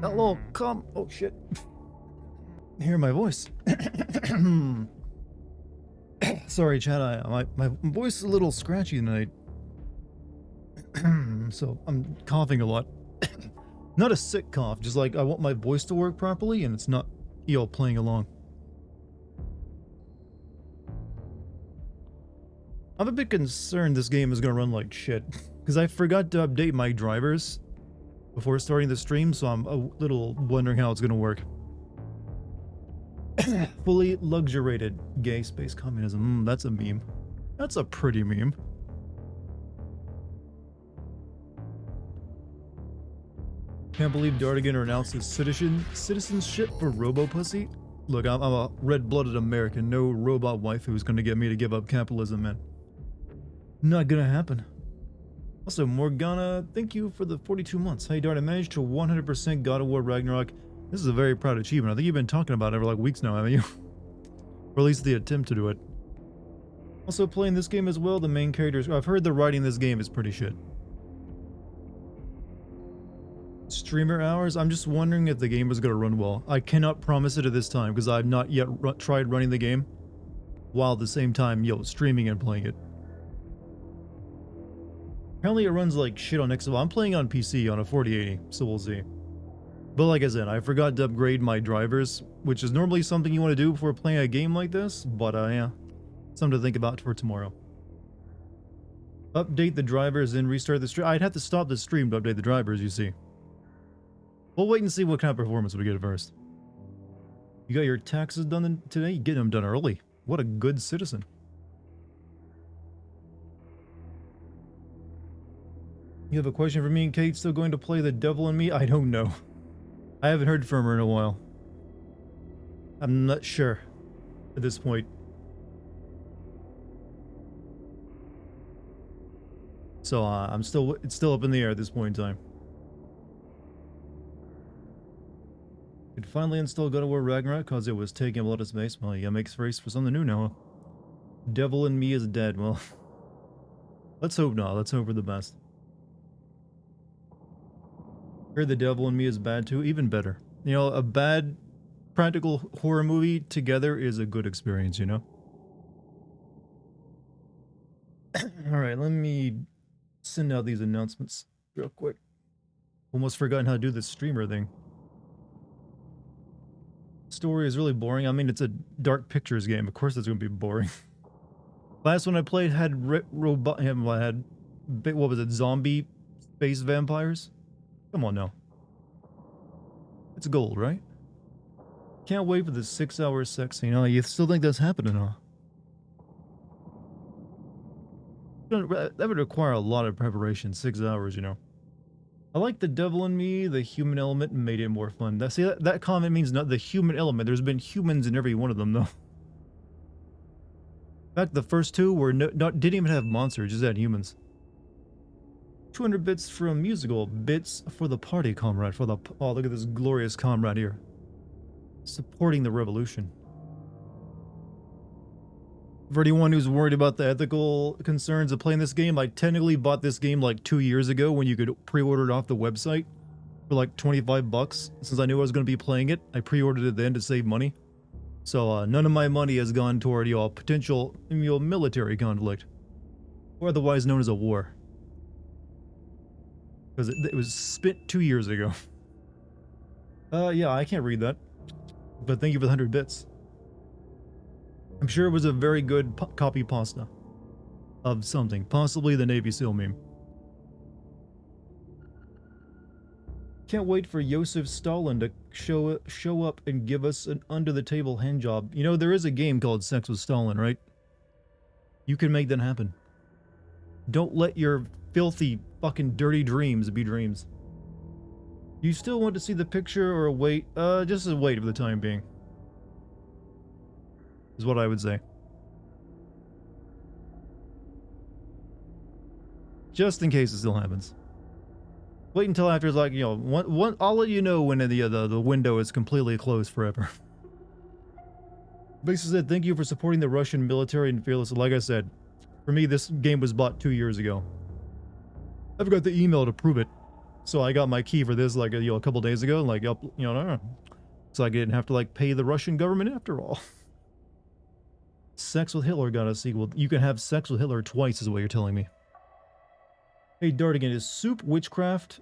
Hello, come. Oh shit. Hear my voice. Sorry, Chad. My voice is a little scratchy tonight. So I'm coughing a lot. Not a sick cough, just like I want my voice to work properly and it's not, playing along. I'm a bit concerned this game is gonna run like shit, because I forgot to update my drivers before starting the stream, so I'm a little wondering how it's gonna work. Fully luxuriated gay space communism. That's a meme. That's a pretty meme. Can't believe Dartigan announced his citizenship for Robo-Pussy. Look, I'm a red-blooded American. No robot wife who's gonna get me to give up capitalism, man. Not gonna happen. Also, Morgana, thank you for the 42 months. Hey, Dart, I managed to 100% God of War Ragnarok. This is a very proud achievement. I think you've been talking about it for like weeks now, haven't you? Or at least the attempt to do it. Also, playing this game as well, the main characters... I've heard the writing in this game is pretty shit. Streamer hours? I'm just wondering if the game is going to run well. I cannot promise it at this time, because I've not yet tried running the game, while at the same time, streaming and playing it. Apparently it runs like shit on Xbox. I'm playing on PC on a 4080, so we'll see. But like I said, I forgot to upgrade my drivers, which is normally something you want to do before playing a game like this, but yeah, something to think about for tomorrow. Update the drivers and restart the stream. I'd have to stop the stream to update the drivers, you see. We'll wait and see what kind of performance we get first. You got your taxes done today? You get them done early. What a good citizen. You have a question for me and Kate? Still going to play The Devil in Me? I don't know. I haven't heard from her in a while. I'm not sure at this point. So it's still up in the air at this point in time. Could finally install God of War Ragnarok because it was taking a lot of space. Well, yeah, makes space for something new now. Devil in Me is dead. Well, let's hope not. Let's hope for the best. Heard The Devil in Me is bad too. Even better. You know, a bad practical horror movie together is a good experience, you know? Alright, let me send out these announcements real quick. Almost forgotten how to do this streamer thing. Story is really boring. I mean, it's a dark pictures game. Of course it's going to be boring. Last one I played had what was it, zombie space vampires? Come on now. It's gold, right? Can't wait for the 6-hour sex scene. Oh, you still think that's happening, huh? That would require a lot of preparation. 6 hours, you know. I like The Devil in Me. The human element made it more fun. That comment means not the human element. There's been humans in every one of them, though. In fact, the first two were didn't even have monsters, just had humans. 200 bits from musical. Bits for the party, comrade. Oh, look at this glorious comrade here. Supporting the revolution. For anyone who's worried about the ethical concerns of playing this game, I technically bought this game like 2 years ago when you could pre-order it off the website for like 25 bucks. Since I knew I was going to be playing it, I pre-ordered it then to save money. So none of my money has gone toward potential military conflict, or otherwise known as a war. Because it was spent 2 years ago. Yeah, I can't read that. But thank you for the 100 bits. I'm sure it was a very good copy pasta of something. Possibly the Navy SEAL meme. Can't wait for Joseph Stalin to show up and give us an under-the-table handjob. You know, there is a game called Sex with Stalin, right? You can make that happen. Don't let your filthy, fucking dirty dreams be dreams. Do you still want to see the picture or wait? Just wait for the time being. Is what I would say. Just in case it still happens. Wait until after it's like, I'll let you know when the window is completely closed forever. Basically said, thank you for supporting the Russian military and fearless. Like I said, for me, this game was bought 2 years ago. I've got the email to prove it. So I got my key for this like a couple days ago, like up, so I didn't have to like pay the Russian government after all. Sex with Hitler got a sequel. You can have sex with Hitler twice, is what you're telling me. Hey, Dartigan, is soup witchcraft?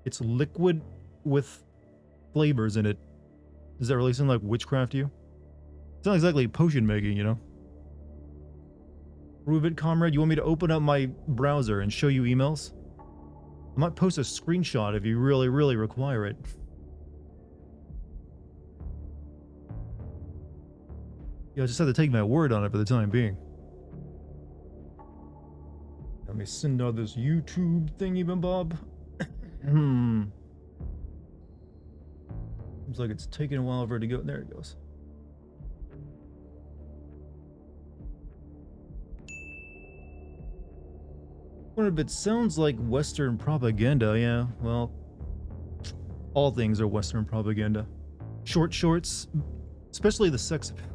It's liquid with flavors in it. Does that really sound like witchcraft to you? It's not exactly potion making, you know? Prove it, comrade. You want me to open up my browser and show you emails? I might post a screenshot if you really, really require it. Yeah, I just have to take my word on it for the time being. Let me send out this YouTube thingy, Bob. Seems like it's taking a while for it to go. There it goes. Well, if it sounds like Western propaganda, yeah, well, all things are Western propaganda. Short shorts, especially the sex appeal.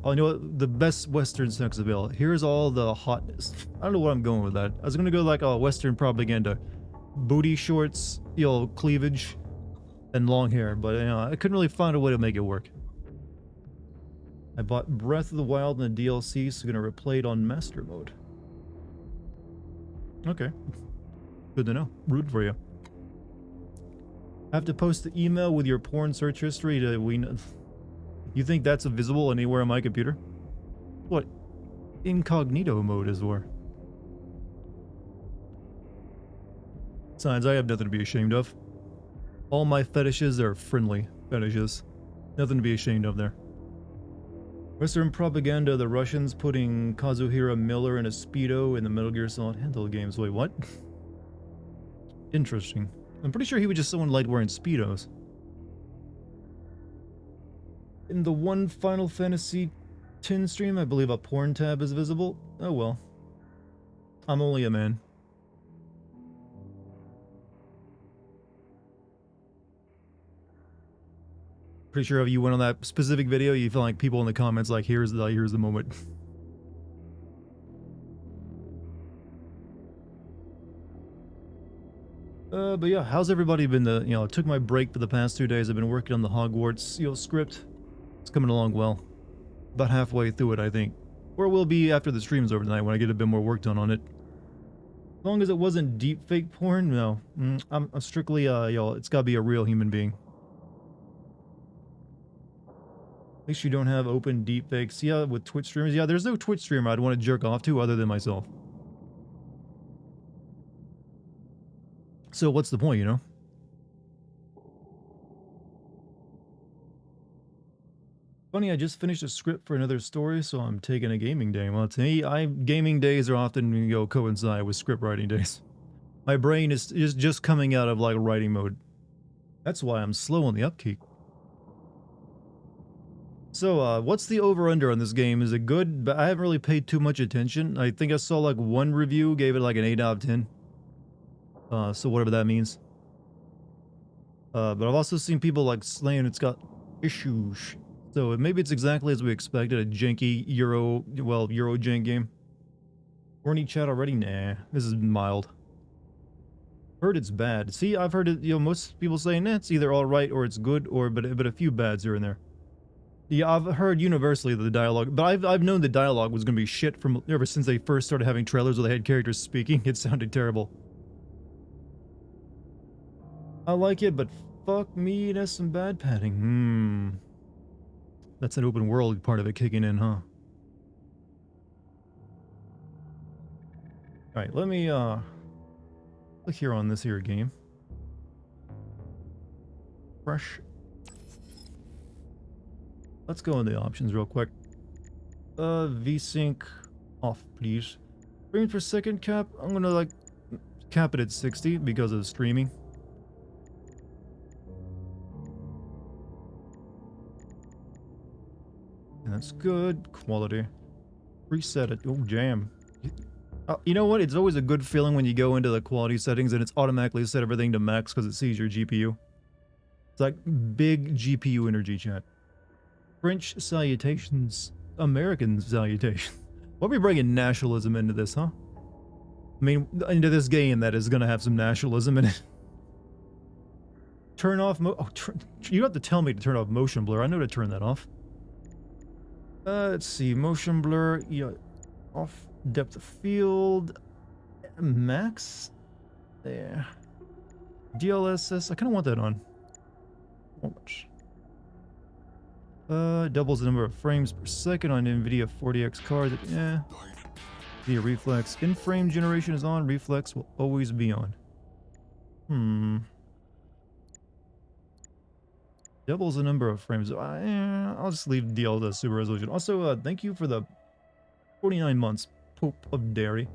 Oh, you know what? The best Western sex appeal. Here's all the hotness. I don't know what I'm going with that. I was gonna go like Western propaganda. Booty shorts, cleavage, and long hair, but I couldn't really find a way to make it work. I bought Breath of the Wild in the DLC, so I'm gonna replay it on Master Mode. Okay. Good to know. Root for you. Have to post the email with your porn search history to You think that's visible anywhere on my computer? What incognito mode is for? Besides, I have nothing to be ashamed of. All my fetishes are friendly fetishes. Nothing to be ashamed of there. Western propaganda, the Russians putting Kazuhira Miller in a Speedo in the Metal Gear Solid Handheld games. Wait, what? Interesting. I'm pretty sure he was just someone like wearing Speedos. In the one Final Fantasy X stream, I believe a porn tab is visible. Oh well. I'm only a man. Pretty sure if you went on that specific video, you feel like people in the comments like, here's the moment. But yeah, how's everybody been? I took my break for the past 2 days. I've been working on the Hogwarts, script. It's coming along well. About halfway through it, I think. Or it will be after the stream's over tonight when I get a bit more work done on it. As long as it wasn't deep fake porn, no. I'm strictly, it's gotta be a real human being. At least you don't have open deepfakes. Yeah, with Twitch streamers. Yeah, there's no Twitch streamer I'd want to jerk off to other than myself. So what's the point, Funny, I just finished a script for another story, so I'm taking a gaming day. Well, gaming days are often, coincide with script writing days. My brain is just coming out of, like, writing mode. That's why I'm slow on the upkeep. So, what's the over-under on this game? Is it good? But I haven't really paid too much attention. I think I saw, like, one review, gave it, like, an 8 out of 10. So whatever that means. But I've also seen people, like, saying it's got issues. So maybe it's exactly as we expected, a janky Euro jank game. Horny chat already? Nah, this is mild. Heard it's bad. See, I've heard it, most people saying, it's either alright or it's good, but a few bads here and there. Yeah, I've heard universally that the dialogue, but I've known the dialogue was gonna be shit from ever since they first started having trailers where they had characters speaking. It sounded terrible. I like it, but fuck me, it has some bad padding. That's an open world part of it kicking in, huh? Alright, let me, click here on this here game. Fresh. Let's go in the options real quick. VSync off, please. Frames per second cap, I'm gonna, like, cap it at 60 because of streaming. And that's good. Quality. Reset it. Oh, jam. You know what? It's always a good feeling when you go into the quality settings and it's automatically set everything to max because it sees your GPU. It's like big GPU energy, chat. French salutations. American salutations. Why are we bringing nationalism into this, huh? I mean, into this game that is gonna have some nationalism in it. Turn off you have to tell me to turn off motion blur. I know to turn that off. Let's see, motion blur, yeah, off depth of field, max, there. DLSS, I kind of want that on. How much? Doubles the number of frames per second on NVIDIA 40X cards. Yeah. The reflex. In-frame generation is on. Reflex will always be on. Doubles the number of frames. I'll just leave DL to super resolution. Also, thank you for the 49 months, Pope of Dairy.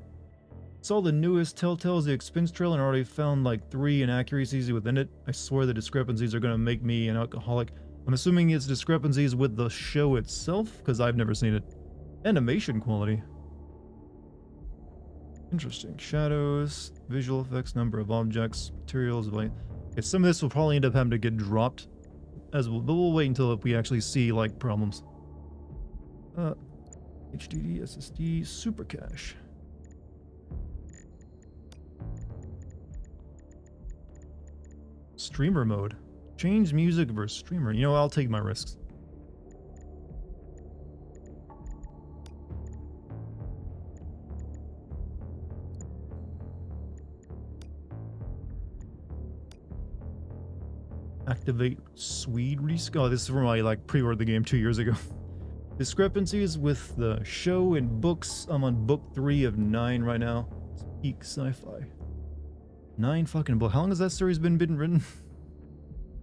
Saw the newest Telltale's The Expense Trail and already found like 3 inaccuracies within it. I swear the discrepancies are going to make me an alcoholic. I'm assuming it's discrepancies with the show itself, because I've never seen it. Animation quality. Interesting. Shadows, visual effects, number of objects, materials, light. Okay, some of this will probably end up having to get dropped, but we'll wait until we actually see, like, problems. HDD, SSD, super cache. Streamer mode. Change music versus streamer. You know, I'll take my risks. Activate Swede reskin. Oh, this is from when I like pre-ordered the game 2 years ago. Discrepancies with the show and books. I'm on book 3 of 9 right now. It's peak sci-fi. 9 fucking books. How long has that series been written?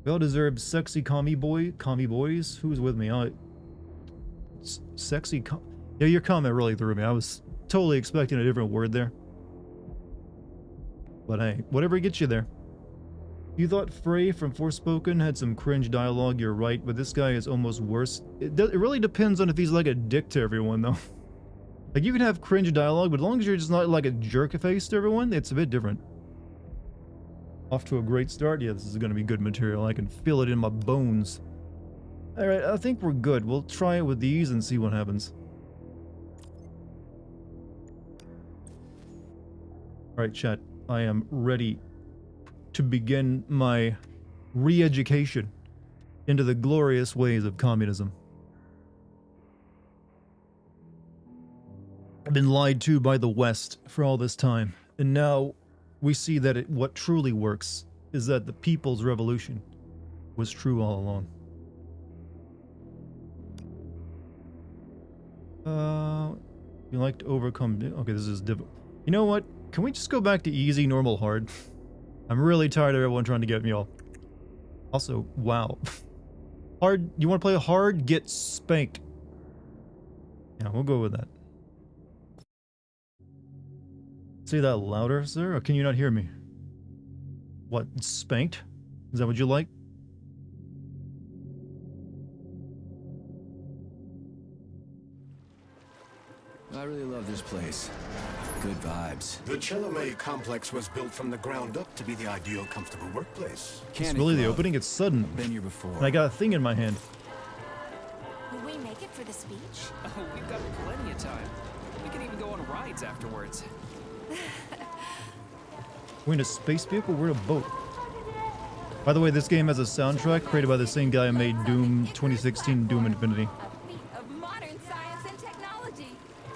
Well-deserved sexy commie boys. Who's with me? Yeah, your comment really threw me. I was totally expecting a different word there. But hey, whatever gets you there. You thought Frey from Forspoken had some cringe dialogue, you're right, but this guy is almost worse. It really depends on if he's like a dick to everyone, though. Like, you can have cringe dialogue, but as long as you're just not like a jerk face to everyone, it's a bit different. Off to a great start. Yeah, this is going to be good material. I can feel it in my bones. Alright, I think we're good. We'll try it with these and see what happens. Alright, chat. I am ready to begin my re-education into the glorious ways of communism. I've been lied to by the West for all this time, and now we see that what truly works is that the people's revolution was true all along. You like to overcome... Okay, this is difficult. You know what? Can we just go back to easy, normal, hard? I'm really tired of everyone trying to get me all. Also, wow. Hard, you want to play hard? Get spanked. Yeah, we'll go with that. Say that louder, sir? Or can you not hear me? What, spanked? Is that what you like? I really love this place. Good vibes. The Chelomay complex was built from the ground up to be the ideal, comfortable workplace. It's really the opening? It's sudden. Been here before. And I got a thing in my hand. Will we make it for the speech? Oh, we've got plenty of time. We can even go on rides afterwards. We're in a space vehicle? We're in a boat. By the way, this game has a soundtrack created by the same guy who made Doom 2016, Doom Infinity. A feat of modern science and technology.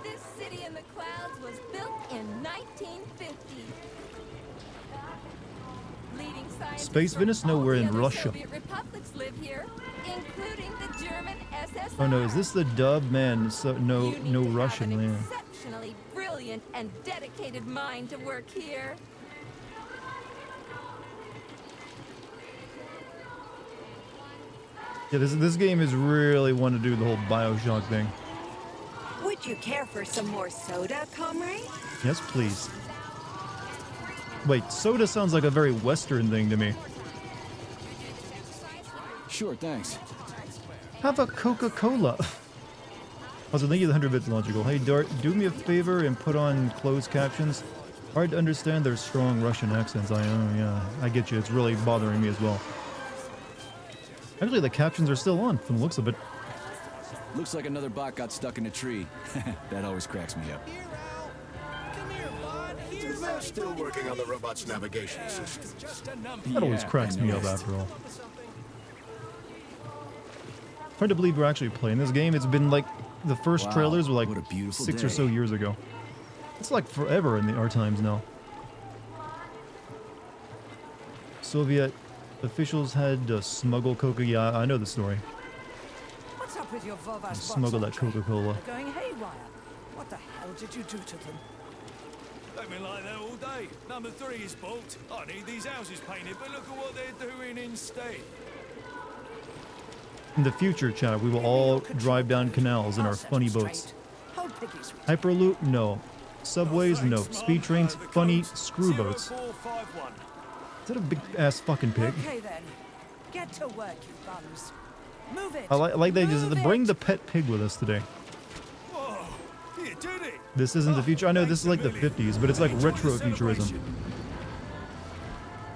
This city in the clouds was built in 1950. Leading scientists Space Venice? from No, all we're the in other Russia. Soviet republics live here, including the German SSR. Oh no, is this the dub? Man, so no You need no to have Russian, an man. exceptionally brilliant and dedicated mind to work here. Yeah, this game is really wanting to do the whole Bioshock thing. Would you care for some more soda, comrade? Yes, please. Wait, soda sounds like a very Western thing to me. Sure, thanks. Have a Coca-Cola. Also, thank you the 100 bits logical. Hey Dart, do me a favor and put on closed captions. Hard to understand their strong Russian accents. Yeah, I get you. It's really bothering me as well. Actually, the captions are still on from the looks of it. Looks like another bot got stuck in a tree. That always cracks me up. They're still working on the robot's navigation system. That always cracks me up after all. Hard to believe we're actually playing this game. It's been like the first trailers were like what a beautiful 6 or day. so years ago. It's like forever in our times now. Soviet officials had to smuggle Coca. Yeah, I know the story. What's up with your Vova's Smuggle that Coca-Cola. Going haywire. What the hell did you do to them? They've been like that all day. Number 3 is booked. I need these houses painted, but look at what they're doing instead. In the future, chat, we will all drive down canals in our funny boats. Hyperloop? No. Subways? No. Speed trains? Funny screw boats. 0451. Is that a big ass fucking pig? Okay then. Get to work, you bums. Move it. I like they just Move bring it. the pet pig with us today. Whoa, you did it. This isn't the future. I know this is like the 50s, but it's like retro futurism.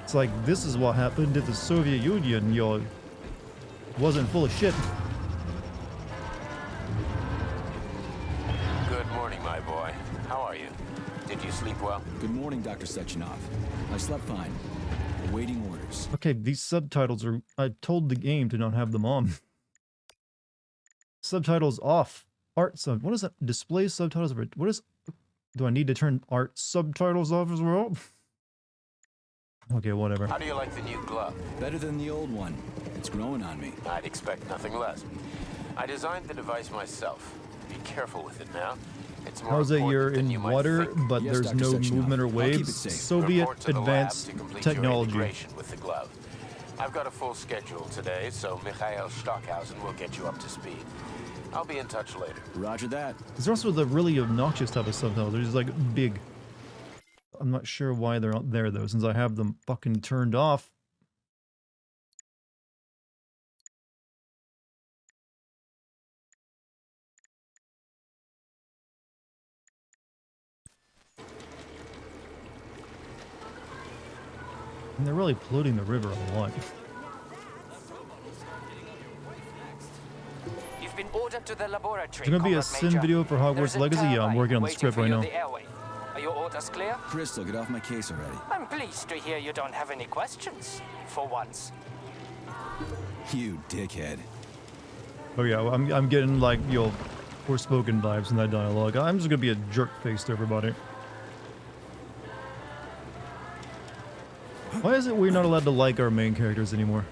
It's like this is what happened if the Soviet Union, yo, wasn't full of shit. Good morning, my boy. How are you? Did you sleep well? Good morning, Dr. Sechenov. I slept fine. Awaiting orders. Okay, these subtitles are... I told the game to not have them on. Subtitles off. Art sub... What is that? Display subtitles... What is... Do I need to turn art subtitles off as well? Okay, whatever. How do you like the new glove? Better than the old one. It's growing on me. I'd expect nothing less. I designed the device myself. Be careful with it now. It's more How's it you're important than you in might water, think. but Yes, there's Dr. no Sechenov. movement or I'll keep waves? it safe. Soviet Report to the lab advanced to complete your technology. integration with the glove. I've got a full schedule today, so Mikhail Stockhausen will get you up to speed. I'll be in touch later. Roger that. There's also the really obnoxious type of subtitles. They're just like big. I'm not sure why they're out there though, since I have them fucking turned off. And they're really polluting the river a lot. You've been ordered to the laboratory. There's gonna be a Comrade sim Major. video for There's Hogwarts a Legacy. Yeah, I'm turbine working on the waiting script for right you now. in the airway. Are your orders clear? Crystal, get off my case already. I'm pleased to hear you don't have any questions. For once. You dickhead. Oh yeah, well, I'm getting like Forspoken vibes in that dialogue. I'm just gonna be a jerk face to everybody. Why is it we're not allowed to like our main characters anymore?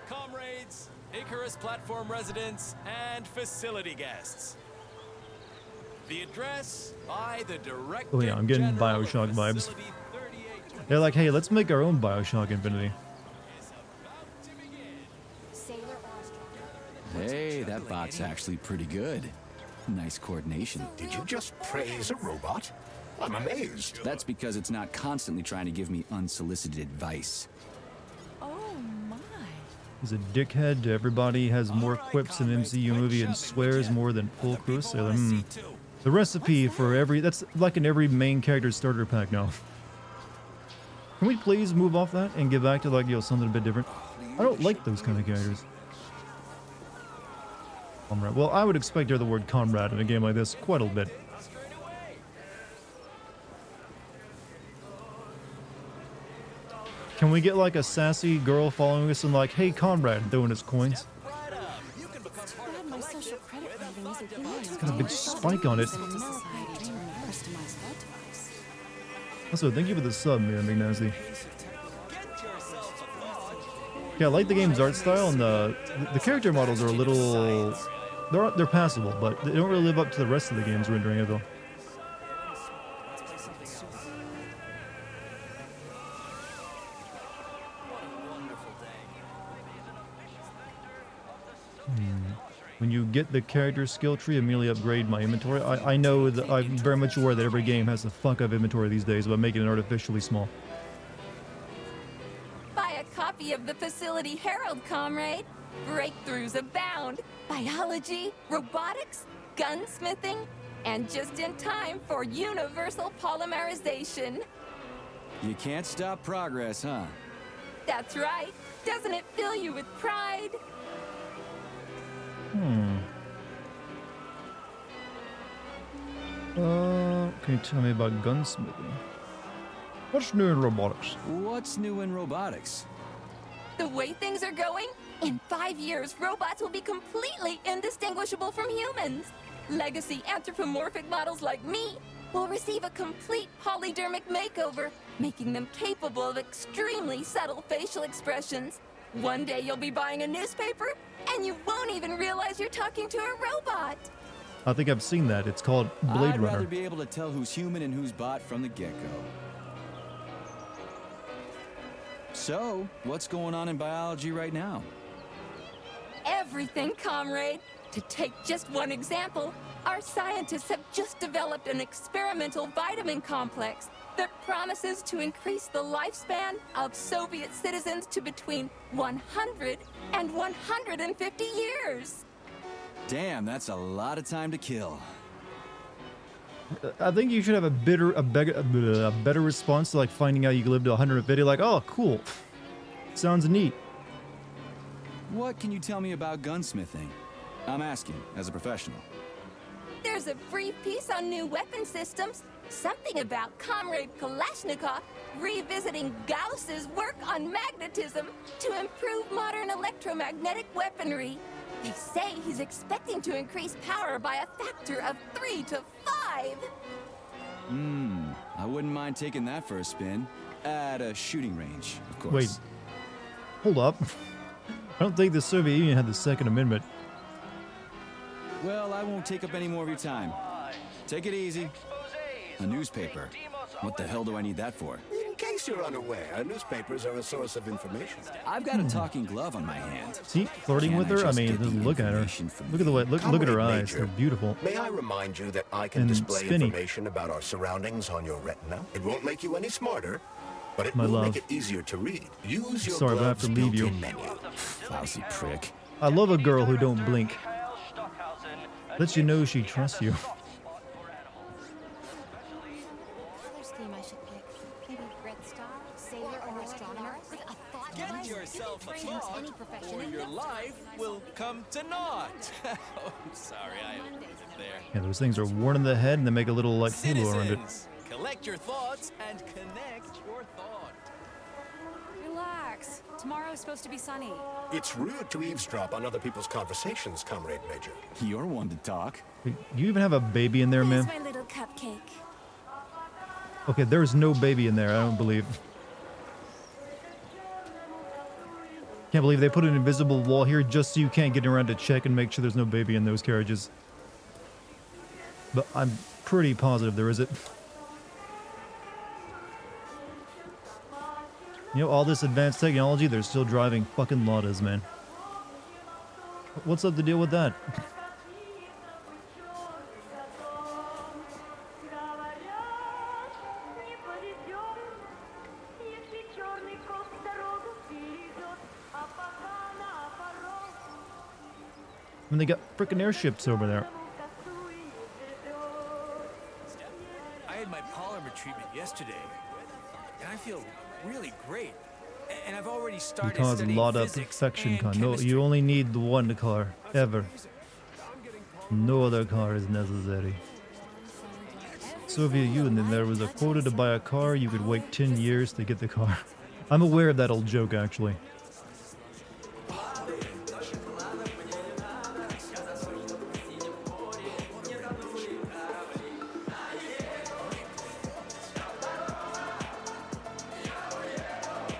Comrades, Icarus platform residents, and facility guests. The address by the Director Oh yeah, I'm getting General of Bioshock vibes. Facility 38 They're like, hey, let's make our own Bioshock Infinity. is about to begin. Hey, that bot's actually pretty good. Nice coordination. Did you just praise a robot? I'm amazed. That's because it's not constantly trying to give me unsolicited advice. Oh my. He's a dickhead to everybody, has more quips in an MCU movie, and swears more than full crew sailor. The recipe for that's like in every main character starter pack now. Can we please move off that and get back to like, something a bit different? I don't like those kind of characters. Comrade. Well, I would expect to hear the word comrade in a game like this quite a bit. Can we get like a sassy girl following us and like, hey comrade, throwing us coins? It's got a big spike on it. Also, thank you for the sub, Mira McNasty. Yeah, I like the game's art style, and the character models are a little... They're passable, but they don't really live up to the rest of the game's rendering of them. When you get the character skill tree, immediately upgrade my inventory. I know that I'm very much aware that every game has the fuck up inventory these days, but making it artificially small. Buy a copy of the Facility Herald, comrade. Breakthroughs abound. Biology, robotics, gunsmithing, and just in time for universal polymerization. You can't stop progress, huh? That's right. Doesn't it fill you with pride? Can you tell me about gunsmithing? What's new in robotics? What's new in robotics? The way things are going, in 5 years, robots will be completely indistinguishable from humans. Legacy anthropomorphic models like me will receive a complete polydermic makeover, making them capable of extremely subtle facial expressions. One day you'll be buying a newspaper, and you won't even realize you're talking to a robot. I think I've seen that. It's called Blade I'd Runner. rather be able to tell who's human and who's bot from the get-go. So, what's going on in biology right now? Everything, comrade. To take just one example, our scientists have just developed an experimental vitamin complex that promises to increase the lifespan of Soviet citizens to between 100 and 150 years. Damn, that's a lot of time to kill. I think you should have a better response to like finding out you can live to 150. Like, oh, cool. Sounds neat. What can you tell me about gunsmithing? I'm asking, as a professional. There's a brief piece on new weapon systems, something about Comrade Kalashnikov revisiting Gauss's work on magnetism to improve modern electromagnetic weaponry. They say he's expecting to increase power by a factor of 3 to 5. I wouldn't mind taking that for a spin. At a shooting range, of course. Wait. Hold up. I don't think the Soviet Union had the Second Amendment. Well, I won't take up any more of your time. Take it easy. A newspaper. What the hell do I need that for? In case you're unaware, newspapers are a source of information. I've got a talking glove on my hand. See, flirting Can't with her? I just mean, get the just look at her. information from Look at the way, look at her Comrade eyes. Major, They're beautiful. May I remind you that I can And display spinny. information about our surroundings on your retina? It won't make you any smarter, but it My will love. make it easier to read. Use your Sorry, but I have glove's to leave you. built-in menu. Lousy prick. I love a girl who don't blink. Lets you know she trusts you. Other scheme I should pick. Maybe Red Star, Sailor, or Astronomer. With a thought Get device, yourself you a can train thought, any profession or in your no life time. will come to naught. Oh, I'm sorry, I opened it there. Yeah, those things are worn in the head and they make a little like halo around it. Citizens, collect your thoughts and connect your thought. Relax. Tomorrow's supposed to be sunny. It's rude to eavesdrop on other people's conversations, Comrade Major. You're one to talk. Wait, you even have a baby in there, There's man? my little cupcake. Okay, there's no baby in there, I don't believe. Can't believe they put an invisible wall here just so you can't get around to check and make sure there's no baby in those carriages. But I'm pretty positive there isn't. You know, all this advanced technology, they're still driving fucking Ladas, man. What's up to deal with that? I mean, they got frickin' airships over there. I had my polymer treatment yesterday, and I feel really great. And I've already started Because studying Lada physics perfection and car. No, chemistry. you only need the one car, ever. No other car is necessary. Soviet Union, there was a quota to buy a car, you could wait 10 years to get the car. I'm aware of that old joke, actually.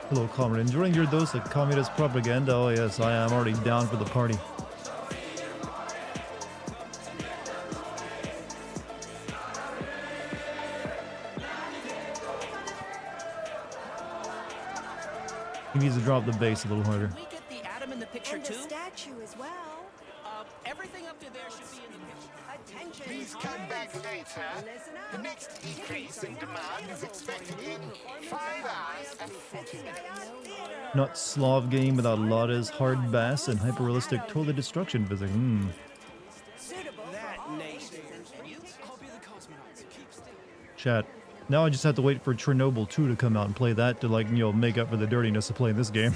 Hello, comrade. Enjoying your dose of communist propaganda? Oh yes, I am already down for the party. He needs to drop the bass a little harder. We get the atom in the picture And the too? statue as well. Everything up to there should be in the picture. Attention. Please come back later. Listen The up. next increase in demand is expected in 5 hours and 40 minutes. Not Slav game without Lada's hard bass and hyper-realistic total destruction physics. Suitable That nation. I'll be the cosmonaut. Keep still. Chat. Now I just have to wait for Chernobyl 2 to come out and play that to, like, you know, make up for the dirtiness of playing this game.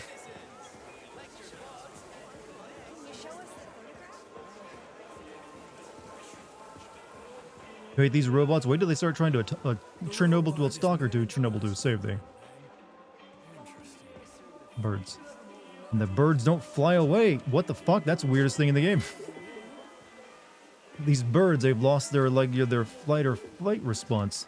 Wait, these robots, wait till they start trying to Chernobyl, well, Stalker to Chernobyl do the same thing. Birds. And the birds don't fly away. What the fuck? That's the weirdest thing in the game. These birds, they've lost their, like, their flight or flight response.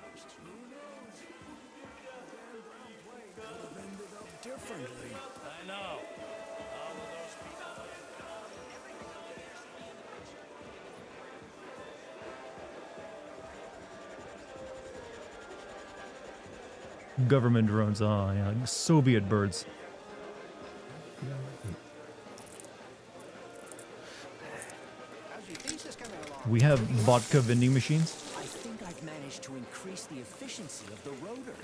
Government drones, ah, yeah, Soviet birds. We have vodka vending machines. I think I've managed to increase the efficiency of the rotor.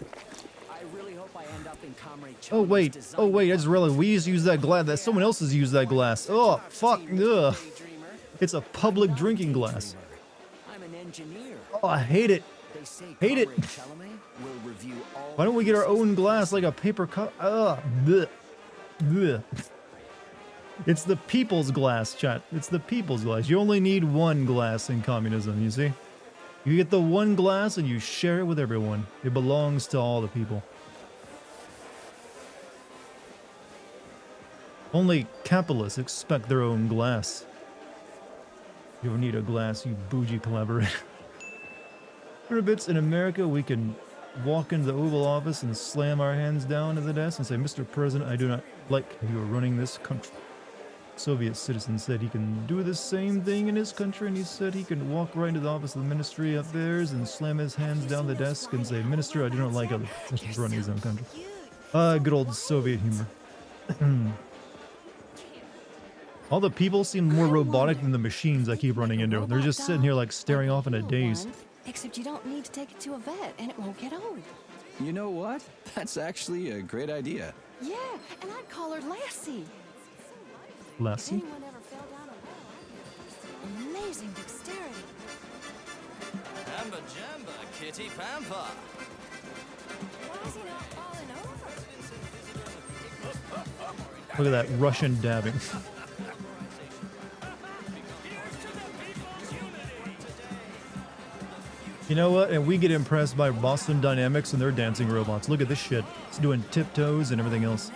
I really hope I end up in Comrade China's Oh wait, I just realized we used to use that glass. That someone else has used that glass. Oh fuck, ugh. It's a public drinking glass. I'm an engineer. Oh, I hate it. Hate it. Why don't we get our own glass like a paper cup? Ugh. Blech. Blech. It's the people's glass, chat. It's the people's glass. You only need one glass in communism, you see? You get the one glass and you share it with everyone. It belongs to all the people. Only capitalists expect their own glass. You don't need a glass, you bougie collaborator. Bits in America, we can walk into the Oval Office and slam our hands down to the desk and say, Mr. President, I do not like how you are running this country. Soviet citizen said he can do the same thing in his country, and he said he can walk right into the office of the Ministry of Affairs and slam his hands down the desk and say, Minister, I do not like how the president is running his own country. Good old Soviet humor. All the people seem more robotic than the machines I keep running into. They're just sitting here like staring off in a daze. Except you don't need to take it to a vet, and it won't get old. You know what? That's actually a great idea. Yeah, and I'd call her Lassie. Lassie? If anyone ever fell down a well, amazing dexterity. Jamba jamba, kitty pampa. Why is he not falling over? Look at that Russian dabbing. You know what? And we get impressed by Boston Dynamics and their dancing robots. Look at this shit. It's doing tiptoes and everything else.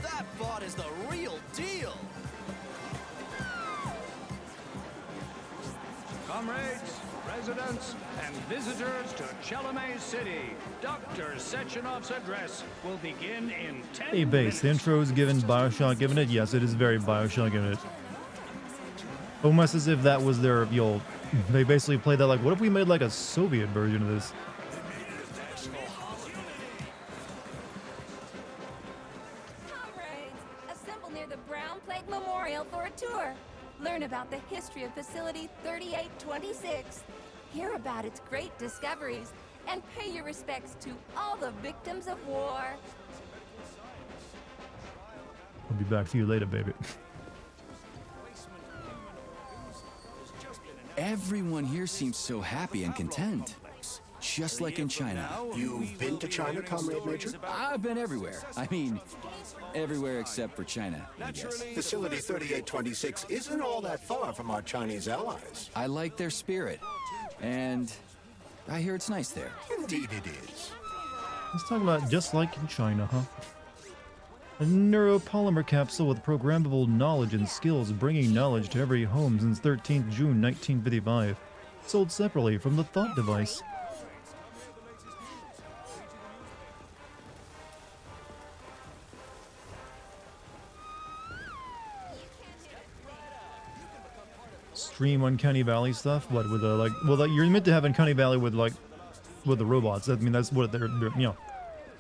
That bot is the real deal. Comrades, residents, and visitors to Chalamet City, Dr. Sechenov's address will begin in 10 Hey, base. The intro is given Bioshock given it. Yes, it is very Bioshock given it. Almost as if that was their, they basically played that like, what if we made like a Soviet version of this? Comrades, assemble near the Brown Plate Memorial for a tour. Learn about the history of Facility 3826. Hear about its great discoveries. And pay your respects to all the victims of war. I'll be back for you later, baby. Everyone here seems so happy and content. Just like in China. You've been to China, Comrade Major? I've been everywhere. I mean, everywhere except for China, I guess. Facility 3826 isn't all that far from our Chinese allies. I like their spirit. And I hear it's nice there. Indeed it is. Let's talk about just like in China, huh? A neuropolymer capsule with programmable knowledge and skills, bringing knowledge to every home since 13th June 1955. Sold separately from the Thought device. Stream Uncanny Valley stuff? What, with the, like, well, you're meant to have Uncanny Valley with, like, with the robots. I mean, that's what they're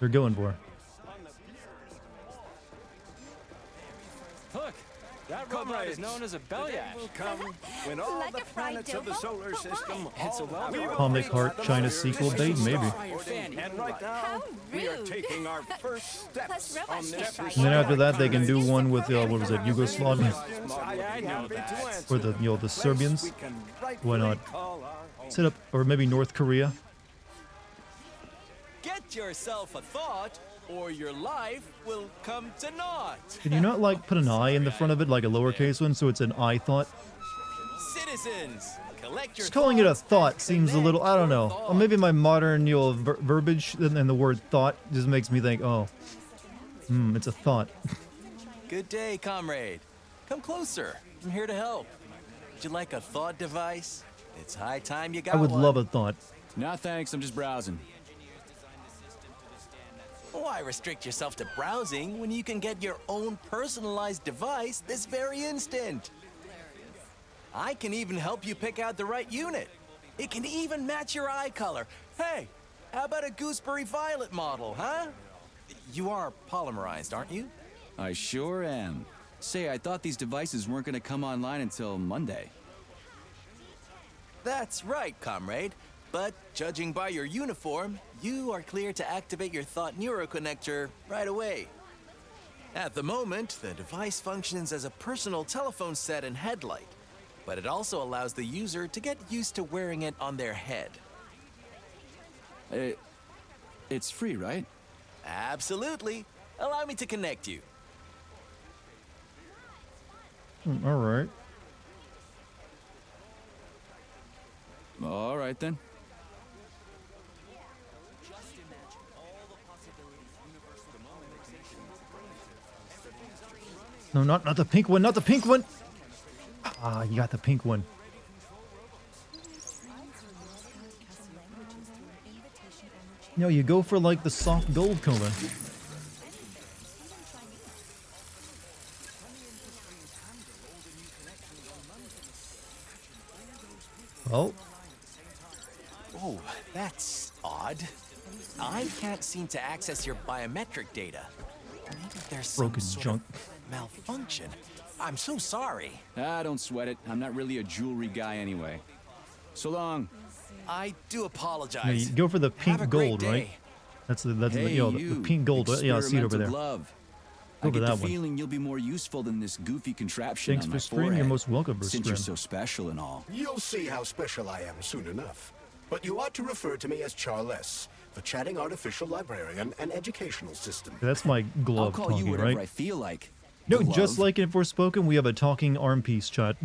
they're going for. Look, that robot is known as a Bellyash. Will come when all the planets of the solar system Comic Heart China sequel date, maybe. And right now, we are taking our first steps on this. And then after that, they can do one with what was it, Yugoslavia, or the the Serbians. Why not? Set up, or maybe North Korea. Get yourself a thought. or your life will come to naught. Can you not like put an I in the front of it, like a lowercase one, so it's an I thought? Citizens, collect your Just calling it a thought seems a little, I don't know. thoughts. Or maybe my modern, verbiage and the word thought just makes me think, oh, it's a thought. Good day, comrade. Come closer. I'm here to help. Would you like a thought device? It's high time you got I would one. love a thought. Nah, thanks. I'm just browsing. Why restrict yourself to browsing when you can get your own personalized device this very instant? I can even help you pick out the right unit. It can even match your eye color. Hey, how about a gooseberry violet model, huh? You are polymerized, aren't you? I sure am. Say, I thought these devices weren't going to come online until Monday. That's right, comrade. But judging by your uniform, you are clear to activate your thought neuroconnector right away. At the moment, the device functions as a personal telephone set and headlight, but it also allows the user to get used to wearing it on their head. It's free, right? Absolutely. Allow me to connect you. All right. All right, then. No, not the pink one, not the pink one. Ah, you got the pink one. No, you go for like the soft gold color. Oh. Oh, that's odd. I can't seem to access your biometric data. Maybe there's some Broken sort junk. of malfunction. I'm so sorry. Don't sweat it. I'm not really a jewelry guy anyway. So long. I do apologize. No, you go for the Have a pink great gold, day. right? That's the Hey, the pink gold. Yeah, I see it over experimental there. glove. Go I for get that the one. feeling you'll be more useful than this goofy contraption Thanks on for my streaming. You're forehead, most welcome for since you're stream. so special and all. You'll see how special I am soon enough. But you ought to refer to me as Charles, the chatting artificial librarian and educational system. That's my glove I'll call you talking, whatever right? I feel like. No, Glove. just like in Forspoken, we have a talking arm piece chat.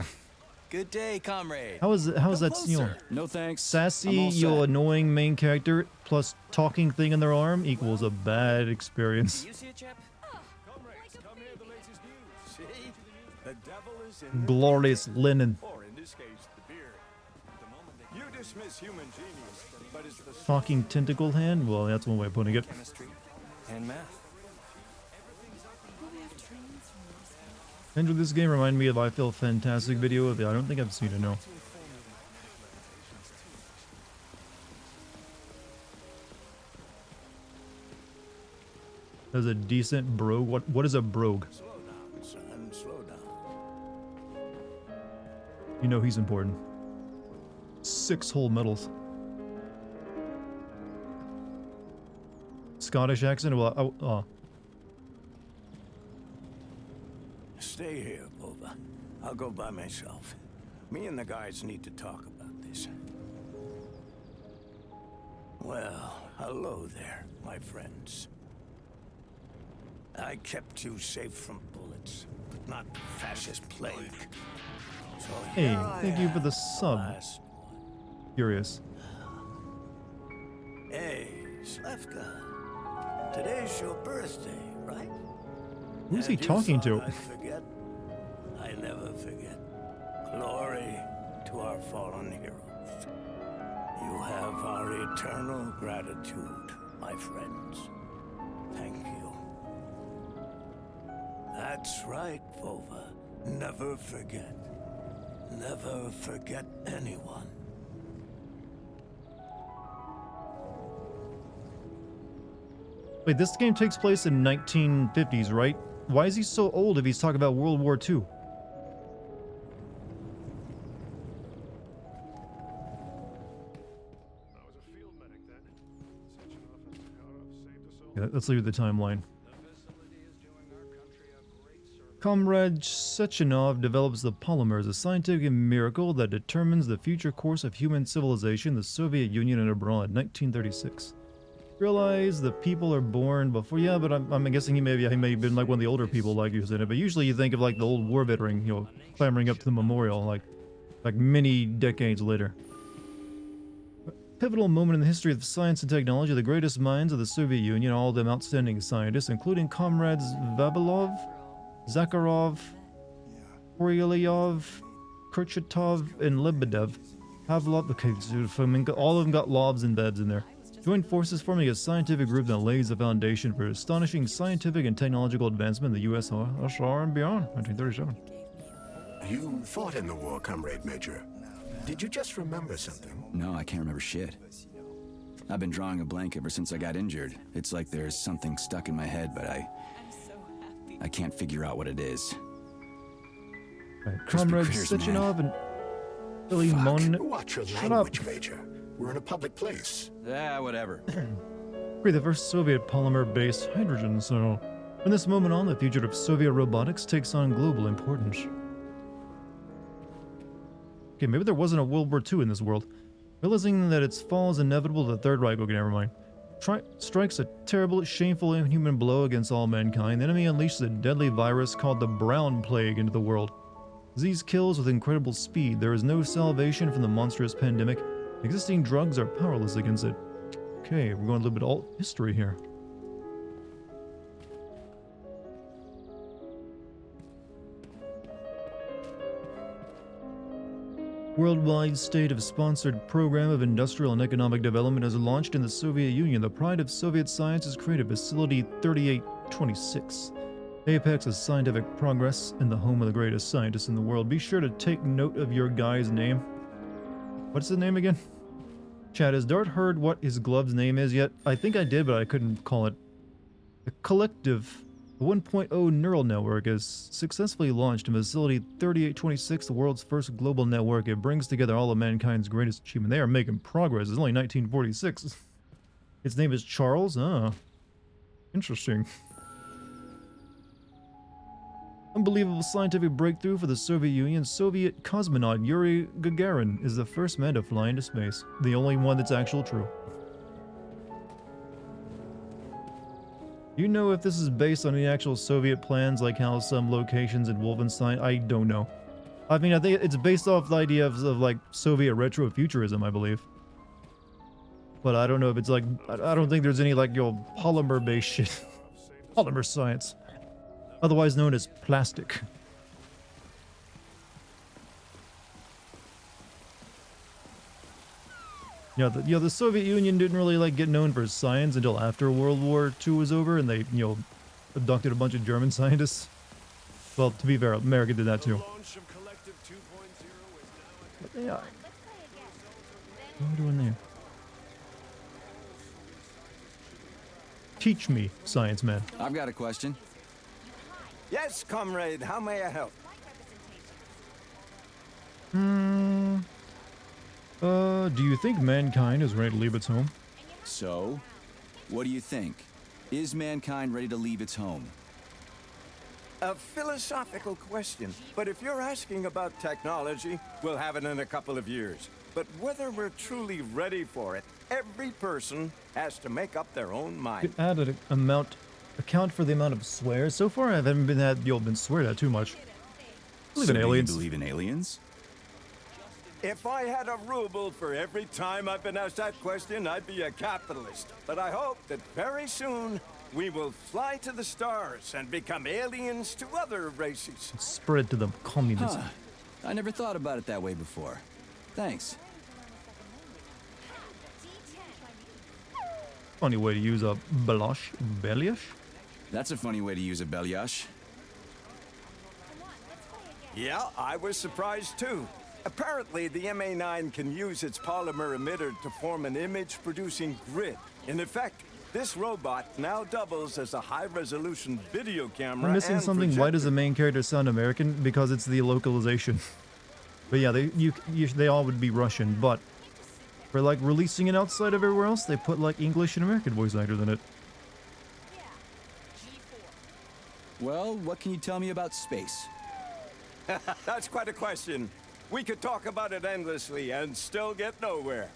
Good day, comrade. How is that? You know, No thanks. sassy, I'm all you set. annoying main character plus talking thing in their arm equals a bad experience. You see a chap? Come hear the latest news. See? The devil is in Glorious linen. or in this case, the beer. You dismiss human genius, but it's the Talking tentacle hand? Well, that's one way of putting it. chemistry and math. Andrew, this game reminded me of I Feel Fantastic video. I don't think I've seen it, no. There's a decent brogue. What is a brogue? Slow down, son. Slow down. You know he's important. 6 whole medals. Scottish accent? Well, Stay here, Bova. I'll go by myself. Me and the guys need to talk about this. Well, hello there, my friends. I kept you safe from bullets, but not the fascist plague. So hey, here I thank you for am, the sub. last- Curious. Hey, Slefka. Today's your birthday, right? Who's he And you talking thought to? I'd forget? I never forget. Glory to our fallen heroes. You have our eternal gratitude, my friends. Thank you. That's right, Vova. Never forget. Never forget anyone. Wait, this game takes place in 1950s, right? Why is he so old if he's talking about World War II? Yeah, let's leave the timeline. Comrade Sechenov develops the polymers, a scientific miracle that determines the future course of human civilization, the Soviet Union and abroad, 1936. Realize the people are born before. Yeah, but I'm guessing he may have been like one of the older people like you said it. But usually you think of like the old war veteran, you know, clambering up to the memorial like many decades later. Pivotal moment in the history of science and technology. The greatest minds of the Soviet Union, all of them outstanding scientists, including comrades Vavilov, Zakharov, Korolyov, Kurchatov, and Lebedev. Pavlov, okay, so all of them got lobs and bevs in there. Joined forces forming a scientific group that lays the foundation for astonishing scientific and technological advancement in the USSR and beyond, 1937. You fought in the war, Comrade Major. Did you just remember something? No, I can't remember shit. I've been drawing a blank ever since I got injured. It's like there's something stuck in my head, but I can't figure out what it is. Right, Comrades Sechenov and Billy Mon. Watch your language, Major. We're in a public place. Yeah, whatever. Create the first Soviet polymer-based hydrogen cell. From this moment on, the future of Soviet robotics takes on global importance. Okay, maybe there wasn't a World War II in this world. Realizing that its fall is inevitable, the Third Reich, okay, never mind, strikes a terrible, shameful, inhuman blow against all mankind. The enemy unleashes a deadly virus called the Brown Plague into the world. Disease kills with incredible speed. There is no salvation from the monstrous pandemic. Existing drugs are powerless against it. Okay, we're going a little bit alt history here. Worldwide state of sponsored program of industrial and economic development is launched in the Soviet Union. The pride of Soviet science is created. Facility 3826. Apex of scientific progress and the home of the greatest scientists in the world. Be sure to take note of your guy's name. What's the name again? Chat, has Dart heard what his glove's name is yet? I think I did, but I couldn't call it. The Collective 1.0 neural network is successfully launched in Facility 3826, the world's first global network. It brings together all of mankind's greatest achievement. They are making progress. It's only 1946. Its name is Charles? Ah. Interesting. Unbelievable scientific breakthrough for the Soviet Union. Soviet cosmonaut Yuri Gagarin is the first man to fly into space. The only one that's actually true. Do you know if this is based on the actual Soviet plans, like how some locations in Wolfenstein? I don't know. I mean, I think it's based off the idea of like Soviet retrofuturism, I believe. But I don't know if it's like, I don't think there's any like, polymer-based shit. Polymer science. Otherwise known as plastic. Yeah, the Soviet Union didn't really like get known for science until after World War II was over, and they, abducted a bunch of German scientists. Well, to be fair, America did that too. But they are. What are we doing there? Teach me, science man. I've got a question. Yes, comrade, how may I help? Do you think mankind is ready to leave its home? So, what do you think? Is mankind ready to leave its home? A philosophical question, but if you're asking about technology, we'll have it in a couple of years. But whether we're truly ready for it, every person has to make up their own mind. Add an account for the amount of swears. So far, I haven't been sweared at too much. Believe in aliens. You believe in aliens? If I had a ruble for every time I've been asked that question, I'd be a capitalist. But I hope that very soon we will fly to the stars and become aliens to other races. Spread to them communism. Huh. I never thought about it that way before. Thanks. Funny way to use a belyash? That's a funny way to use a belyash. Yeah, I was surprised too. Apparently, the MA9 can use its polymer emitter to form an image-producing grid. In effect, this robot now doubles as a high-resolution video camera. I'm missing something. Projector. Why does the main character sound American? Because it's the localization. But yeah, they all would be Russian, but for like releasing it outside of everywhere else, they put like English and American voice actors in it. Well, what can you tell me about space? That's quite a question. We could talk about it endlessly and still get nowhere.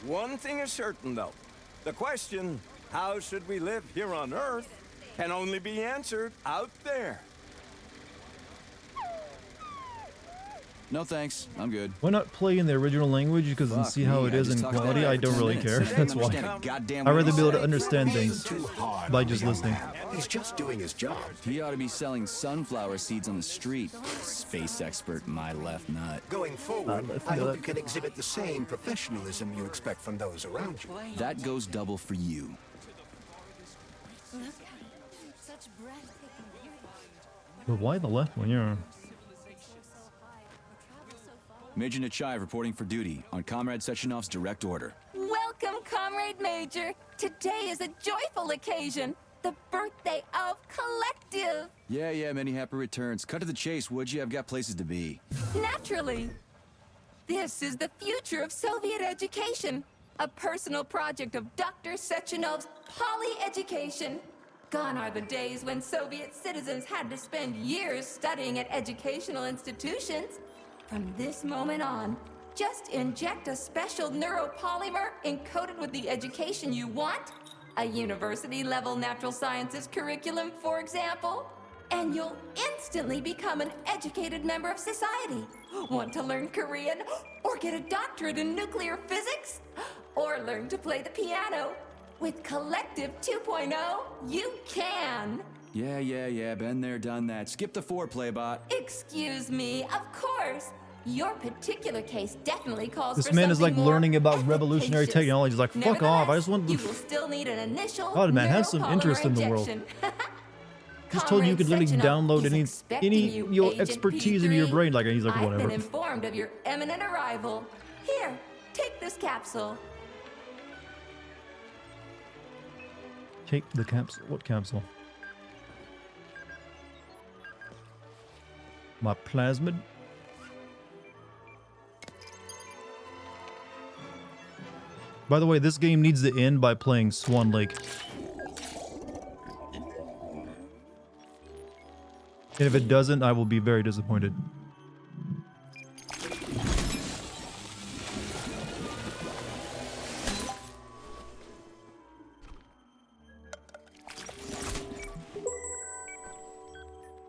One thing is certain, though. The question, how should we live here on Earth, can only be answered out there. No thanks, I'm good. Why not play in the original language? Because and see how it is in quality. I don't really care. That's why. I'd rather be able to understand things by just listening. He's just doing his job. He ought to be selling sunflower seeds on the street. Space expert, my left nut. Going forward, I hope you can exhibit the same professionalism you expect from those around you. That goes double for you. Look at such breathtaking beauty. But why the left one? Yeah. Major Nechayev reporting for duty on Comrade Sechenov's direct order. Welcome, Comrade Major. Today is a joyful occasion. The birthday of Collective. Yeah, many happy returns. Cut to the chase, would you? I've got places to be. Naturally. This is the future of Soviet education. A personal project of Dr. Sechenov's poly-education. Gone are the days when Soviet citizens had to spend years studying at educational institutions. From this moment on, just inject a special neuropolymer encoded with the education you want, a university-level natural sciences curriculum, for example, and you'll instantly become an educated member of society. Want to learn Korean, or get a doctorate in nuclear physics, or learn to play the piano? With Collective 2.0, you can. Yeah, been there, done that. Skip the foreplay, bot. Excuse me, of course. Your particular case definitely calls This for man is like something more learning about revolutionary efficacious. technology. He's like, fuck off. I just want You to. will still need an initial God, man, have some interest in the world. neuropolymer Just told you could literally Comrade download Sechenov, any he's expecting you, your Agent expertise P3. into your brain. Like, he's like, I've whatever. been informed of your imminent arrival. Here, take this capsule. Take the capsule. What capsule? My plasmid. By the way, this game needs to end by playing Swan Lake. And if it doesn't, I will be very disappointed.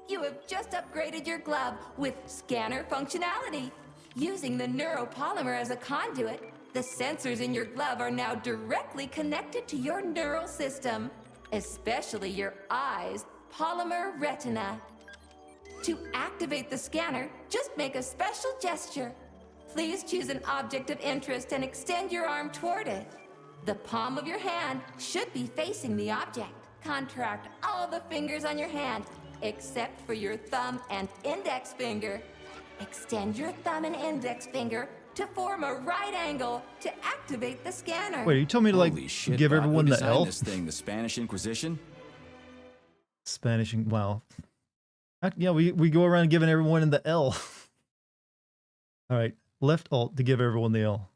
You have just upgraded your glove with scanner functionality. Using the neuropolymer as a conduit, the sensors in your glove are now directly connected to your neural system, especially your eyes' polymer retina. To activate the scanner, just make a special gesture. Please choose an object of interest and extend your arm toward it. The palm of your hand should be facing the object. Contract all the fingers on your hand, except for your thumb and index finger. Extend your thumb and index finger to form a right angle to activate the scanner. Wait, you told me to like Holy shit, give bot. everyone Who the designed L? This thing, the Spanish Inquisition? Spanishing. Wow. Yeah, we go around giving everyone in the L. All right, left alt to give everyone the L.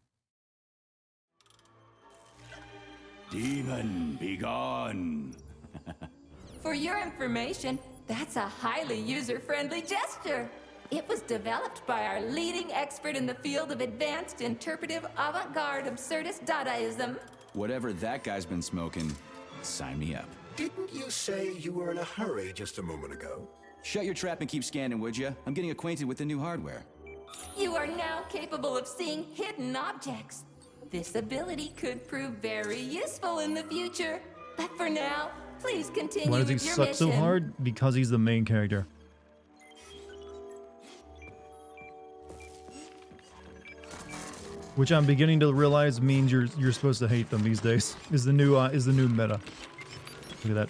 Demon, be gone. For your information, that's a highly user-friendly gesture. It was developed by our leading expert in the field of advanced interpretive avant-garde absurdist Dadaism. Whatever that guy's been smoking, sign me up. Didn't you say you were in a hurry just a moment ago? Shut your trap and keep scanning, would ya? I'm getting acquainted with the new hardware. You are now capable of seeing hidden objects. This ability could prove very useful in the future. But for now, please continue Why does he with your suck mission. so hard? Because he's the main character. Which I'm beginning to realize means you're supposed to hate them these days. Is the new meta. Look at that.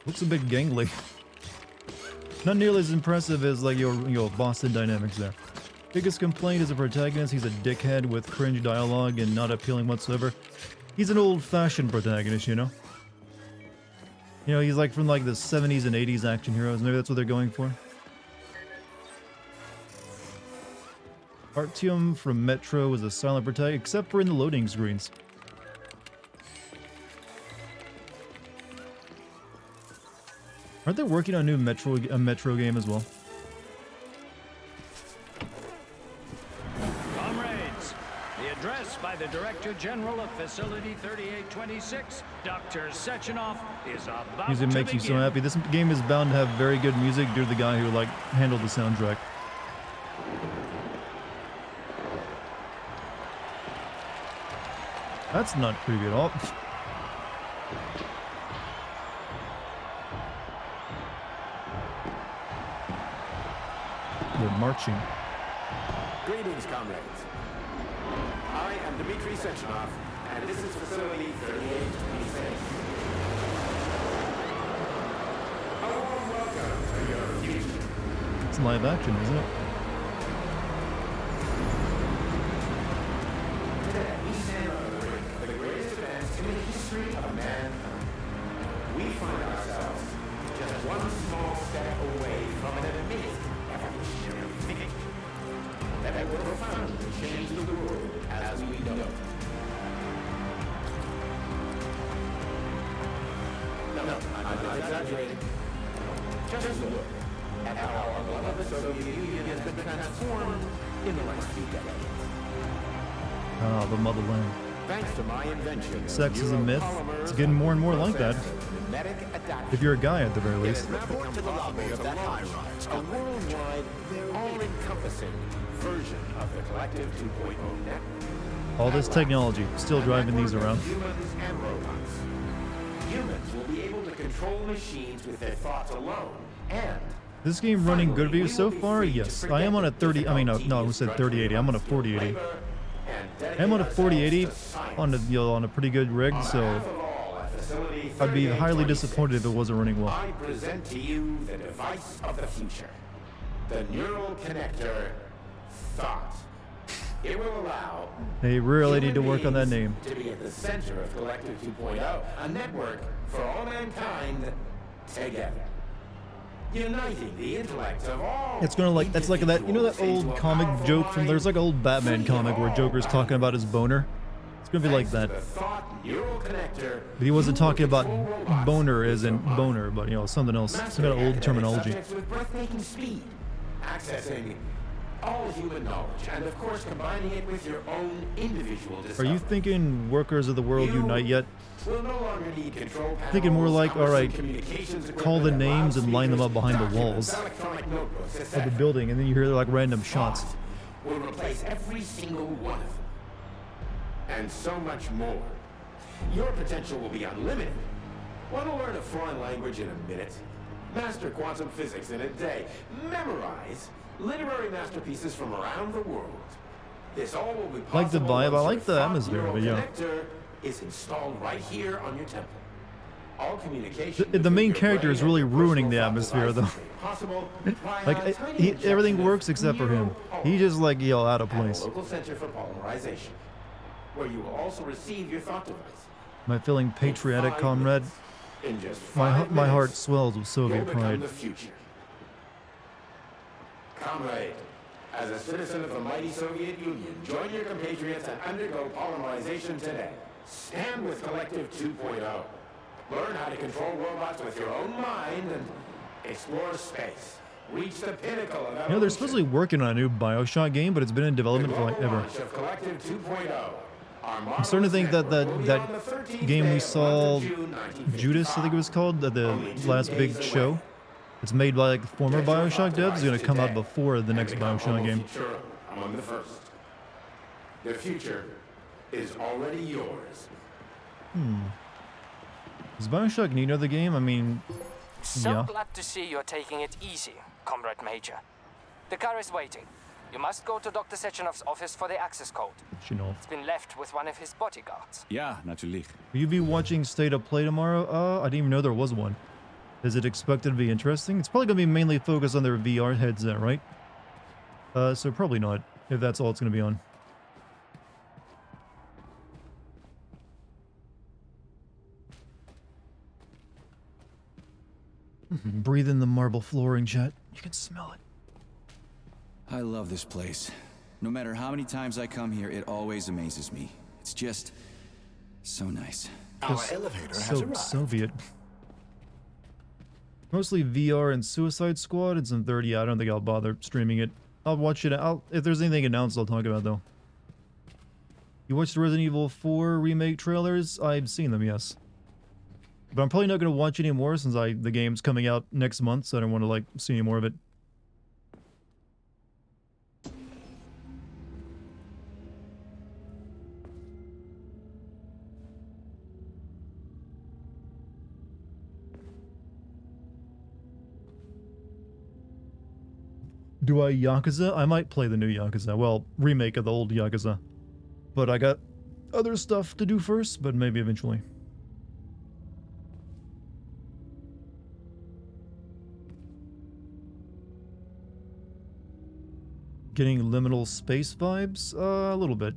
Looks a bit gangly. Not nearly as impressive as like your Boston Dynamics there. Biggest complaint is a protagonist. He's a dickhead with cringe dialogue and not appealing whatsoever. He's an old-fashioned protagonist, you know? You know, he's like from like the 70s and 80s action heroes. Maybe that's what they're going for. Artyom from Metro was a silent protagonist, except for in the loading screens. Aren't they working on a new Metro game as well? Director General of Facility 3826, Dr. Sechenov, is about Music to makes you so begin. happy. This game is bound to have very good music due to the guy who like handled the soundtrack. That's not creepy at all. They're marching. Greetings, comrades. I am Dmitry Sechenov, and this is Facility 3826. A warm welcome to your future. It's live action, isn't it? Today, we stand on the brink of the greatest events in the history of mankind. We find ourselves just one small step away from an amazing evolutionary victory that will profoundly change the world as we know it. No, I'm not exaggerating. Just look at how our beloved Soviet Union has been transformed in the last few decades. Ah, the motherland. Thanks to my invention. Sex is a myth. It's getting more and more like that. If you're a guy, at the very least. Report to the lobby of that high-rise. A worldwide, all-encompassing version of the Collective 2.0 network. All this technology, still driving these around. Humans and robots. Humans will be able to control machines with their thoughts alone, and This game running good reviews so far? Yes. I am on a 30, I mean, no, I said 3080. I'm on a 4080. I'm on a 4080 on a, you know, on a pretty good rig, so I'd be highly disappointed if it wasn't running well. I present to you the device of the future. The neural connector thought. It will allow They really need to work on that human name. beings to be at the center of Collective 2.0, a network for all mankind together. Uniting the intellect of all. It's gonna like, that's like that, you know that old comic joke from, there's like an old Batman comic where Joker's talking about his boner? It's gonna be like that. Neural connector. But he wasn't talking about boner as in boner, but you know, something else. Some kind of old terminology. Subjects with breathtaking speed, accessing all human knowledge, and of course combining it with your own individual Are discovery. you thinking workers of the world unite yet? Will no longer need control Thinking more panels, like, alright, communications call the equipment, names and line them up behind the documents, walls electronic notebooks, of etc. the building, and then you hear like random shots. Will replace every single one of them. And so much more. Your potential will be unlimited. Want to learn a foreign language in a minute? Master quantum physics in a day. Memorize literary masterpieces from around the world. This all will be possible. Like the vibe, I once like your the thought atmosphere, neural but yeah. connector is installed right here on your temple. All communication. The main character is really ruining the atmosphere, though. Possible Like, everything works except for him. He just like, yo, out of at a place. local center for polymerization, where you will also receive your thought device. Am I feeling patriotic, comrade? In just My 5 my heart minutes, swells with Soviet you'll become pride. the future. Comrade, as a citizen of the mighty Soviet Union, join your compatriots and undergo polymerization today. Stand with Collective 2.0. Learn how to control robots with your own mind and explore space. Reach the pinnacle of You know, they're supposedly working on a new Bioshock game, but it's been in development for like ever. launch of Collective 2.0. I'm starting to think that that game we saw, Judas, I think it was called, the last big show. It's made by like former Bioshock devs. Is going to come out before the next Bioshock game. Among the first. The future is already yours. Does Bioshock need another game? I mean, So yeah. glad to see you're taking it easy, Comrade Major. The car is waiting. You must go to Dr. Sechenov's office for the access code. It's been left with one of his bodyguards. Ja, natürlich. Will you be watching State of Play tomorrow? I didn't even know there was one. Is it expected to be interesting? It's probably going to be mainly focused on their VR headset, right? So probably not, if that's all it's going to be on. Breathe in the marble flooring, chat. You can smell it. I love this place. No matter how many times I come here, it always amazes me. It's just so nice. Our elevator has So arrived. Soviet. Mostly VR and Suicide Squad and some 30. I don't think I'll bother streaming it. I'll watch it. If there's anything announced, I'll talk about it, though. You watched the Resident Evil 4 remake trailers? I've seen them, yes. But I'm probably not going to watch any more since the game's coming out next month, so I don't want to, like, see any more of it. Do I Yakuza? I might play the new Yakuza. Well, remake of the old Yakuza. But I got other stuff to do first, but maybe eventually. Getting liminal space vibes? A little bit.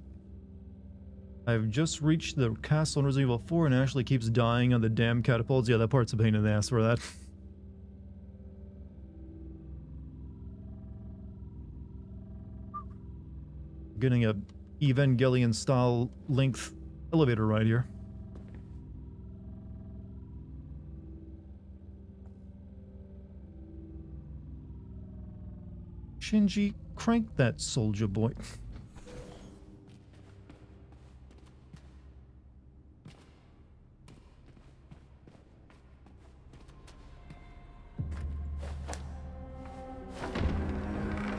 I've just reached the castle in Resident Evil 4 and Ashley keeps dying on the damn catapults. Yeah, that part's a pain in the ass for that. Getting a Evangelion style length elevator ride here. Shinji, crank that soldier boy.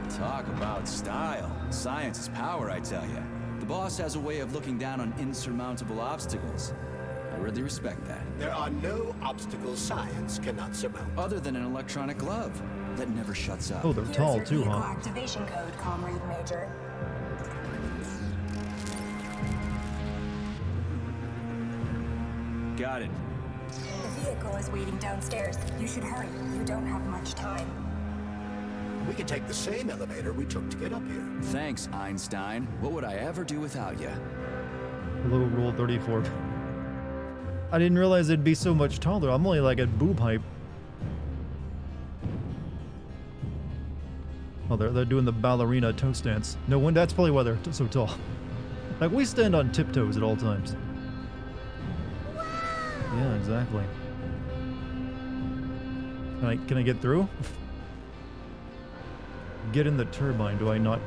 Talk about style. Science is power, I tell you. The boss has a way of looking down on insurmountable obstacles. I really respect that. There are no obstacles science cannot surmount. Other than an electronic glove that never shuts up. Oh, they're tall too, huh? Activation code, Comrade Major. Got it. The vehicle is waiting downstairs. You should hurry. You don't have much time. We can take the same elevator we took to get up here. Thanks, Einstein. What would I ever do without you? Hello, Rule 34. I didn't realize it'd be so much taller. I'm only like at boob height. Oh, they're doing the ballerina toast dance. No one. That's probably why they're so tall. Like, we stand on tiptoes at all times. Yeah, exactly. Can I get through? Get in the turbine, do I not?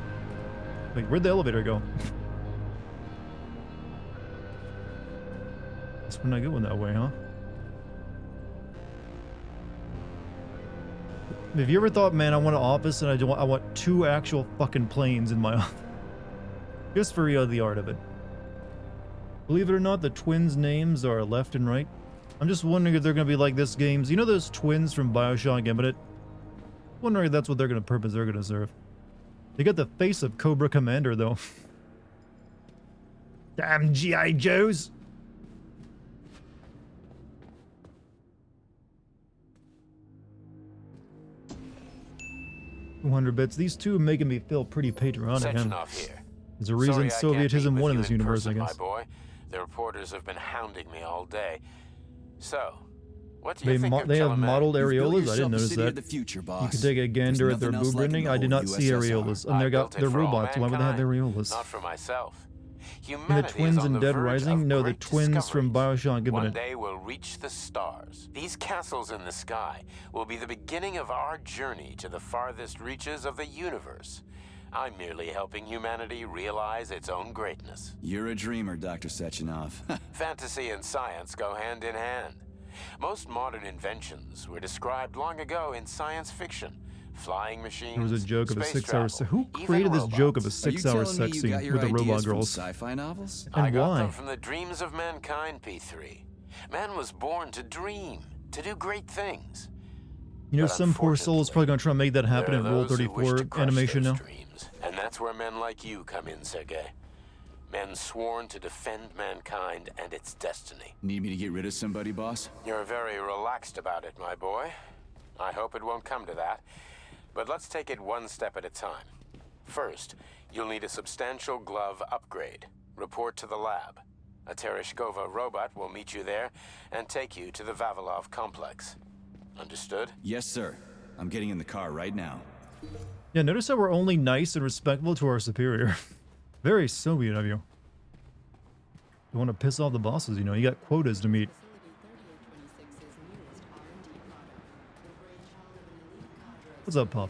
Wait, where'd the elevator go? Guess we're not going that way, huh? Have you ever thought, man, I want an office and I want 2 actual fucking planes in my office? Just for the art of it. Believe it or not, the twins' names are left and right. I'm just wondering if they're gonna be like this game's. You know those twins from Bioshock Infinite? Wondering if that's what they're gonna serve. They got the face of Cobra Commander though. Damn G.I. Joes! 200 bits. These two are making me feel pretty patriotic. There's a reason Sovietism won in this universe, I guess. My boy. The reporters have been hounding me all day. So, what do you think of They have Chalamet? modeled areolas? I didn't notice that. The future, You boss. could take a gander at their boob rending. I did not see areolas. And they're robots. Why would they have areolas? Not for myself. And the twins in Dead Rising? No, the twins from Bioshock Infinite. One day we'll reach the stars. These castles in the sky will be the beginning of our journey to the farthest reaches of the universe. I'm merely helping humanity realize its own greatness. You're a dreamer, Dr. Sechenov. Fantasy and science go hand in hand. Most modern inventions were described long ago in science fiction. Flying machines, There was a joke of a space 6-hour travel, Who even created this robots. joke of a 6-hour sex scene with the robot girls? Sci-fi novels? And I got why? them from the dreams of mankind, P3. Man was born to dream, to do great things. You know, But some poor soul is probably going to try and make that happen in there are Rule those who wish to 34 crush animation those now. dreams, and that's where men like you come in, Sergei. Men sworn to defend mankind and its destiny. Need me to get rid of somebody, boss? You're very relaxed about it, my boy. I hope it won't come to that. But let's take it one step at a time. First, you'll need a substantial glove upgrade. Report to the lab. A Tereshkova robot will meet you there and take you to the Vavilov complex. Understood? Yes, sir. I'm getting in the car right now. Yeah, notice how we're only nice and respectful to our superior. Very Soviet of you. You want to piss off the bosses, you know, you got quotas to meet. What's up, Puff?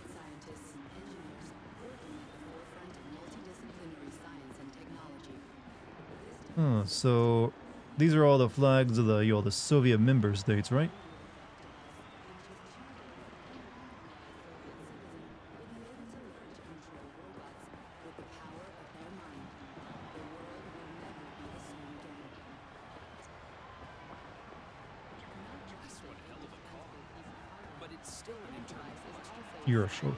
So these are all the flags of the the Soviet member states, right? You're a show.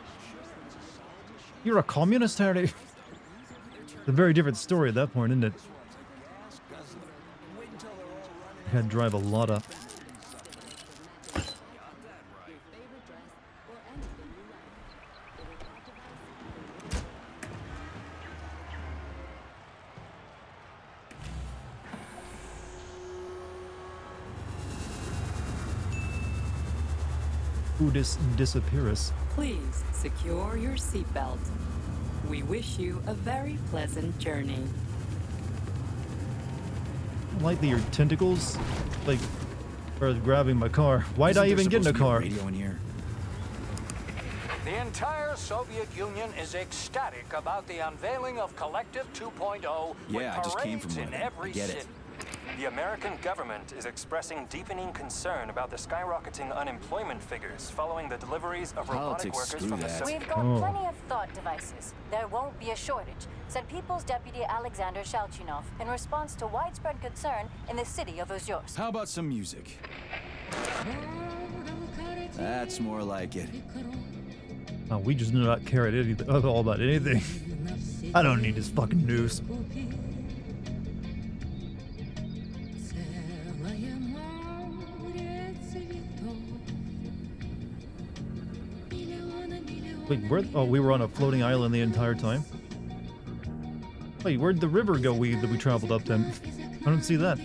You're a communist, Harry. It's a very different story at that point, isn't it? I had to drive a lot up. Who disappears? Please secure your seatbelt. We wish you a very pleasant journey. Likely your tentacles, like, are grabbing my car. Why'd I even get in a car? Radio in here. The entire Soviet Union is ecstatic about the unveiling of Collective 2.0 Yeah, I just came from in one. every I get city. it. The American government is expressing deepening concern about the skyrocketing unemployment figures following the deliveries of robotic workers from the We've got plenty of thought devices. There won't be a shortage, said People's Deputy Alexander Shalchinov in response to widespread concern in the city of Ozyorsk. How about some music? That's more like it. Oh, we just do not care at all about anything. I don't need this fucking news. Wait, where? Oh, we were on a floating island the entire time. Wait, where'd the river go? That we traveled up then. I don't see that.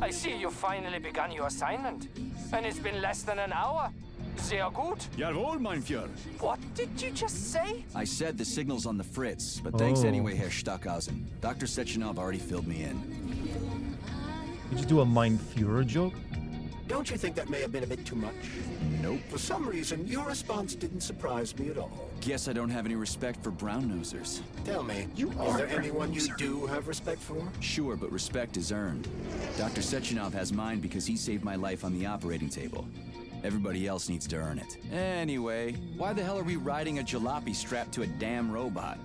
I see you finally begun your assignment, and it's been less than an hour. Sehr gut. Jawohl, mein Führer. What did you just say? I said the signal's on the fritz, but thanks Oh. anyway, Herr Stockhausen. Dr. Sechenov already filled me in. Did you do a Mein Führer joke? Don't you think that may have been a bit too much? Nope. For some reason, your response didn't surprise me at all. Guess I don't have any respect for brown-nosers. Tell me, is there anyone you do have respect for? Sure, but respect is earned. Dr. Sechenov has mine because he saved my life on the operating table. Everybody else needs to earn it. Anyway, why the hell are we riding a jalopy strapped to a damn robot?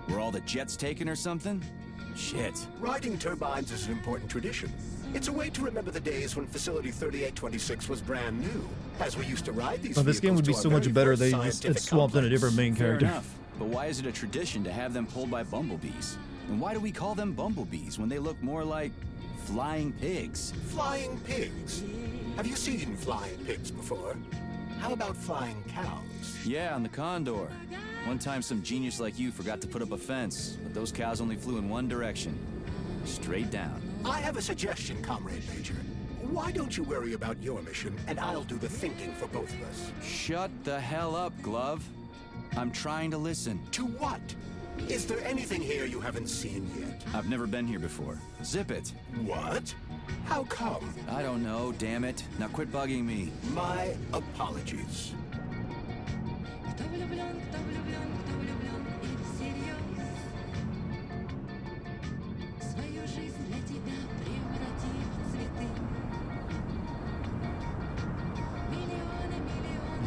Were all the jets taken or something? Shit. Riding turbines is an important tradition. It's a way to remember the days when Facility 3826 was brand new, as we used to ride these Oh, this game would be vehicles so to our much very better. first They just scientific swapped in a different main Fair character. enough. But why is it a tradition to have them pulled by bumblebees? And why do we call them bumblebees when they look more like flying pigs? Flying pigs? Have you seen flying pigs before? How about flying cows? Yeah, on the Condor. One time some genius like you forgot to put up a fence, but those cows only flew in one direction. Straight down. I have a suggestion, Comrade Major. Why don't you worry about your mission, and I'll do the thinking for both of us? Shut the hell up, Glove. I'm trying to listen. To what? Is there anything here you haven't seen yet? I've never been here before. Zip it. What? How come? I don't know, damn it. Now quit bugging me. My apologies.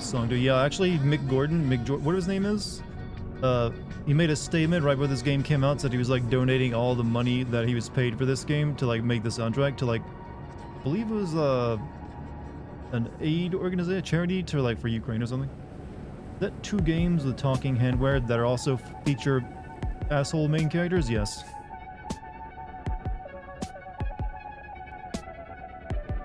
Song, dude. Yeah, actually, whatever his name is, he made a statement right before this game came out, said he was like donating all the money that he was paid for this game to like make the soundtrack to like, I believe it was an aid organization, a charity to like for Ukraine or something. Is that 2 games with talking handware that are also feature asshole main characters? Yes.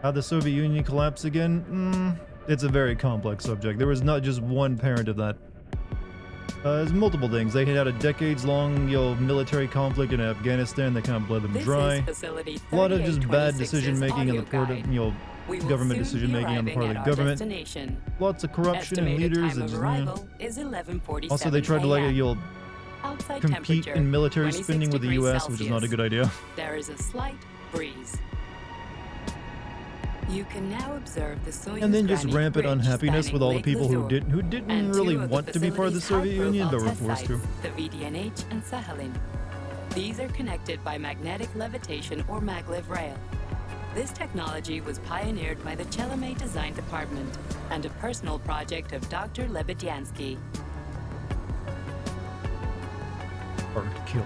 How the Soviet Union collapsed again? It's a very complex subject. There was not just one parent of that. There's multiple things. They had a decades-long, military conflict in Afghanistan that kind of bled them dry. A lot of just bad decision-making on the part of, government decision-making on the part of the government. Lots of corruption and leaders. And also, they tried to compete in military spending with the U.S., which is not a good idea. There is a slight breeze. You can now observe the Soyuz And then just granite rampant bridge unhappiness with all the spanning people who Lake didn't and really two of the want to be part of the facility's Soviet Union, but were high-profile forced to. test sites, the VDNH and Sakhalin. These are connected by magnetic levitation or maglev rail. This technology was pioneered by the Chalamet Design Department and a personal project of Dr. Lebedyansky. Hard to kill.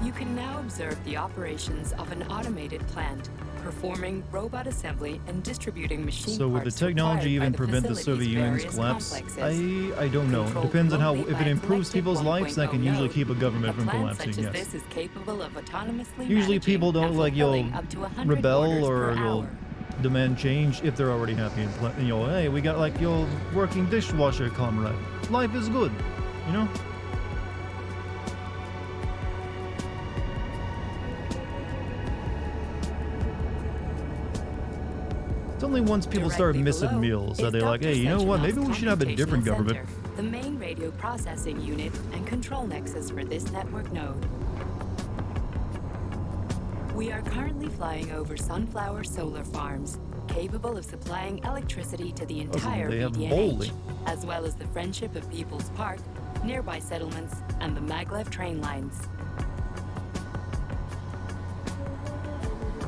You can now observe the operations of an automated plant, performing robot assembly and distributing machine So would the technology even prevent the Soviet Union's collapse? I don't know. It depends on how, if it improves people's lives, that can usually keep a government from collapsing, yes. This is capable of autonomously Usually people don't like, you'll rebel or you'll demand change if they're already happy and, you know, hey, we got like your working dishwasher, comrade. Life is good, you know? It's only once people start missing meals that they're like, hey, you know what, maybe we should have a different government. The main radio processing unit and control nexus for this network node. We are currently flying over sunflower solar farms, capable of supplying electricity to the entire BDNH, as well as the Friendship of People's Park, nearby settlements, and the maglev train lines.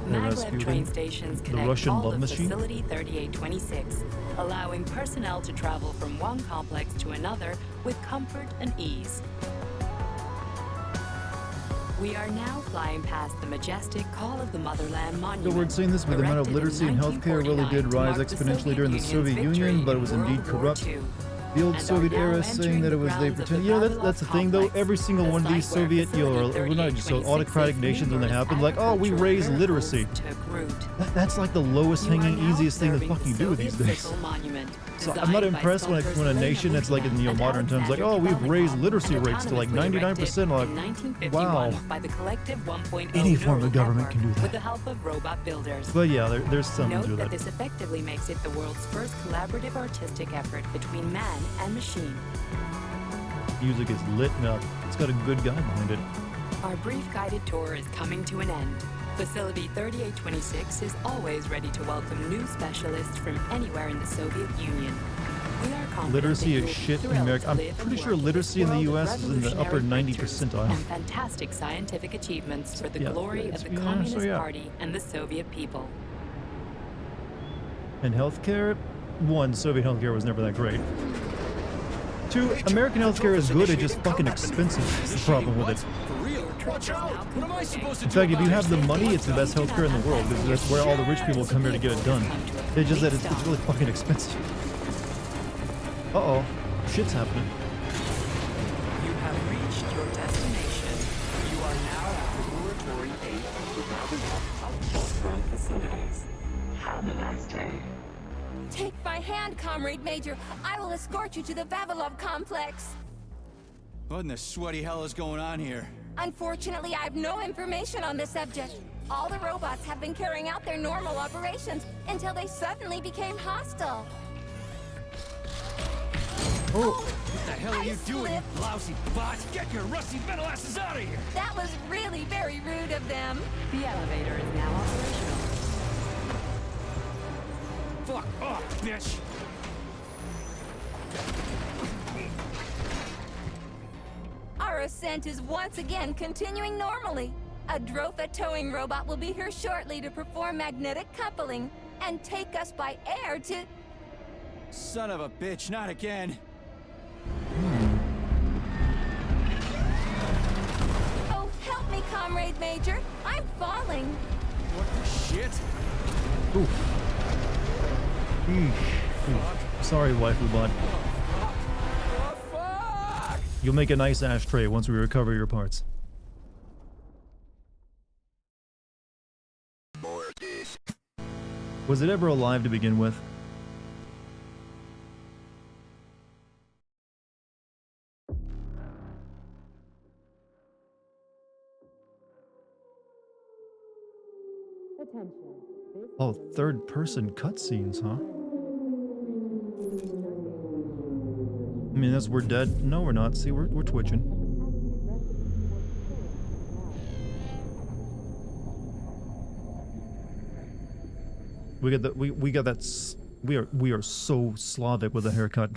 Maglev train stations connect all of Facility 3826, allowing personnel to travel from one complex to another with comfort and ease. We are now flying past the majestic Call of the Motherland monument. So we're saying this, but the amount of literacy and healthcare really did rise exponentially during the Soviet Union, but it was indeed corrupt. The old Soviet era saying that it was they pretend. You know, that's the thing though. Every single one of these Soviet, we're not just so autocratic nations when they happen, like, oh, we raise literacy. That's like the lowest hanging, easiest thing to fucking do these days. So I'm not impressed when a nation that's like in modern times, like, oh, we've raised literacy rates to like 99%. Like, wow. Any form of government can do that. With the help of robot builders. But yeah, there's something to Note that. that this effectively makes it the world's first collaborative artistic effort between man and machine. Music is lit up. It's got a good guy behind it. Our brief guided tour is coming to an end. Facility 3826 is always ready to welcome new specialists from anywhere in the Soviet Union. We are confident Literacy that is shit in America. I'm pretty sure literacy in the US is in the upper 90 percentile. and fantastic scientific achievements for the glory of the Communist Party and the Soviet people. And healthcare? One, Soviet healthcare was never that great. Two, American healthcare is good, it's just fucking expensive. That's the problem with it. Watch out! What am I supposed to In do? fact, if you have the money, it's the best healthcare in the world, because that's where all the rich people come here to get it done. It's just that it's really fucking expensive. Uh-oh. Shit's happening. You have reached your destination. You are now at Laboratory 8 of facilities. Have a nice day. Take my hand, Comrade Major. I will escort you to the Vavilov complex. What in the sweaty hell is going on here? Unfortunately, I have no information on the subject. All the robots have been carrying out their normal operations until they suddenly became hostile. Oh! What the hell are you doing, you lousy bot? Get your rusty metal asses out of here! That was really very rude of them. The elevator is now operational. Fuck off, bitch! Our ascent is once again continuing normally. A Drofa towing robot will be here shortly to perform magnetic coupling and take us by air to... Son of a bitch, not again. Oh, help me, Comrade Major. I'm falling. What the shit? Ooh. Eesh. Sorry, waifu bot. You'll make a nice ashtray once we recover your parts. Was it ever alive to begin with? Oh, third-person cutscenes, huh? I mean, we're dead. No, we're not. See, we're twitching. We got that. We are so Slavic with a haircut.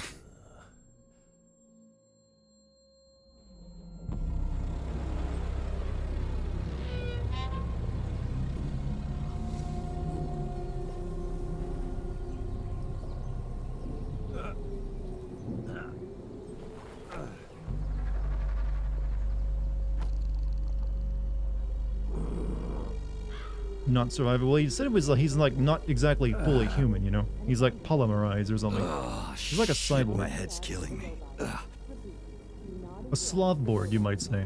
not survive. Well, he said it was like he's like not exactly fully human, you know. He's like polymerized or something. He's like a cyborg. My head's killing me. Ugh. A Slavborg, you might say.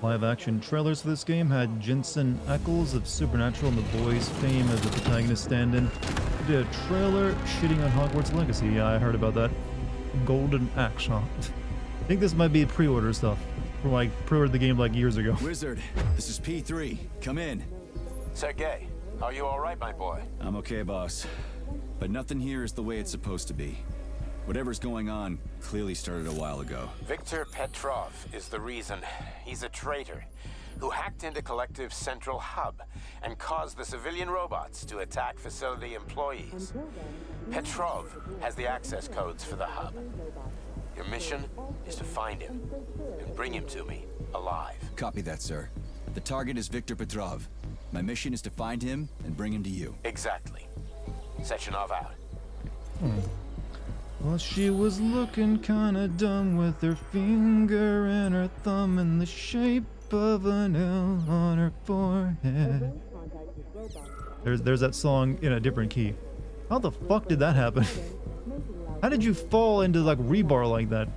Live-action trailers for this game had Jensen Ackles of Supernatural and The Boys fame as the protagonist stand-in. He did a trailer shitting on Hogwarts Legacy. Yeah, I heard about that. Golden Axe, huh? I think this might be pre-order stuff. From like pre-ordered the game like years ago. Wizard, this is P3. Come in. Sergey, are you all right, my boy? I'm okay, boss. But nothing here is the way it's supposed to be. Whatever's going on clearly started a while ago. Victor Petrov is the reason. He's a traitor who hacked into Collective's central hub and caused the civilian robots to attack facility employees. Petrov has the access codes for the hub. Your mission is to find him and bring him to me alive. Copy that, sir. The target is Victor Petrov. My mission is to find him and bring him to you. Exactly. Sechenov out. Well, she was looking kinda dumb with her finger and her thumb in the shape of an L on her forehead. There's that song in a different key. How the fuck did that happen? How did you fall into like rebar like that?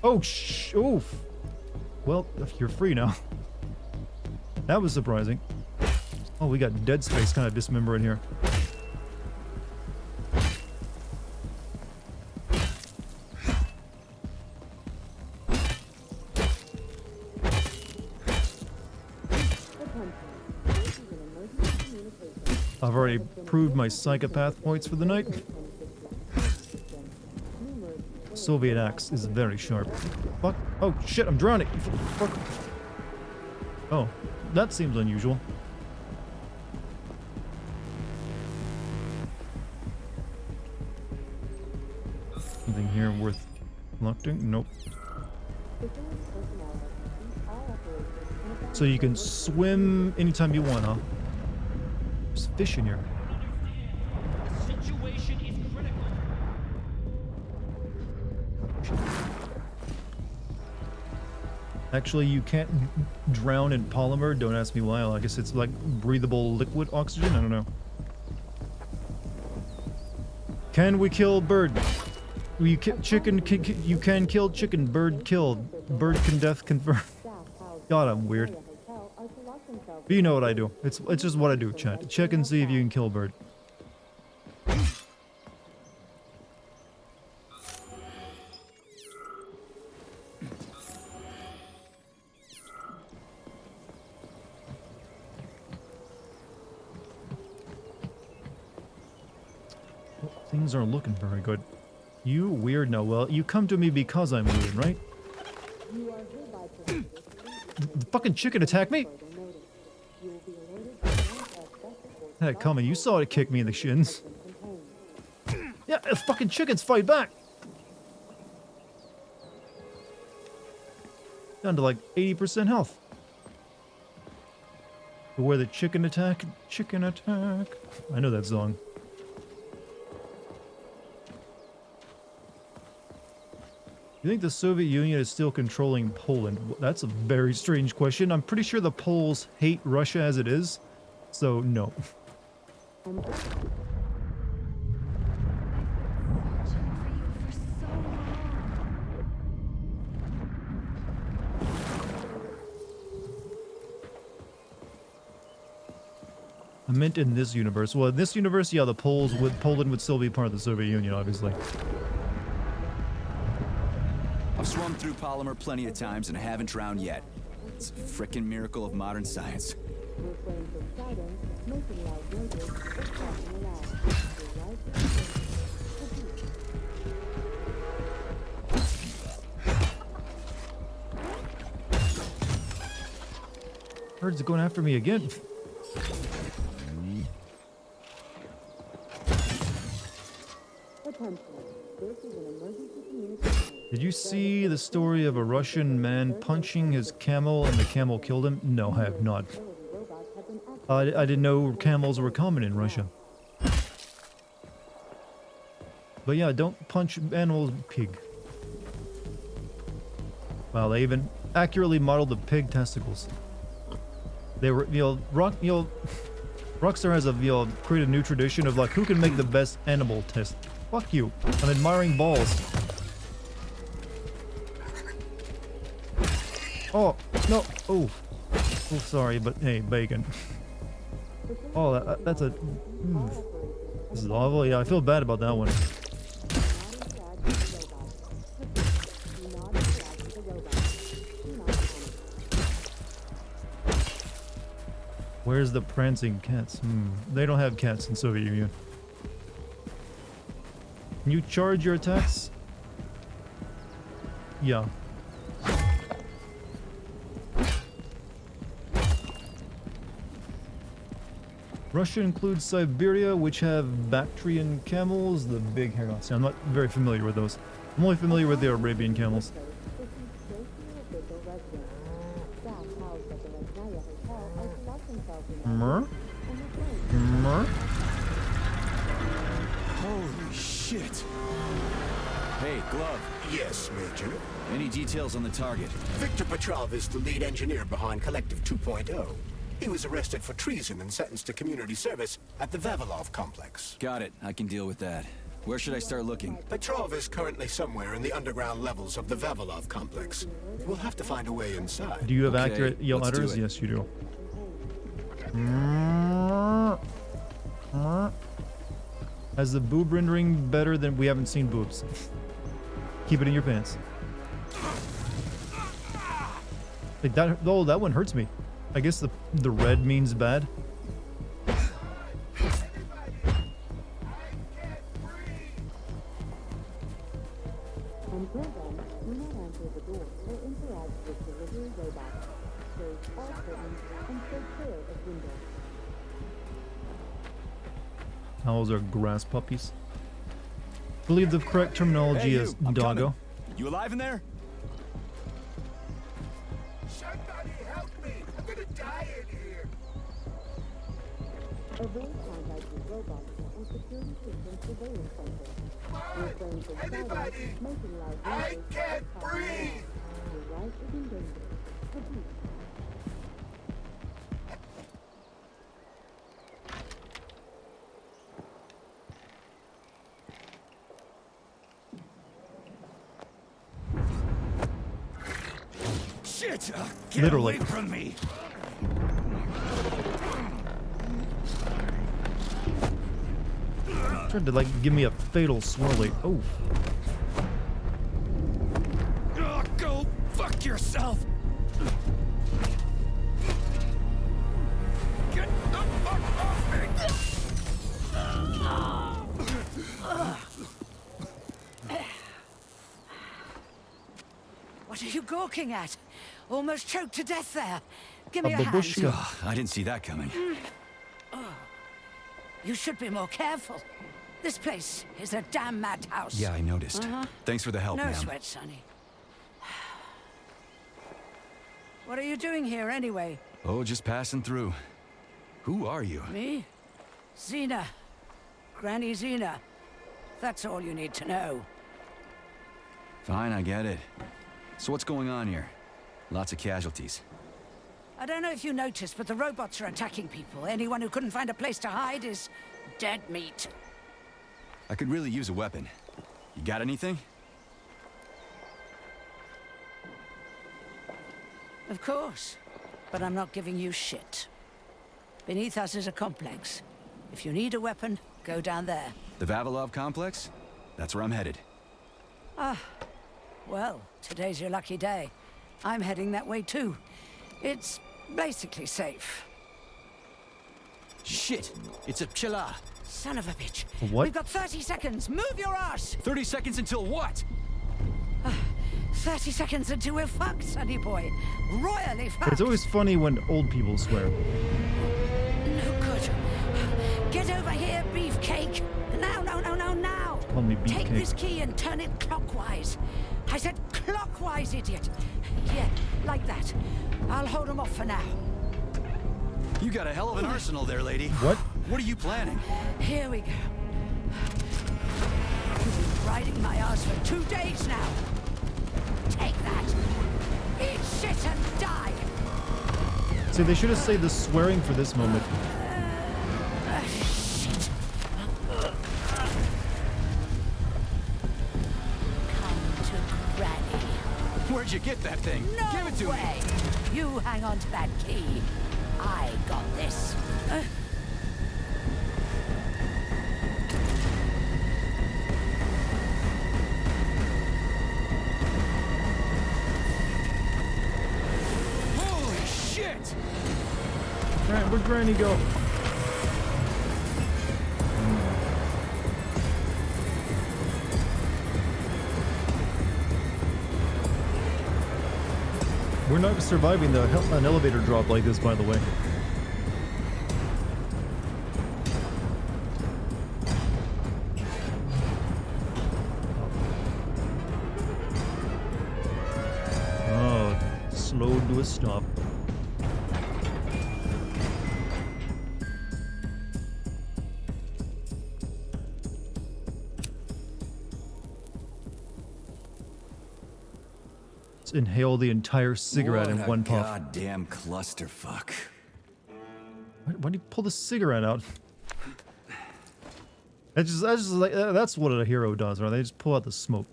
Oh, oof. Well, you're free now. That was surprising. Oh, we got Dead Space kind of dismembering here. I've already proved my psychopath points for the night. Soviet axe is very sharp. Fuck. Oh shit, I'm drowning. Fuck. Oh, that seems unusual. Anything here worth collecting? Nope. So you can swim anytime you want, huh? There's fish in here. The situation is critical. Actually, you can't drown in polymer. Don't ask me why. I guess it's like breathable liquid oxygen. I don't know. Can we kill bird? You chicken. You can kill chicken. Bird killed. Bird can death confirmed. God, I'm weird. But you know what I do. It's just what I do, chat. Check and see if you can kill a bird. Well, things aren't looking very good. You weird Noel. You come to me because I'm weird, right? The fucking chicken attacked me? Had it coming. You saw it kick me in the shins. Yeah, fucking chickens fight back. Down to like 80% health. Beware the chicken attack. Chicken attack. I know that song. You think the Soviet Union is still controlling Poland? That's a very strange question. I'm pretty sure the Poles hate Russia as it is, so no. I meant in this universe. Well, in this universe, yeah, Poland would still be part of the Soviet Union, obviously. I've swum through polymer plenty of times and I haven't drowned yet. It's a frickin' miracle of modern science. Birds are going after me again. Did you see the story of a Russian man punching his camel and the camel killed him? No, I have not. I didn't know camels were common in Russia. But yeah, don't punch animals. Pig. Wow, they even accurately modeled the pig testicles. They were, Rockstar has created a new tradition of like who can make the best animal test. Fuck you. I'm admiring balls. Oh no! Oh, sorry, but hey, bacon. Oh, that's a. This is awful. Yeah, I feel bad about that one. Where's the prancing cats? They don't have cats in Soviet Union. Can you charge your attacks? Yeah. Russia includes Siberia, which have Bactrian camels, the big hair. See, I'm not very familiar with those. I'm only familiar with the Arabian camels. Holy shit! Hey, Glove. Yes, Major. Any details on the target? Viktor Petrov is the lead engineer behind Collective 2.0. He was arrested for treason and sentenced to community service at the Vavilov complex. Got it. I can deal with that. Where should I start looking? Petrov is currently somewhere in the underground levels of the Vavilov complex. We'll have to find a way inside. Do you have accurate yell utters? Yes, you do. Has the boob rendering better than we haven't seen boobs? Keep it in your pants. Like that. Oh, that one hurts me. I guess the red means bad. Owls are grass puppies. I believe the correct terminology is doggo. You alive in there? Somebody help me! I'm gonna die in here! Everybody! I can't breathe! Shit! Get literally away from me! Tried to like give me a fatal swirly. Oh. Go fuck yourself! Get the fuck off me! What are you gawking at? Almost choked to death there. Give me a hand. Oh, I didn't see that coming. Oh. You should be more careful. This place is a damn madhouse. Yeah, I noticed. Thanks for the help, no ma'am. sweat, Sonny. What are you doing here, anyway? Oh, just passing through. Who are you? Me? Xena. Granny Xena. That's all you need to know. Fine, I get it. So what's going on here? Lots of casualties. I don't know if you noticed, but the robots are attacking people. Anyone who couldn't find a place to hide is dead meat. I could really use a weapon. You got anything? Of course. But I'm not giving you shit. Beneath us is a complex. If you need a weapon, go down there. The Vavilov complex? That's where I'm headed. Ah. Well, today's your lucky day. I'm heading that way too. It's basically safe. Shit! It's a Pchela! Son of a bitch. What? We've got 30 seconds. Move your ass! 30 seconds until what? 30 seconds until we're fucked, sonny boy. Royally fucked. It's always funny when old people swear. No good. Get over here, beefcake. Now, now. Call me me beat Take cake. this key and turn it clockwise. I said clockwise, idiot. Yeah, like that. I'll hold them off for now. You got a hell of an arsenal there, lady. What? What are you planning? Here we go. You've been riding my ass for 2 days now. Take that. Eat shit and die. See, they should have saved the swearing for this moment. Shit. Come to Granny. Where'd you get that thing? No Give it to way. me. You hang on to that key. I got this. Holy shit! Where'd Granny go? We're not surviving an elevator drop like this, by the way. Oh, slowed to a stop. Inhale the entire cigarette in one puff. Goddamn clusterfuck. Why do you pull the cigarette out? That's what a hero does, right? They just pull out the smoke.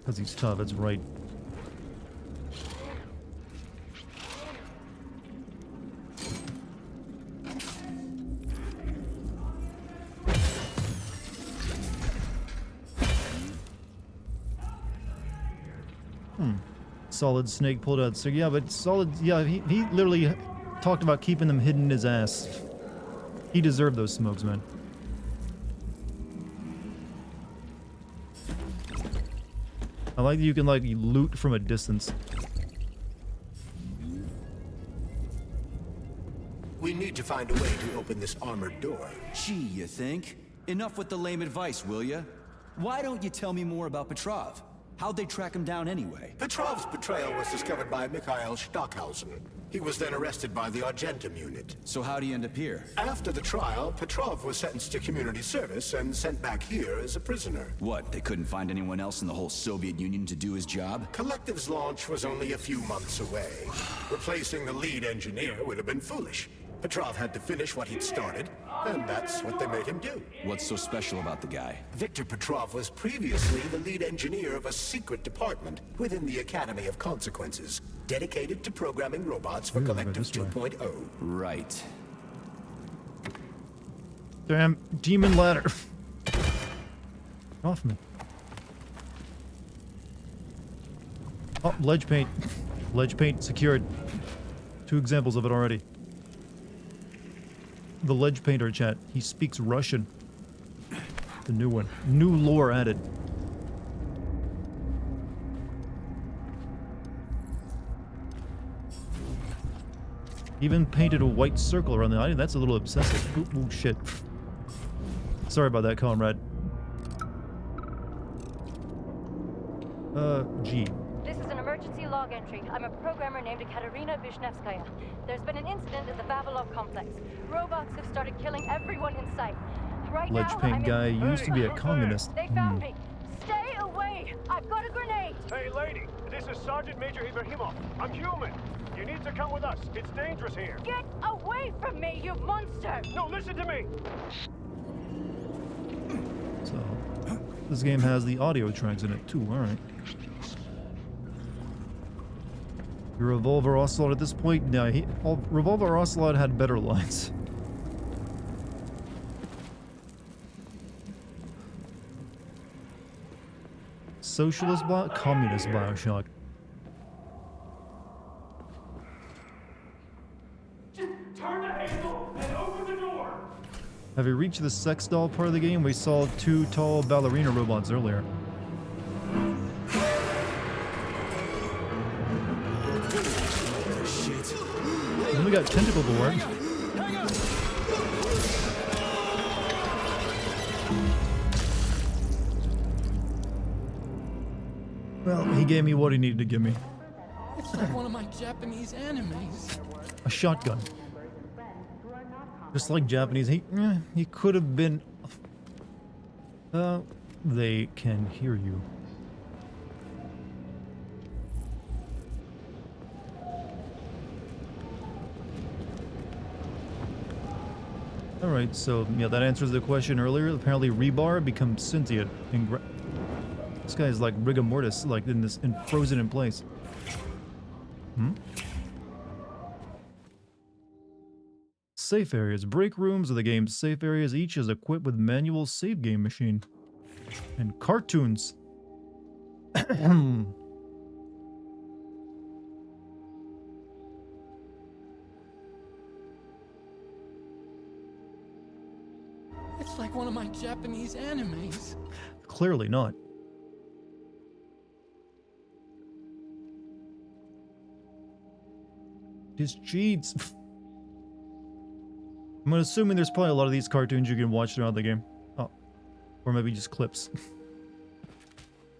Because he's tough, that's right. Solid Snake pulled out. So yeah, but Solid, yeah, he literally talked about keeping them hidden in his ass. He deserved those smokes, man. I like that you can, like, loot from a distance. We need to find a way to open this armored door. Gee, you think? Enough with the lame advice, will ya? Why don't you tell me more about Petrov? How'd they track him down anyway? Petrov's betrayal was discovered by Mikhail Stockhausen. He was then arrested by the Argentum unit. So how'd he end up here? After the trial, Petrov was sentenced to community service and sent back here as a prisoner. What, they couldn't find anyone else in the whole Soviet Union to do his job? Collective's launch was only a few months away. Replacing the lead engineer would have been foolish. Petrov had to finish what he'd started, and that's what they made him do. What's so special about the guy? Victor Petrov was previously the lead engineer of a secret department within the Academy of Consequences, dedicated to programming robots for Collective 2.0. Right. Damn demon ladder. Off me. Oh, ledge paint. Ledge paint secured. 2 examples of it already. The ledge painter, chat. He speaks Russian. The new one. New lore added. Even painted a white circle around the island. That's a little obsessive. Ooh, shit. Sorry about that, comrade. G. This is an emergency log entry. I'm a programmer named Katerina Vishnevskaya. There's been an incident at the Vavilov complex. Robots have started killing everyone in sight. Right Ledge now, paint guy used to be a communist. They found me. Stay away! I've got a grenade! Hey, lady, this is Sergeant Major Ibrahimov. I'm human. You need to come with us. It's dangerous here. Get away from me, you monster! No, listen to me! So, this game has the audio tracks in it too, alright. Your Revolver Ocelot at this point? No, Revolver Ocelot had better lines. Socialist Communist Bioshock. Just turn the handle and open the door. Have you reached the sex doll part of the game? We saw 2 tall ballerina robots earlier. Shit. Then we got tentacle board. Well, he gave me what he needed to give me. It's like one of my Japanese animes. A shotgun. Just like Japanese. He could have been... they can hear you. Alright, so, yeah, that answers the question earlier. Apparently rebar becomes sentient. This guy is like rigor mortis, like frozen in place. Safe areas. Break rooms are the game's safe areas. Each is equipped with manual save game machine. And cartoons. It's like one of my Japanese animes. Clearly not. Just cheats. I'm assuming there's probably a lot of these cartoons you can watch throughout the game. Oh. Or maybe just clips.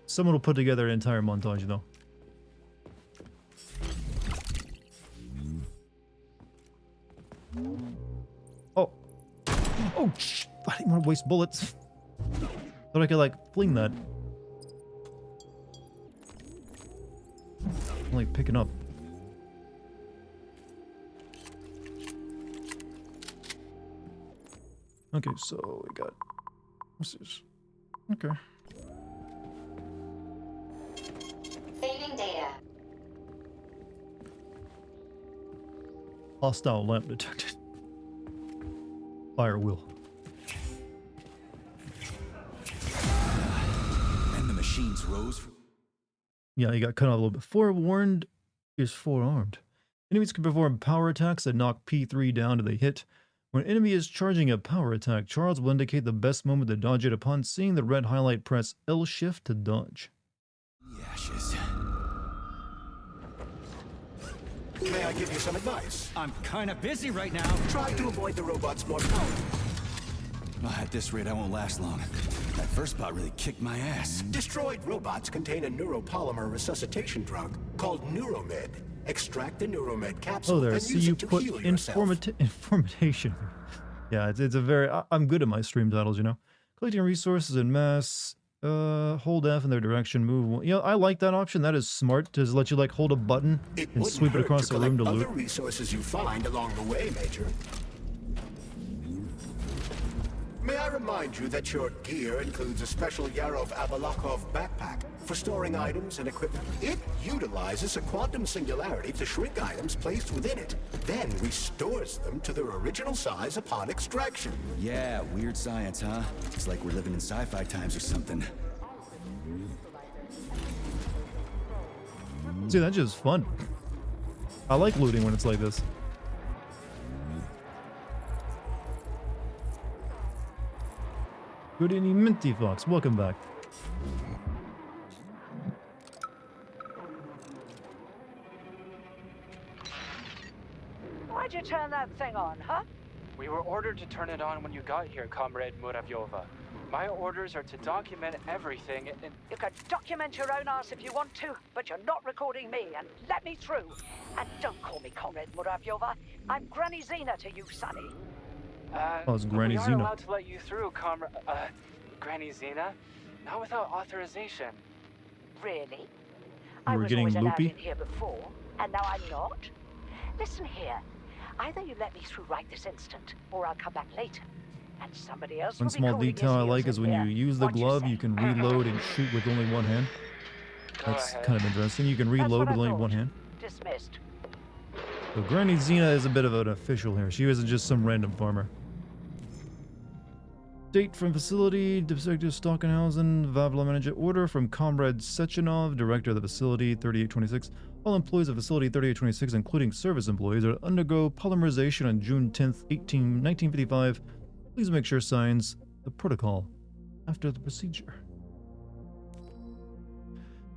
Someone will put together an entire montage, though. Oh. Oh, shit. I didn't want to waste bullets. Thought I could, like, fling that. I'm, like, picking up. Okay, so we got... What's this? Okay. Saving data. Hostile lamp detected. Fire wheel. And the machines rose. Yeah, he got cut off a little bit. Forewarned is forearmed. Enemies can perform power attacks that knock P3 down to the hit. When an enemy is charging a power attack, Charles will indicate the best moment to dodge it. Upon seeing the red highlight, press L shift to dodge. The ashes. May I give you some advice? I'm kind of busy right now. Try to avoid the robots more powerful. Well, at this rate, I won't last long. That first bot really kicked my ass. Destroyed robots contain a neuropolymer resuscitation drug called Neuromed. Extract the Neuromed capsule and use you it to put heal yourself. information. Yeah, it's a very... I'm good at my stream titles, you know. Collecting resources in mass. Hold F in their direction, move. You know, I like that option. That is smart to let you, like, hold a button and sweep it across the room to loot. Other resources you find along the way, Major. May I remind you that your gear includes a special Yarov Abalakov backpack for storing items and equipment. It utilizes a quantum singularity to shrink items placed within it, then restores them to their original size upon extraction. Yeah, weird science, huh? It's like we're living in sci-fi times or something. See, that's just fun. I like looting when it's like this. Good evening, Minty Fox. Welcome back. Why'd you turn that thing on, huh? We were ordered to turn it on when you got here, Comrade Muravyova. My orders are to document everything and... You can document your own ass if you want to, but you're not recording me, and let me through. And don't call me Comrade Muravyova. I'm Granny Zena to you, Sonny. It's Granny we Zena. aren't allowed to let you through, Granny Zena. Not without authorization. Really? You were getting I was always loopy? allowed in here before, and now I'm not? Listen here. Either you let me through right this instant, or I'll come back later. And somebody else One will be small calling detail I his like heels is in when you here. use the What'd you glove, say? you can reload and shoot with only one hand. That's kind of interesting. You can reload with only one hand. Dismissed. So Granny Zena is a bit of an official here. She isn't just some random farmer. Date from facility, Detective Stockenhausen, Vavla manager. Order from Comrade Sechenov, director of the facility, 3826. All employees of facility 3826, including service employees, are to undergo polymerization on June 10th, 1955. Please make sure signs the protocol after the procedure.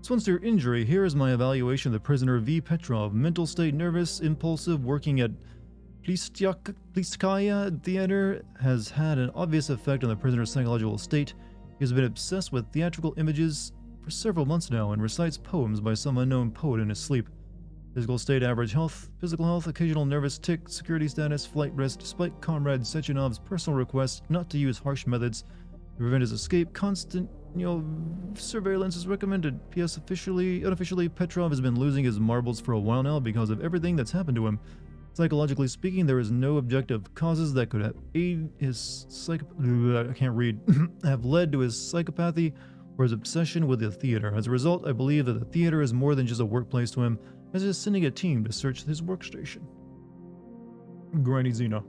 Response to your injury, here is my evaluation of the prisoner V. Petrov. Mental state nervous, impulsive, working at Plistkaya Theater has had an obvious effect on the prisoner's psychological state. He has been obsessed with theatrical images for several months now and recites poems by some unknown poet in his sleep. Physical state average health, physical health, occasional nervous tick, security status, flight risk, despite Comrade Sechenov's personal request not to use harsh methods to prevent his escape. Constant, surveillance is recommended. P.S. Unofficially, Petrov has been losing his marbles for a while now because of everything that's happened to him. Psychologically speaking, there is no objective causes that could have aided his have led to his psychopathy or his obsession with the theater. As a result, I believe that the theater is more than just a workplace to him, as he is sending a team to search his workstation. Granny Xena.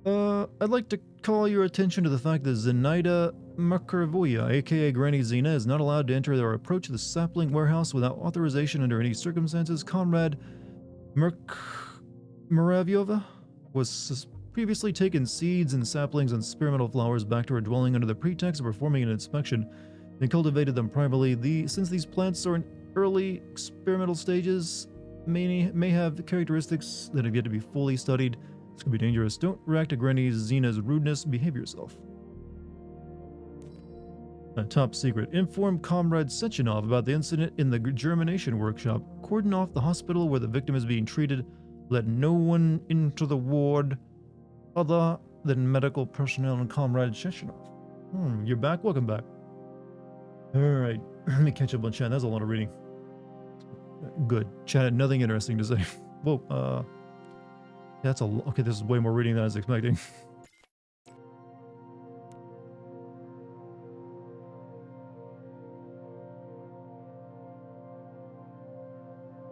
I'd like to call your attention to the fact that Zenaida Makarvoya, aka Granny Xena, is not allowed to enter or approach the sapling warehouse without authorization under any circumstances. Comrade Muravyova was previously taken seeds and saplings and experimental flowers back to her dwelling under the pretext of performing an inspection and cultivated them privately. Since these plants are in early experimental stages, may have characteristics that have yet to be fully studied. This could be dangerous. Don't react to Granny Xena's rudeness. Behave yourself. Top secret. Inform Comrade Sechenov about the incident in the germination workshop. Cordon off the hospital where the victim is being treated. Let no one into the ward other than medical personnel and Comrade Sechenov. You're back? Welcome back. Alright, let me catch up on chat. That's a lot of reading. Good. Chat had nothing interesting to say. Whoa, that's okay, this is way more reading than I was expecting.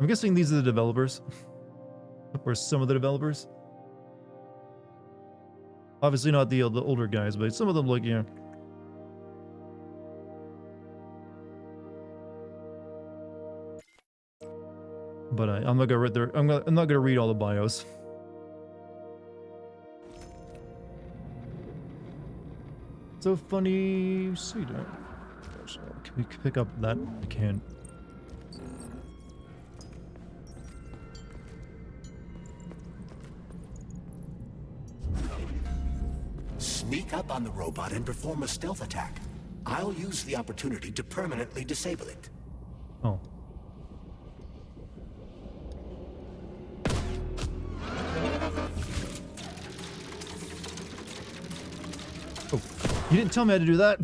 I'm guessing these are the developers. Or some of the developers. Obviously not the older guys, but some of them look, yeah. But I'm not gonna read their. I'm not gonna read all the bios. So funny, sweet. Can we pick up that? I can't. Sneak up on the robot and perform a stealth attack. I'll use the opportunity to permanently disable it. Oh. Oh, you didn't tell me how to do that.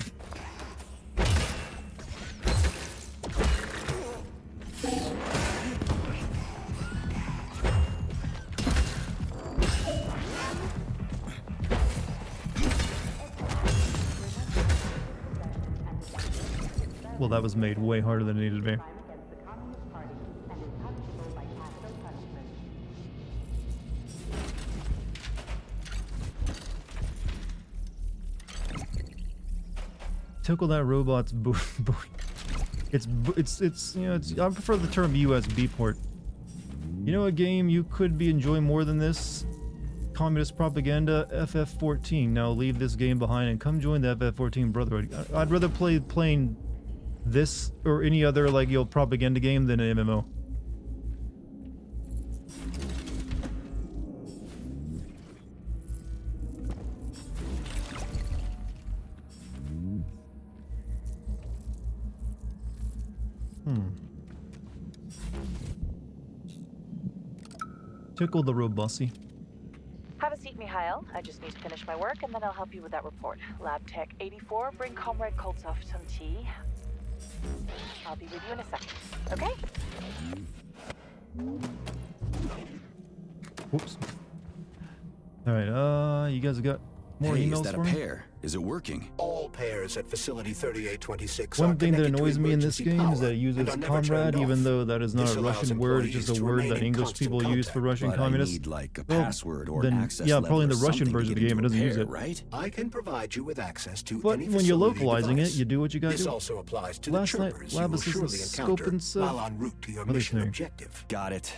Well, that was made way harder than it needed to be. Tickle that robot's it's I prefer the term USB port. You know a game you could be enjoying more than this? Communist propaganda, FF14. Now leave this game behind and come join the FF14 Brotherhood. I'd rather playing this or any other propaganda game than an MMO. Tickle the robusty. Have a seat, Mikhail. I just need to finish my work, and then I'll help you with that report. Lab Tech 84, bring Comrade Koltsov some tea. I'll be with you in a second, okay? Whoops. Alright, you guys got more emails is that for a me? pair? Is it working? All pairs at Facility 3826 One thing that annoys me in this game is that it uses comrade, even though that is not a Russian word, it's just a word that English people use for Russian communists. I need like a password or then, an access yeah, level probably in or the Russian something to version of get the game, it into a doesn't use pair, it. right? I can provide you with access to But any when you're facility localizing device. it, you do what you gotta This do. also applies to Last the night, troopers lab you will assistant surely scope encounter and stuff. while en route to your Other mission thing. objective. Got it.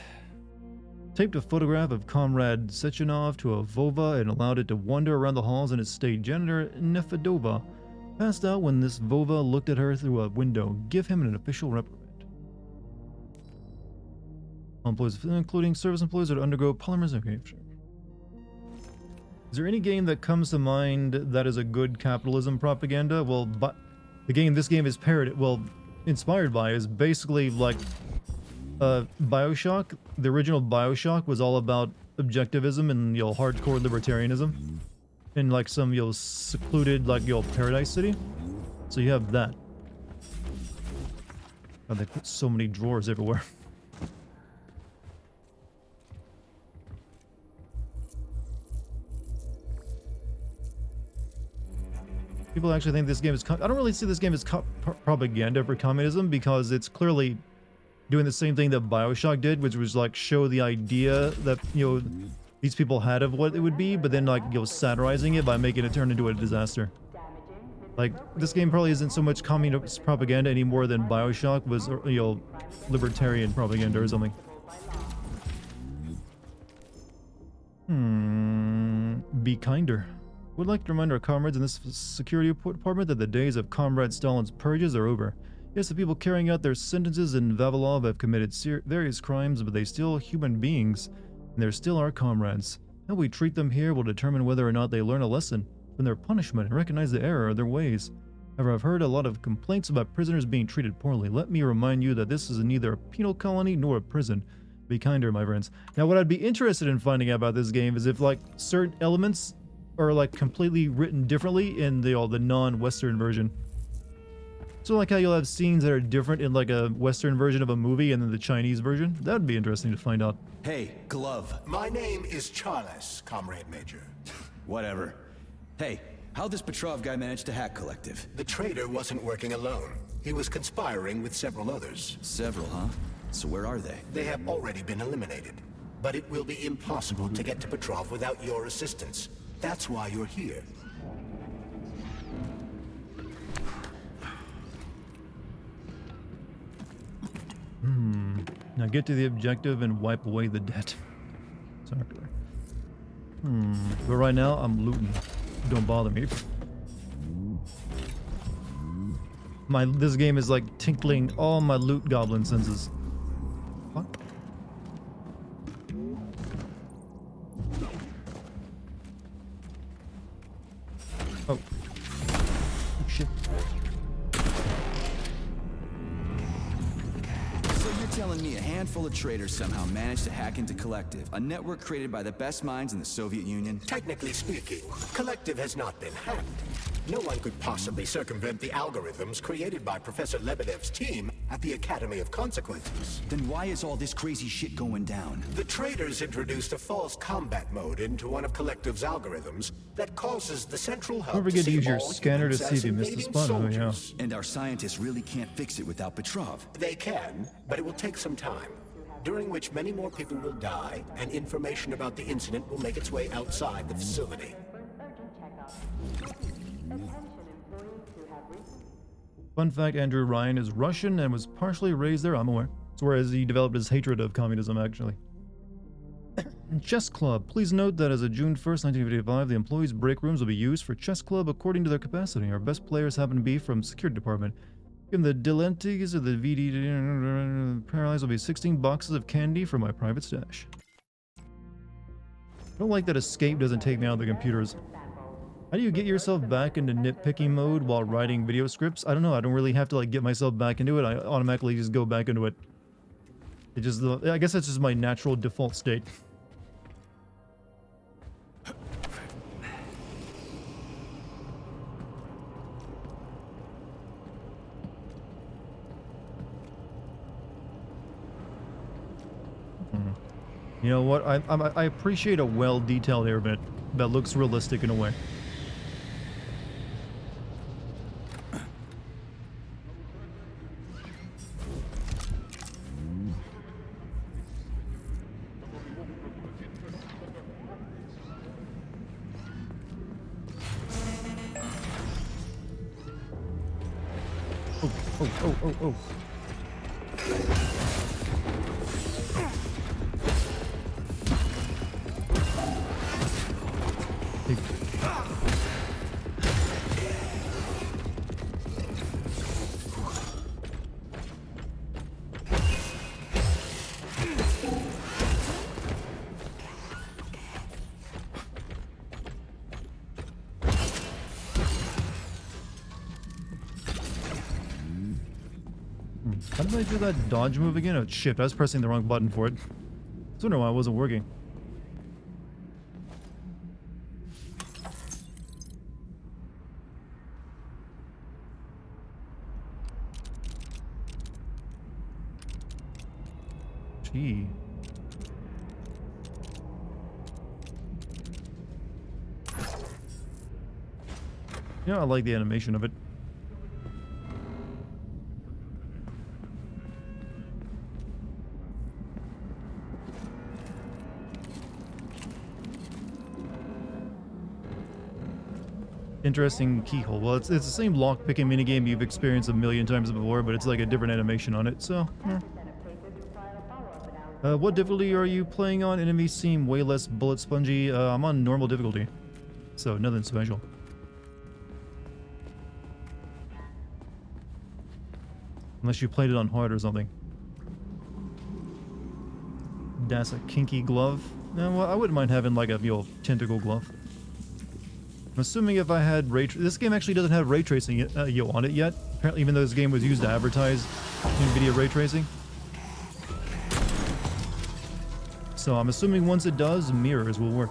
Taped a photograph of Comrade Sechenov to a Vova and allowed it to wander around the halls in its state. Janitor Nefedova passed out when this Vova looked at her through a window. Give him an official reprimand. Employees, including service employees, are to undergo polymers. Okay, sure. Is there any game that comes to mind that is a good capitalism propaganda? Well, this game is inspired by is basically like BioShock. The original BioShock was all about objectivism and hardcore libertarianism in like some secluded like paradise city. So you have that. Oh, they put so many drawers everywhere. People actually think this game is... I don't really see this game as propaganda for communism, because it's clearly doing the same thing that BioShock did, which was like show the idea that, these people had of what it would be, but then like, satirizing it by making it turn into a disaster. Like, this game probably isn't so much communist propaganda anymore than BioShock was, libertarian propaganda or something. Be kinder. Would like to remind our comrades in this security department that the days of Comrade Stalin's purges are over. Yes, the people carrying out their sentences in Vavilov have committed various crimes, but they're still human beings, and they're still our comrades. How we treat them here will determine whether or not they learn a lesson from their punishment and recognize the error of their ways. However, I've heard a lot of complaints about prisoners being treated poorly. Let me remind you that this is neither a penal colony nor a prison. Be kinder, my friends. Now, what I'd be interested in finding out about this game is if, like, certain elements are like completely written differently in the non-Western version. So like how you'll have scenes that are different in like a Western version of a movie and then the Chinese version. That would be interesting to find out. Hey, Glove. My name is Charles, Comrade Major. Whatever. Hey, how'd this Petrov guy manage to hack Collective? The traitor wasn't working alone. He was conspiring with several others. Several, huh? So where are they? They have already been eliminated. But it will be impossible to get to Petrov without your assistance. That's why you're here. Now get to the objective and wipe away the debt. Sorry. But right now, I'm looting. Don't bother me. This game is like tinkling all my loot goblin senses. What? Oh. Shit. So you're telling me a handful of traitors somehow managed to hack into Collective, a network created by the best minds in the Soviet Union? Technically speaking, Collective has not been hacked. No one could possibly circumvent the algorithms created by Professor Lebedev's team at the Academy of Consequences. Then why is all this crazy shit going down? The traitors introduced a false combat mode into one of Collective's algorithms that causes the central hub Don't forget to use your scanner to see if you missed a spot. Oh, yeah. And our scientists really can't fix it without Petrov. They can, but it will take some time, during which many more people will die, and information about the incident will make its way outside the facility. Fun fact, Andrew Ryan is Russian and was partially raised there, I'm aware. So whereas he developed his hatred of communism, actually. Chess Club. Please note that as of June 1st, 1955, the employees' break rooms will be used for chess club according to their capacity. Our best players happen to be from security department. Given the dilettantes of the VD paralyzed will be 16 boxes of candy for my private stash. I don't like that escape doesn't take me out of the computers. How do you get yourself back into nitpicking mode while writing video scripts? I don't know. I don't really have to like get myself back into it. I automatically just go back into it. It just, I guess that's just my natural default state. You know what? I appreciate a well-detailed air vent that looks realistic in a way. Oh. How did I do that dodge move again? Oh, shit, I was pressing the wrong button for it. I was wondering why it wasn't working. Gee. Yeah, I like the animation of it. Interesting keyhole. Well, it's the same lock-picking minigame you've experienced a million times before, but it's like a different animation on it, so... Yeah. What difficulty are you playing on? Enemies seem way less bullet spongy. I'm on normal difficulty, so nothing special. Unless you played it on hard or something. That's a kinky glove. Well, I wouldn't mind having like a tentacle glove. I'm assuming if I had this game actually doesn't have ray tracing on it yet. Apparently, even though this game was used to advertise NVIDIA ray tracing. So I'm assuming once it does, mirrors will work.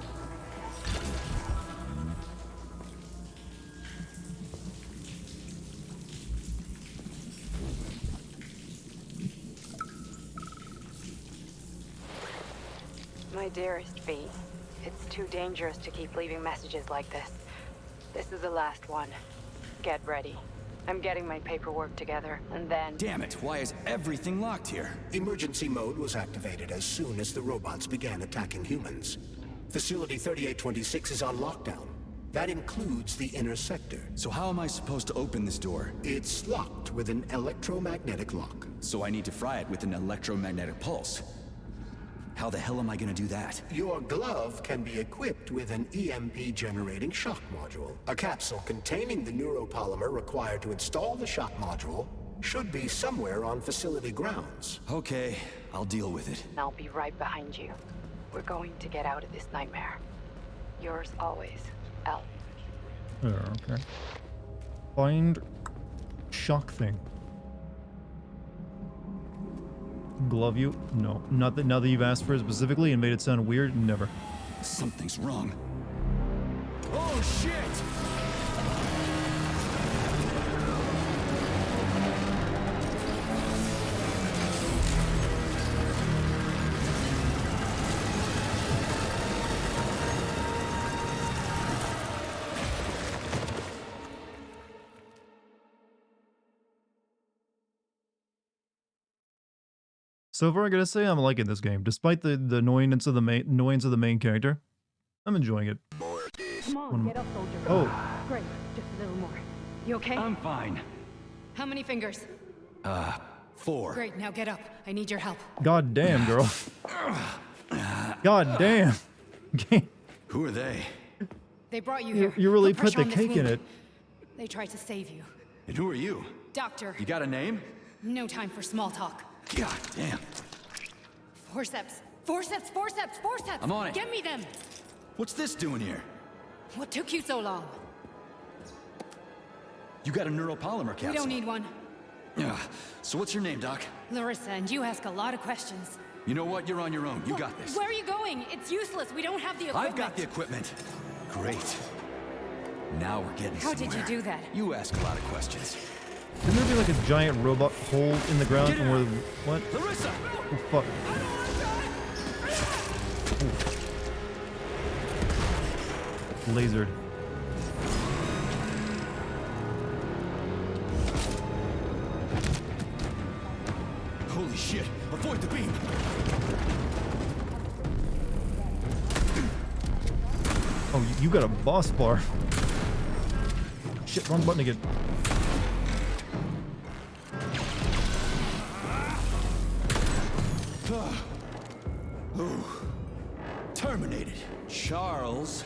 My dearest V, it's too dangerous to keep leaving messages like this. This is the last one. Get ready. I'm getting my paperwork together, and then... Damn it, why is everything locked here? Emergency mode was activated as soon as the robots began attacking humans. Facility 3826 is on lockdown. That includes the inner sector. So how am I supposed to open this door? It's locked with an electromagnetic lock. So I need to fry it with an electromagnetic pulse. How the hell am I gonna do that? Your glove can be equipped with an EMP-generating shock module. A capsule containing the neuropolymer required to install the shock module should be somewhere on facility grounds. Okay, I'll deal with it. I'll be right behind you. We're going to get out of this nightmare. Yours always, L. Okay. Find shock thing. Glove you? No. Not that now that you've asked for it specifically and made it sound weird, never. Something's wrong. Oh shit! So far, I gotta say I'm liking this game, despite the annoyance of the main character. I'm enjoying it. Come on, get up, soldier. Oh. Great, just a little more. You okay? I'm fine. How many fingers? 4. Great, now get up. I need your help. God damn, girl. God damn. Who are they? They brought you here. You really Put put the pressure on this cake in wound. it. They tried to save you. And who are you? Doctor. You got a name? No time for small talk. God damn. Forceps. Forceps, forceps, forceps! I'm on it. Get me them! What's this doing here? What took you so long? You got a neuropolymer capsule. We don't need one. Yeah. So what's your name, Doc? Larissa, and you ask a lot of questions. You know what? You're on your own. You got this. Where are you going? It's useless. We don't have the equipment. I've got the equipment. Great. Now we're getting How somewhere. did you do that? You ask a lot of questions. Didn't there be like a giant robot hole in the ground from where what? Larissa! Oh fuck. Lasered. Holy shit! Avoid the beam! Oh, you got a boss bar. Shit, wrong button again. Ooh. Terminated. Charles,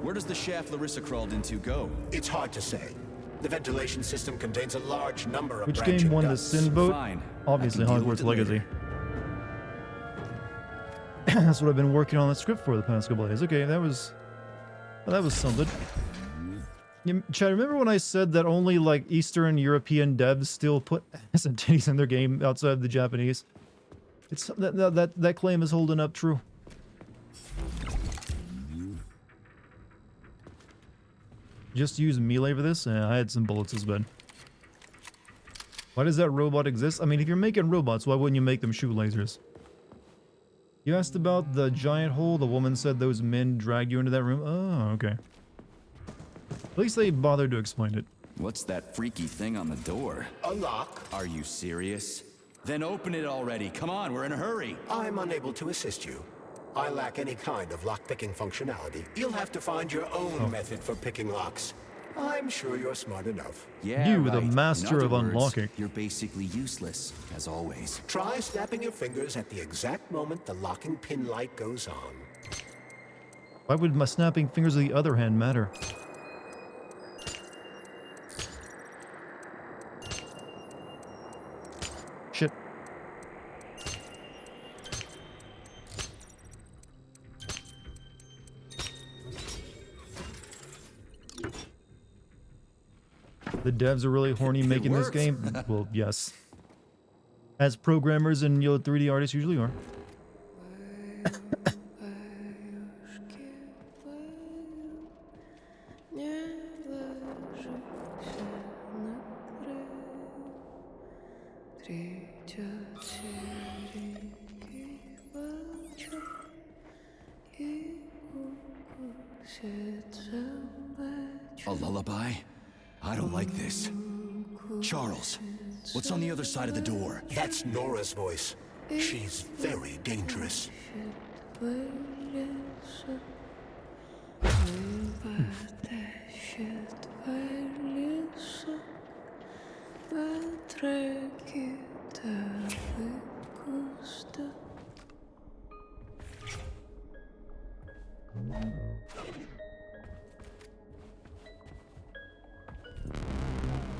where does the shaft Larissa crawled into go? It's hard to say. The ventilation system contains a large number of Which branching game won the ducts. Sin Boat? Fine. Obviously, I can deal with Hogwarts it Legacy. That's what I've been working on the script for the past couple days. Okay, that was something. Chad, remember when I said that only like Eastern European devs still put ass and titties in their game outside the Japanese? It's that claim is holding up true. Just use melee for this? I had some bullets as bad. Why does that robot exist? I mean, if you're making robots, why wouldn't you make them shoot lasers? You asked about the giant hole. The woman said those men dragged you into that room. Oh, okay. At least they bothered to explain it. What's that freaky thing on the door? A lock. Are you serious? Then open it already. Come on, we're in a hurry. I'm unable to assist you. I lack any kind of lock-picking functionality. You'll have to find your own method for picking locks. I'm sure you're smart enough. Yeah, you, right. the master of unlocking. You're basically useless, as always. Try snapping your fingers at the exact moment the locking pin light goes on. Why would my snapping fingers of the other hand matter? Shit. The devs are really horny making this game? Well, yes. As programmers and 3D artists usually are. A lullaby? I don't like this. Charles, what's on the other side of the door? That's Nora's voice. She's very dangerous.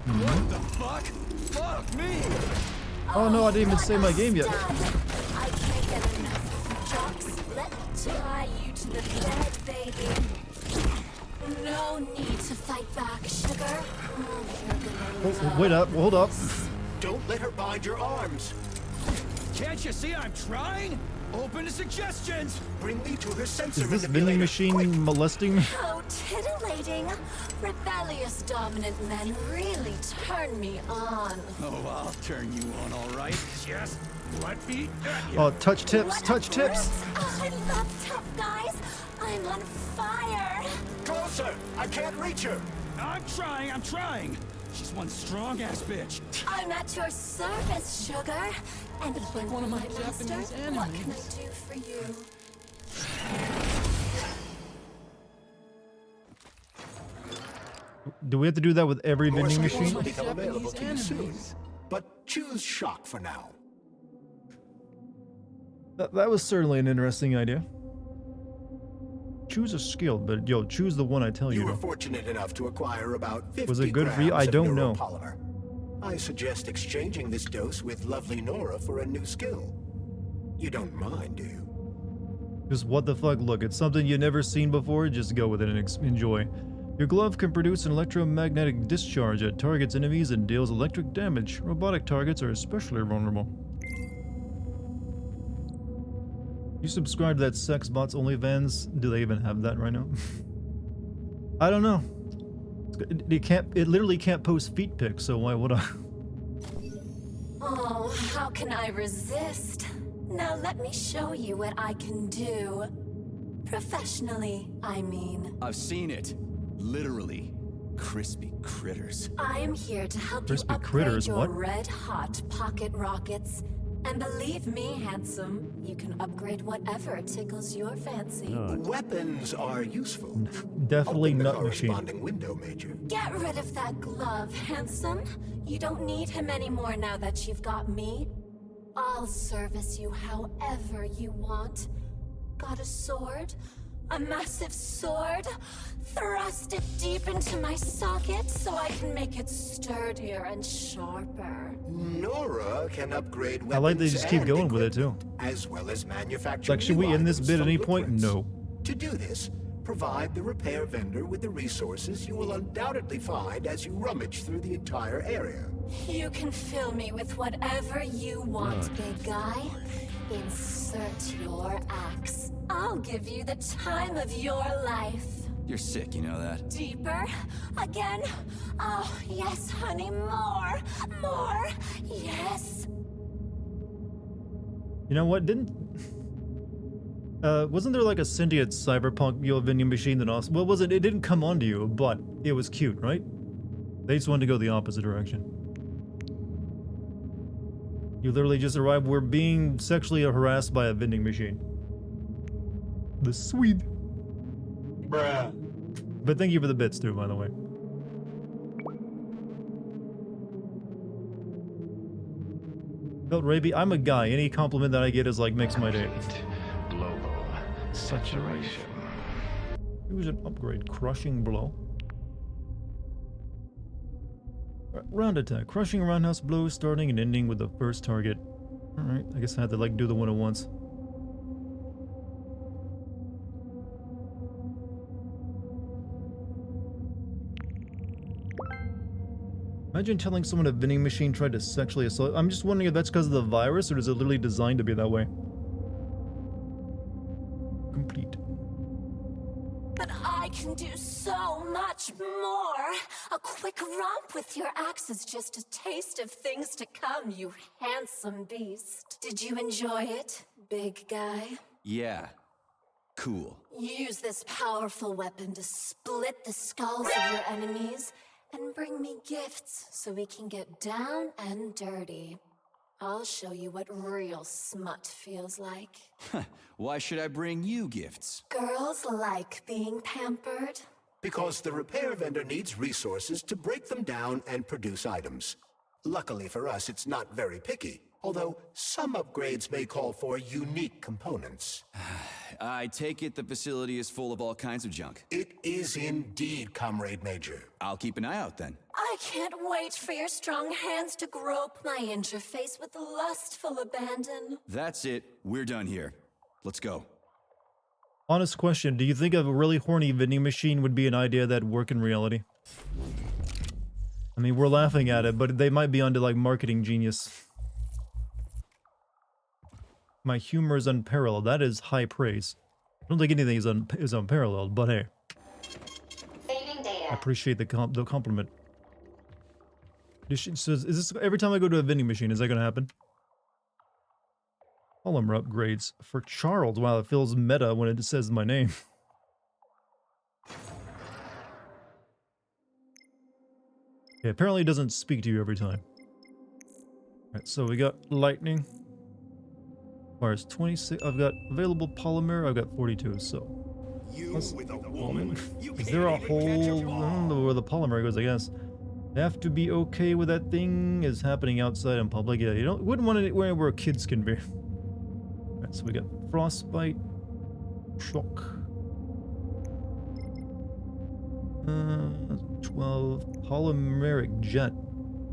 What the fuck? Fuck me! Oh no, I didn't even say my game yet. I can't get enough. Jocks, let me tie you to the bed, baby. No need to fight back, sugar. Oh, wait up, hold up. Don't let her bind your arms. Can't you see I'm trying? Open to suggestions. Bring me to her sensor. Is this vending machine molesting me? How titillating. Rebellious dominant men really turn me on. Oh, I'll turn you on, all right. Just let me at you. Oh, touch tips, touch tips. Oh, I love tough guys. I'm on fire. Closer! I can't reach her. I'm trying. She's one strong-ass bitch. I'm at your service, sugar. And it's like one of my Japanese animes. What can I do for you? Do we have to do that with every vending machine? Will become available to you soon, but choose shock for now. That was certainly an interesting idea. Choose a skill, but yo, choose the one I tell you. You were fortunate enough to acquire about 50 Was it good for you? I grams of don't know. neuropolymer. I suggest exchanging this dose with lovely Nora for a new skill. You don't mind, do you? Just what the fuck? Look, it's something you've never seen before. Just go with it and enjoy. Your glove can produce an electromagnetic discharge that targets enemies and deals electric damage. Robotic targets are especially vulnerable. You subscribe to that sex bots OnlyFans? Do they even have that right now? I don't know. It literally can't post feet pics, so why would I? Oh, how can I resist? Now let me show you what I can do. Professionally, I mean. I've seen it. Literally. Crispy critters. I am here to help Crispy you upgrade critters, your what? red-hot pocket rockets. And believe me, handsome, you can upgrade whatever tickles your fancy. Weapons are useful. Definitely Open the nut machine. corresponding window, Major. Get rid of that glove, handsome. You don't need him anymore now that you've got me. I'll service you however you want. Got a sword? A massive sword? Thrust it deep into my socket so I can make it sturdier and sharper. Nora can upgrade weapons I like they just keep and going with it too. as well as manufacture. It's like, should new we end this items bit at from any point? blueprints. No. To do this, Provide the repair vendor with the resources you will undoubtedly find as you rummage through the entire area. You can fill me with whatever you want, big guy. Insert your axe. I'll give you the time of your life. You're sick, you know that? Deeper? Again? Oh, yes, honey, more! More! Yes! You know what? Wasn't there like a sentient cyberpunk vending machine that also... Well, wasn't it? Didn't come onto you, but it was cute, right? They just wanted to go the opposite direction. You literally just arrived. We're being sexually harassed by a vending machine. The Swede. Bruh. But thank you for the bits too, by the way. Felt Raby, I'm a guy. Any compliment that I get is like makes my day. Global saturation. It was an upgrade. Crushing blow. Round attack. Crushing roundhouse blow starting and ending with the first target. Alright, I guess I had to like do the one at once. Imagine telling someone a vending machine tried to sexually assault. I'm just wondering if that's because of the virus or is it literally designed to be that way? Complete. But I can do so much more! A quick romp with your axe is just a taste of things to come, you handsome beast. Did you enjoy it, big guy? Yeah. Cool. Use this powerful weapon to split the skulls of your enemies and bring me gifts so we can get down and dirty. I'll show you what real smut feels like. Why should I bring you gifts? Girls like being pampered. Because the repair vendor needs resources to break them down and produce items. Luckily for us, it's not very picky, although some upgrades may call for unique components. I take it the facility is full of all kinds of junk. It is indeed, Comrade Major. I'll keep an eye out then. I can't wait for your strong hands to grope my interface with lustful abandon. That's it. We're done here. Let's go. Honest question, do you think a really horny vending machine would be an idea that'd work in reality? I mean, we're laughing at it, but they might be onto like marketing genius. My humor is unparalleled. That is high praise. I don't think anything is unparalleled, but hey. I appreciate the compliment. So is this every time I go to a vending machine? Is that going to happen? Polymer upgrades for Charles. Wow, it feels meta when it says my name. Okay, apparently it doesn't speak to you every time. Alright, so we got lightning. Requires 26. I've got available polymer. I've got 42. So, is there a whole? I don't know where the polymer goes. I guess have to be okay with that thing is happening outside in public. Yeah, you wouldn't want it where kids can be. Alright, so we got frostbite, shock. 12 polymeric jet.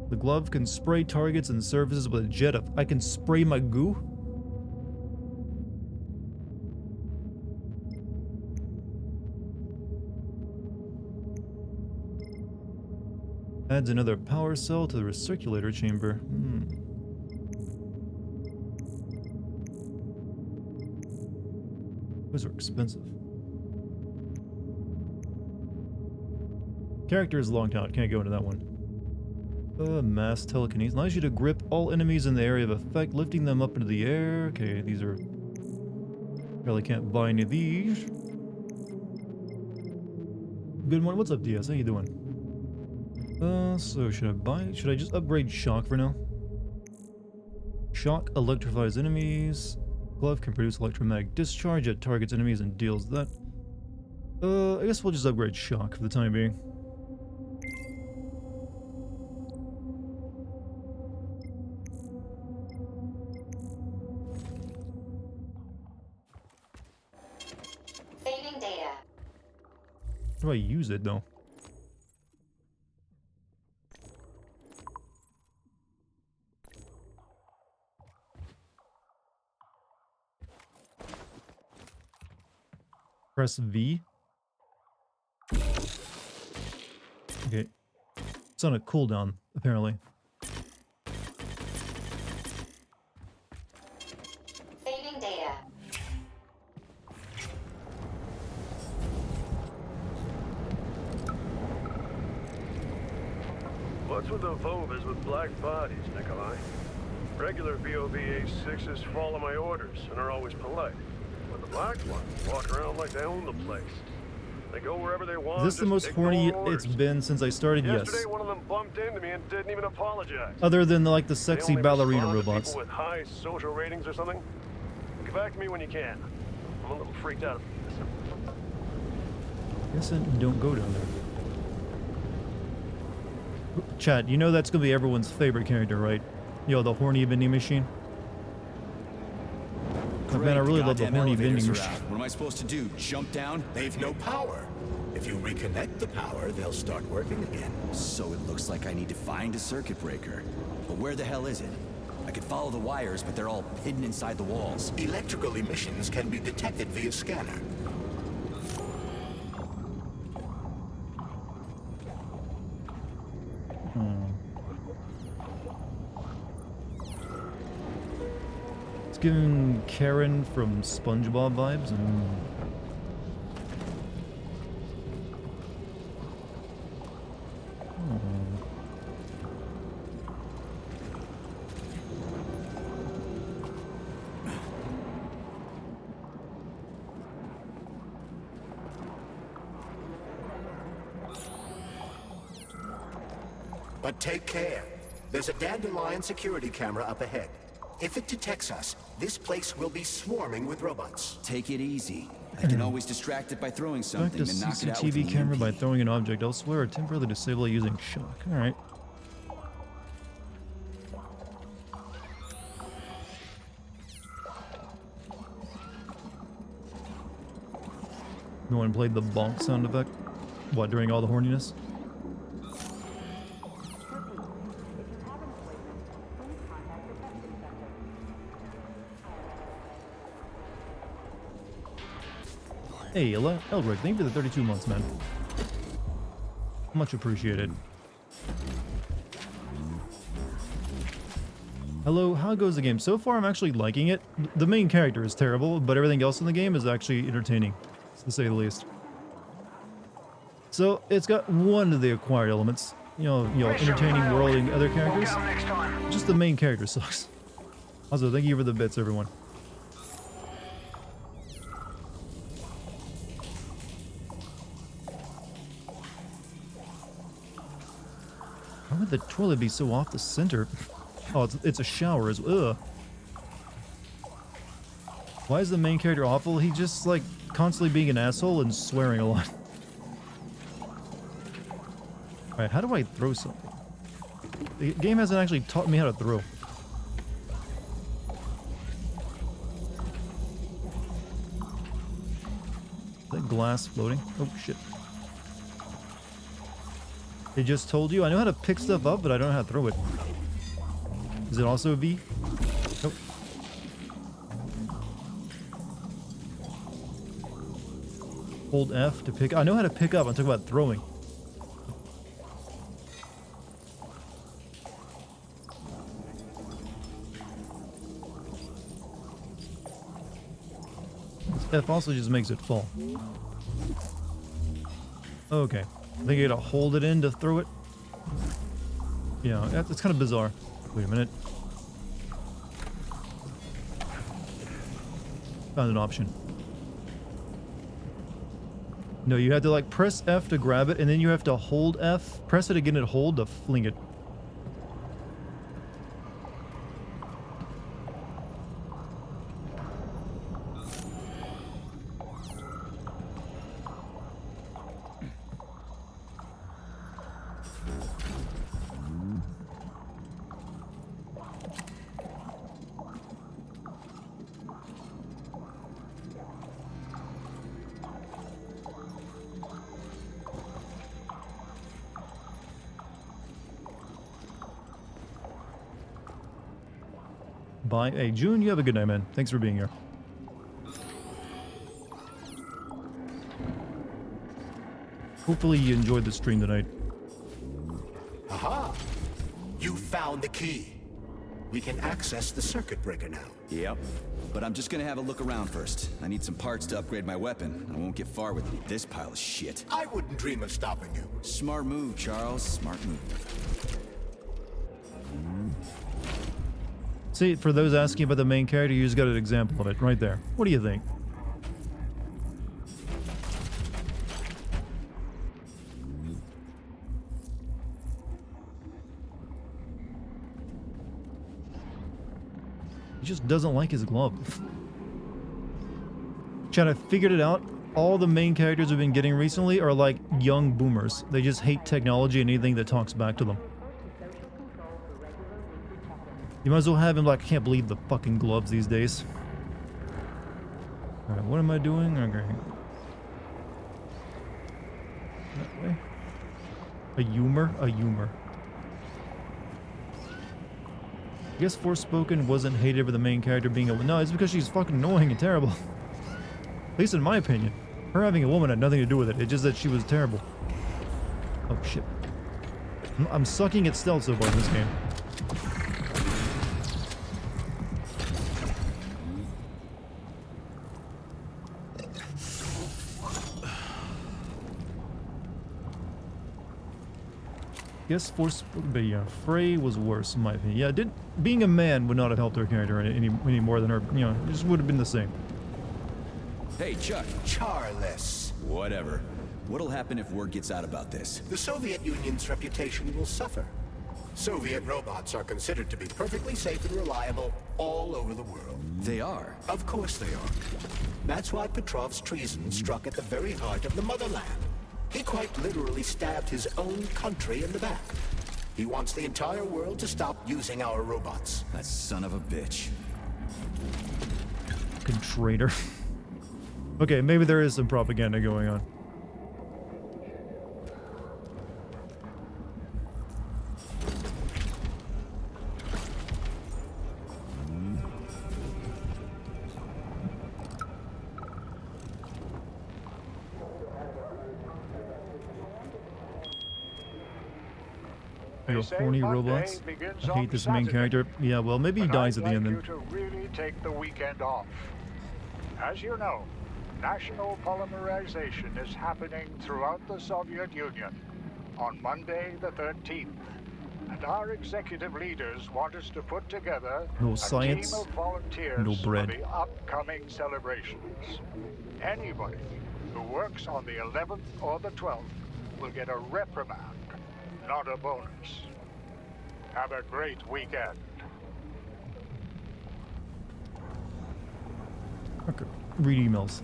The glove can spray targets and surfaces with a jet of. I can spray my goo. Adds another power cell to the recirculator chamber. Those are expensive. Character is locked out. Can't go into that one. Mass telekinesis. Allows you to grip all enemies in the area of effect, lifting them up into the air. Okay, these are... Really can't buy any of these. Good morning. What's up, DS? How you doing? So should I just upgrade shock for now? Shock electrifies enemies. Glove can produce electromagnetic discharge. It targets enemies and deals that. I guess we'll just upgrade shock for the time being. Saving data. How do I use it though? Press V. Okay. It's on a cooldown, apparently. Saving data. What's with the Vovas with black bodies, Nikolai? Regular VOV-A6s follow my orders and are always polite. But the black ones walk around like they own the place. They go wherever they want. Is this the most horny it's been since I started? Yesterday, Yes. one of them bumped into me and didn't even apologize. Other than like the They sexy only ballerina respond to robots. People with high social ratings or something. Get back to me when you can. I'm a little freaked out. Guess I don't go down there. Chat, you know that's gonna be everyone's favorite character, right? Yo, the horny vending machine. But man, I really love the Goddamn horny elevators vending are machine. out. What am I supposed to do? Jump down? They've no power. If you reconnect the power, they'll start working again. So it looks like I need to find a circuit breaker. But where the hell is it? I could follow the wires, but they're all hidden inside the walls. Electrical emissions can be detected via scanner. It's giving Karen from SpongeBob vibes. But take care. There's a dandelion security camera up ahead. If it detects us, this place will be swarming with robots. Take it easy. I can always distract it by throwing Select something a and knock it out with CCTV an camera EMP. by throwing an object elsewhere or temporarily disable it using shock. Alright. No one played the bonk sound effect? What, during all the horniness? Hey, Elric, thank you for the 32 months, man. Much appreciated. Hello, how goes the game? So far, I'm actually liking it. The main character is terrible, but everything else in the game is actually entertaining, to say the least. So, it's got one of the acquired elements. You know, entertaining world and other characters. Just the main character sucks. Also, thank you for the bits, everyone. Why would the toilet be so off the center? Oh, it's a shower as well. Ugh. Why is the main character awful? He just, like, constantly being an asshole and swearing a lot. Alright, how do I throw something? The game hasn't actually taught me how to throw. Is that glass floating? Oh, shit. They just told you? I know how to pick stuff up, but I don't know how to throw it. Is it also a V? Nope. Hold F to pick. I know how to pick up. I'm talking about throwing. F also just makes it fall. Okay. I think you gotta hold it in to throw it. Yeah, it's kind of bizarre. Wait a minute. Found an option. No, you have to like press F to grab it, and then you have to hold F, press it again and hold to fling it. Bye. Hey, June, you have a good night, man. Thanks for being here. Hopefully you enjoyed the stream tonight. Aha! You found the key. We can access the circuit breaker now. Yep. But I'm just gonna have a look around first. I need some parts to upgrade my weapon. I won't get far with this pile of shit. I wouldn't dream of stopping you. Smart move, Charles. Smart move. See, for those asking about the main character, you just got an example of it right there. What do you think? He just doesn't like his glove. Chad, I figured it out. All the main characters we've been getting recently are like young boomers. They just hate technology and anything that talks back to them. You might as well have him like, I can't believe the fucking gloves these days. Alright, what am I doing? Okay. That way. A humor? A humor. I guess Forspoken wasn't hated for the main character being a... No, it's because she's fucking annoying and terrible. At least in my opinion. Her having a woman had nothing to do with it. It's just that she was terrible. Oh, shit. I'm sucking at stealth so far in this game. Guess Forspoken, but yeah, Frey was worse in my opinion. Yeah, being a man would not have helped her character any more than her, you know, it just would have been the same. Hey, Chuck. Charles. Whatever. What'll happen if word gets out about this? The Soviet Union's reputation will suffer. Soviet robots are considered to be perfectly safe and reliable all over the world. They are? Of course they are. That's why Petrov's treason struck at the very heart of the motherland. He quite literally stabbed his own country in the back. He wants the entire world to stop using our robots. That son of a bitch. Fucking traitor. Okay, maybe there is some propaganda going on. I go horny robots. I hate this main character. Yeah, well, maybe he dies at the end then. To really take the weekend off. As you know, national polymerization is happening throughout the Soviet Union on Monday the 13th. And our executive leaders want us to put together no a science, team of volunteers no bread. for the upcoming celebrations. Anybody who works on the 11th or the 12th will get a reprimand, not a bonus. Have a great weekend. Okay, read emails.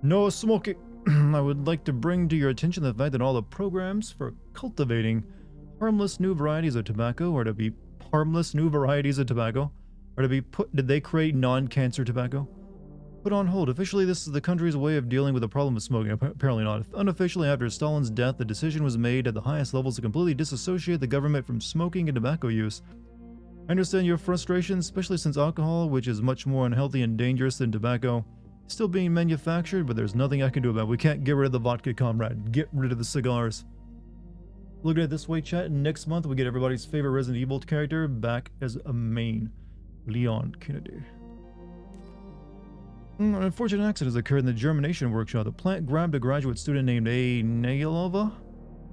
No smoking. I would like to bring to your attention the fact that all the programs for cultivating harmless new varieties of tobacco are to be put. Did they create non-cancer tobacco? Put on hold. Officially, this is the country's way of dealing with the problem of smoking. Apparently not. Unofficially, after Stalin's death, the decision was made at the highest levels to completely disassociate the government from smoking and tobacco use. I understand your frustration, especially since alcohol, which is much more unhealthy and dangerous than tobacco, is still being manufactured, but there's nothing I can do about it. We can't get rid of the vodka, comrade. Get rid of the cigars. Look at it this way, chat. Next month, we get everybody's favorite Resident Evil character back as a main. Leon Kennedy. An unfortunate accident has occurred in the germination workshop. The plant grabbed a graduate student named A. Nailova,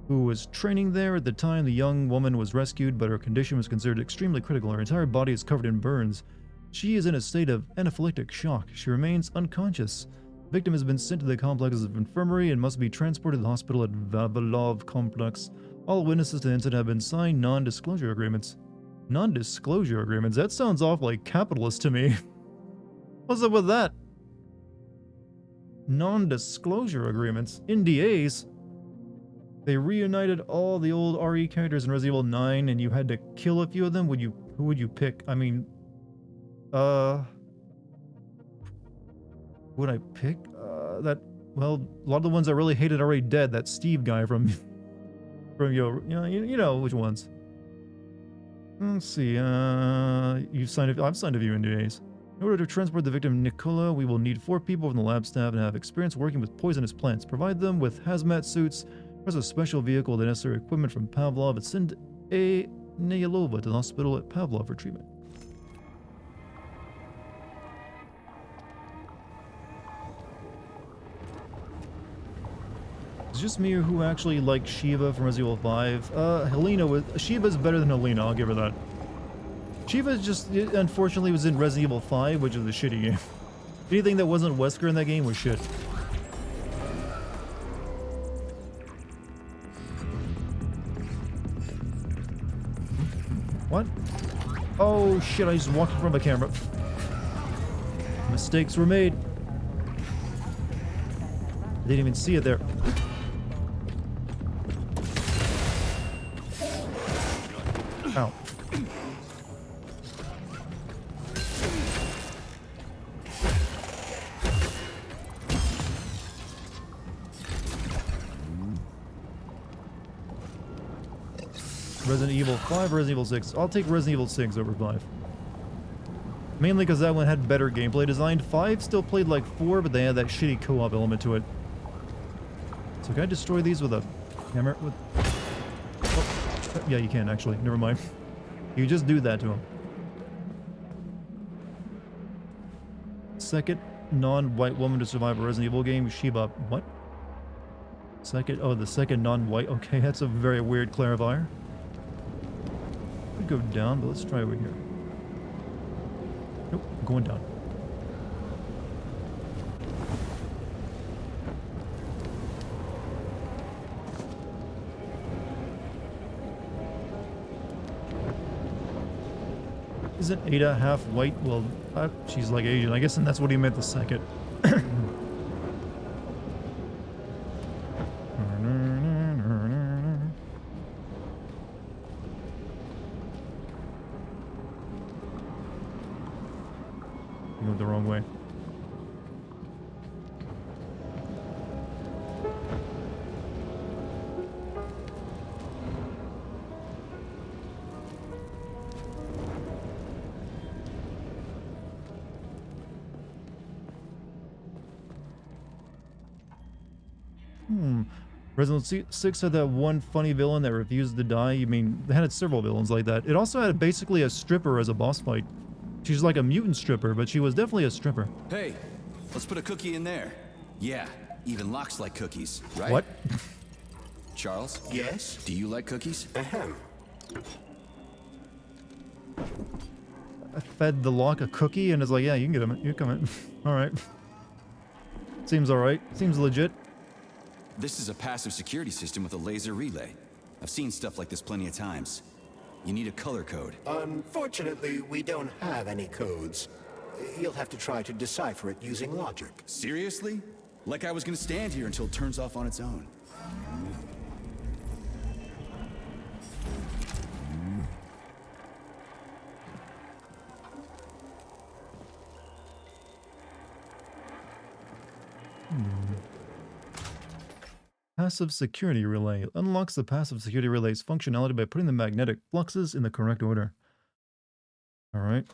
who was training there at the time the young woman was rescued, but her condition was considered extremely critical. Her entire body is covered in burns. She is in a state of anaphylactic shock. She remains unconscious. The victim has been sent to the complex's infirmary and must be transported to the hospital at Vavilov Complex. All witnesses to the incident have been signed non-disclosure agreements. Non-disclosure agreements? That sounds awfully capitalist to me. What's up with that? Non-disclosure agreements? NDAs? They reunited all the old RE characters in Resident Evil 9 and you had to kill a few of them? Who would you pick? I mean, would I pick? Well, a lot of the ones I really hated are already dead. That Steve guy from you know which ones. Let's see, I've signed a few NDAs. In order to transport the victim Nicola, we will need 4 people from the lab staff and have experience working with poisonous plants. Provide them with hazmat suits, There's a special vehicle with the necessary equipment from Pavlov and send a Nayalova to the hospital at Pavlov for treatment. It's just me or who actually liked Shiva from Resident Evil 5. Shiva's better than Helena, I'll give her that. Shiva just, unfortunately, was in Resident Evil 5, which is a shitty game. Anything that wasn't Wesker in that game was shit. What? Oh shit, I just walked in front of a camera. Mistakes were made. I didn't even see it there. Ow. Resident Evil 5 or Resident Evil 6? I'll take Resident Evil 6 over 5. Mainly because that one had better gameplay design. 5 still played like 4, but they had that shitty co-op element to it. So can I destroy these with a hammer? Oh, yeah, you can actually. Never mind. You just do that to them. Second non-white woman to survive a Resident Evil game, Shiba. What? Second? Oh, the second non-white. Okay, that's a very weird clarifier. Could go down, but let's try over here. Nope, going down. Isn't Ada half white? Well, she's like Asian. I guess, and that's what he meant the second. You went the wrong way. Resident 6 had that one funny villain that refused to die. You mean, they had several villains like that. It also had basically a stripper as a boss fight. She's like a mutant stripper, but she was definitely a stripper. Hey, let's put a cookie in there. Yeah, even Locke's like cookies, right? What? Charles? Yes? Do you like cookies? Ahem. I fed the Locke a cookie and it's like, yeah, you can get him. You come in. Alright. Seems alright. Seems legit. This is a passive security system with a laser relay. I've seen stuff like this plenty of times. You need a color code. Unfortunately, we don't have any codes. You'll have to try to decipher it using logic. Seriously? Like I was gonna stand here until it turns off on its own. Passive security relay unlocks the passive security relay's functionality by putting the magnetic fluxes in the correct order. All right.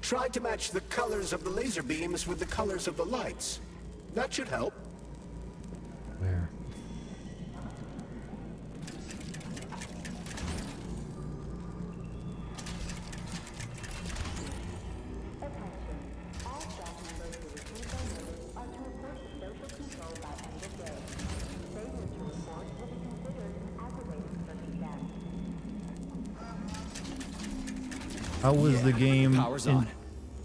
Try to match the colors of the laser beams with the colors of the lights. That should help. Where? How was the game Power's on.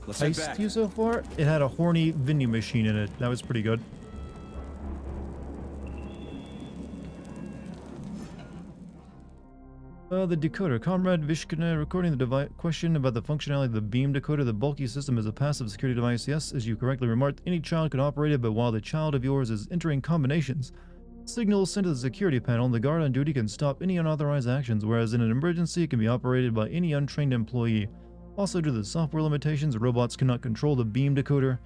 Let's head back. enticed you so far? It had a horny vending machine in it. That was pretty good. The decoder. Comrade Vishkina recording the device. Question about the functionality of the beam decoder. The bulky system is a passive security device. Yes, as you correctly remarked, any child can operate it, but while the child of yours is entering combinations, signals sent to the security panel, the guard on duty can stop any unauthorized actions, whereas in an emergency it can be operated by any untrained employee. Also, due to the software limitations, robots cannot control the beam decoder,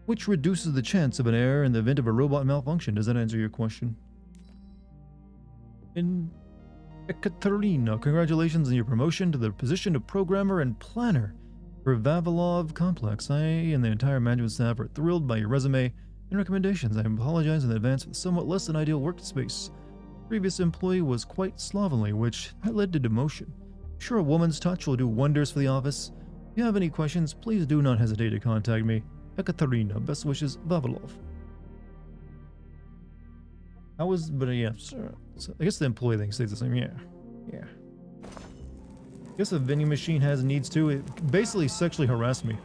which reduces the chance of an error in the event of a robot malfunction. Does that answer your question? In Ekaterina, congratulations on your promotion to the position of programmer and planner for Vavilov Complex. I and the entire management staff are thrilled by your resume and recommendations. I apologize in advance for the somewhat less than ideal workspace. Previous employee was quite slovenly, which led to demotion. Sure, a woman's touch will do wonders for the office. If you have any questions, please do not hesitate to contact me. Ekaterina, best wishes, Vavilov. Yeah, sure. So I guess the employee thing stays the same. Yeah. I guess a vending machine has needs too. It basically sexually harassed me.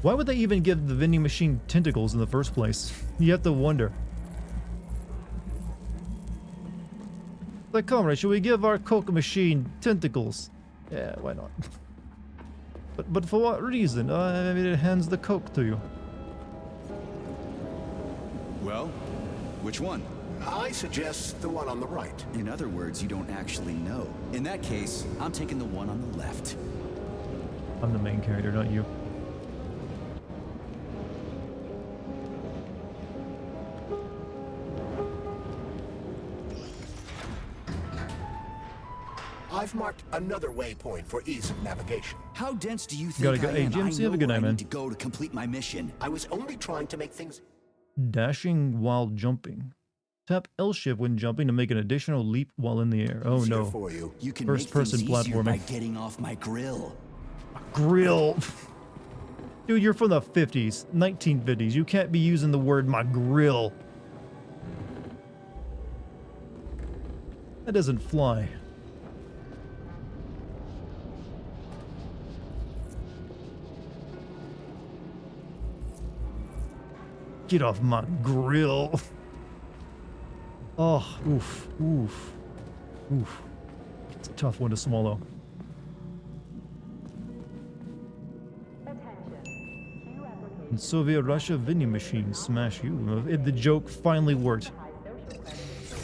Why would they even give the vending machine tentacles in the first place? You have to wonder. Like, comrade, should we give our Coke machine tentacles? Yeah, why not? But for what reason? I mean, it hands the Coke to you. Well, which one? I suggest the one on the right. In other words, you don't actually know. In that case, I'm taking the one on the left. I'm the main character, not you. I've marked another waypoint for ease of navigation. How dense do you think Gotta go. I Hey, am? Jim, see you have a good night, I man. need to go to complete my mission. I was only trying to make things... Dashing while jumping. Tap L shift when jumping to make an additional leap while in the air. Oh easier no. for you. You can First make person things easier by platforming. getting off my grill. Grill. Dude, you're from the 50s, 1950s. You can't be using the word my grill. That doesn't fly. Get off my grill. Oh, oof, oof, oof. It's a tough one to swallow. In Soviet Russia, vending machines smash you. The joke finally worked.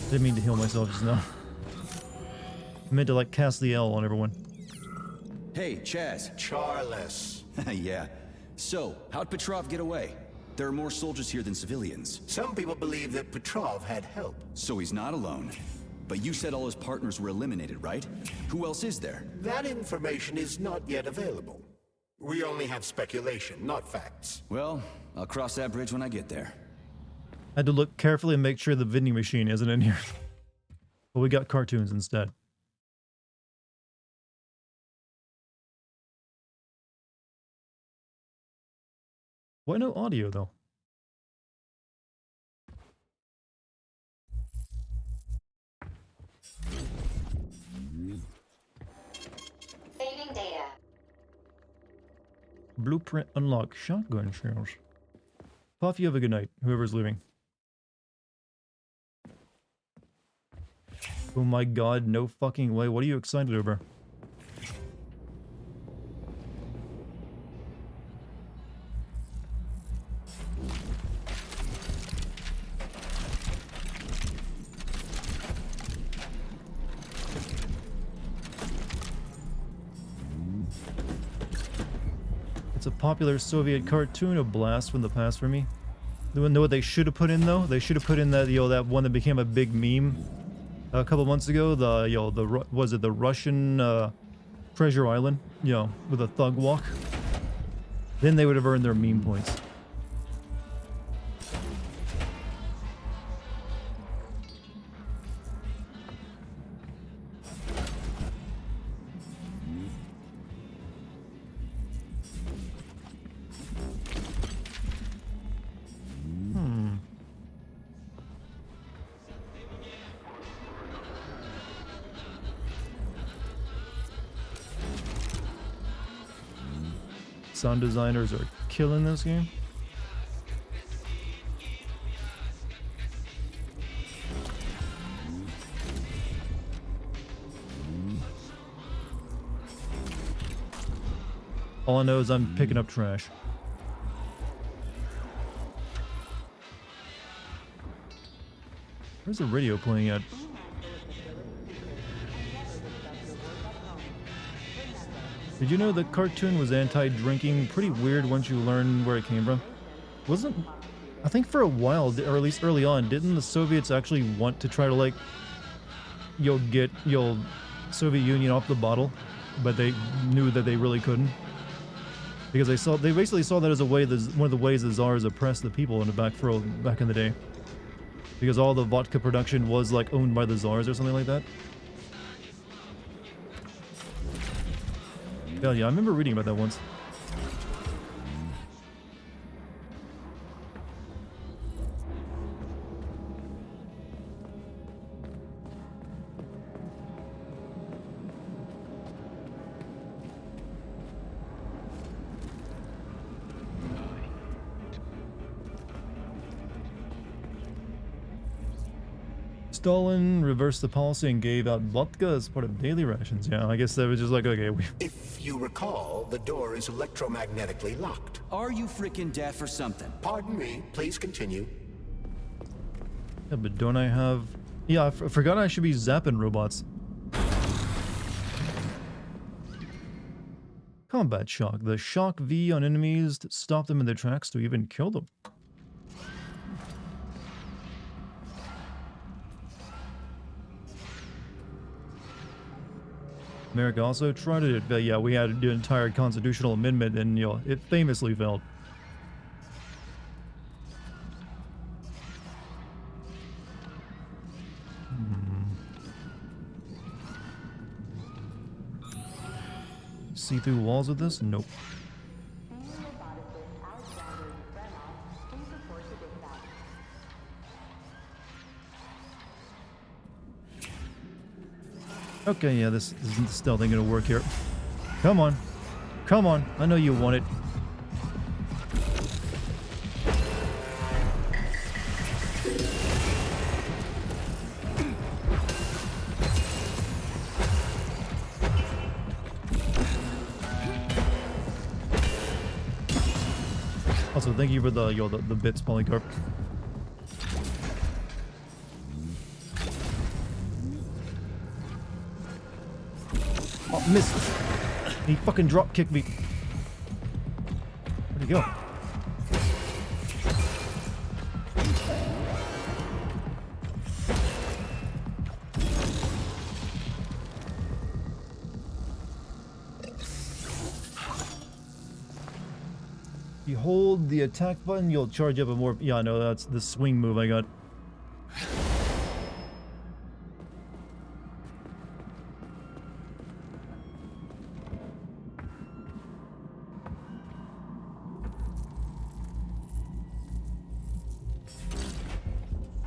Didn't mean to heal myself just now. I meant to like cast the L on everyone. Hey, Chaz. Charles. Yeah. So, how'd Petrov get away? There are more soldiers here than civilians. Some people believe that Petrov had help. So he's not alone. But you said all his partners were eliminated, right? Who else is there? That information is not yet available. We only have speculation, not facts. Well, I'll cross that bridge when I get there. I had to look carefully and make sure the vending machine isn't in here. But we got cartoons instead. Why no audio, though? Saving data. Blueprint unlocked. Shotgun shells. Puff, you have a good night, whoever's leaving. Oh my god, no fucking way. What are you excited over? It's a popular Soviet cartoon, a blast from the past for me. You know what they should have put in though? They should have put in that that one that became a big meme a couple months ago. Was it the Russian Treasure Island? With a thug walk. Then they would have earned their meme points. Sound designers are killing this game. All I know is I'm picking up trash. Where's the radio playing at? Did you know the cartoon was anti-drinking? Pretty weird once you learn where it came from. Wasn't... I think for a while, or at least early on, didn't the Soviets actually want to try to, like, get Soviet Union off the bottle, but they knew that they really couldn't, because they basically saw that as a way, one of the ways the Tsars oppressed the people back in the day, because all the vodka production was like owned by the Tsars or something like that. Yeah, I remember reading about that once. Stalin reversed the policy and gave out vodka as part of daily rations. Yeah, I guess that was just like, okay, If you recall, the door is electromagnetically locked. Are you freaking deaf or something? Pardon me, please continue. Yeah, but don't I have... Yeah, I forgot I should be zapping robots. Combat shock. The shock V on enemies to stop them in their tracks to even kill them. America also tried it, but yeah, we had an entire constitutional amendment and, it famously failed. See through walls with this? Nope. Okay, yeah, this isn't stealth ain't gonna work here. Come on. Come on. I know you want it. Also, thank you for the bits, Polycarp. Oh, missed. He fucking drop kicked me. Where'd he go? You hold the attack button, you'll charge up a more... Yeah, no, that's the swing move I got.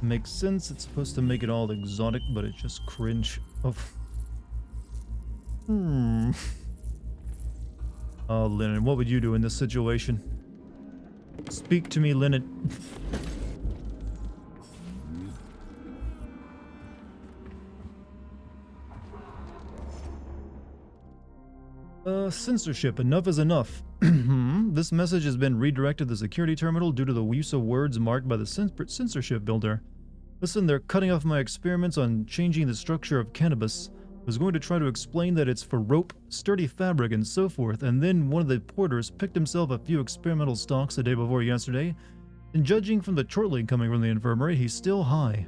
Makes sense, it's supposed to make it all exotic, but it's just cringe. Oh. Oh, Lennon, what would you do in this situation? Speak to me, Lennon. Censorship. Enough is enough. This message has been redirected to the security terminal due to the use of words marked by the censorship builder. Listen, they're cutting off my experiments on changing the structure of cannabis. I was going to try to explain that it's for rope, sturdy fabric, and so forth, and then one of the porters picked himself a few experimental stalks the day before yesterday, and judging from the chortling coming from the infirmary, he's still high.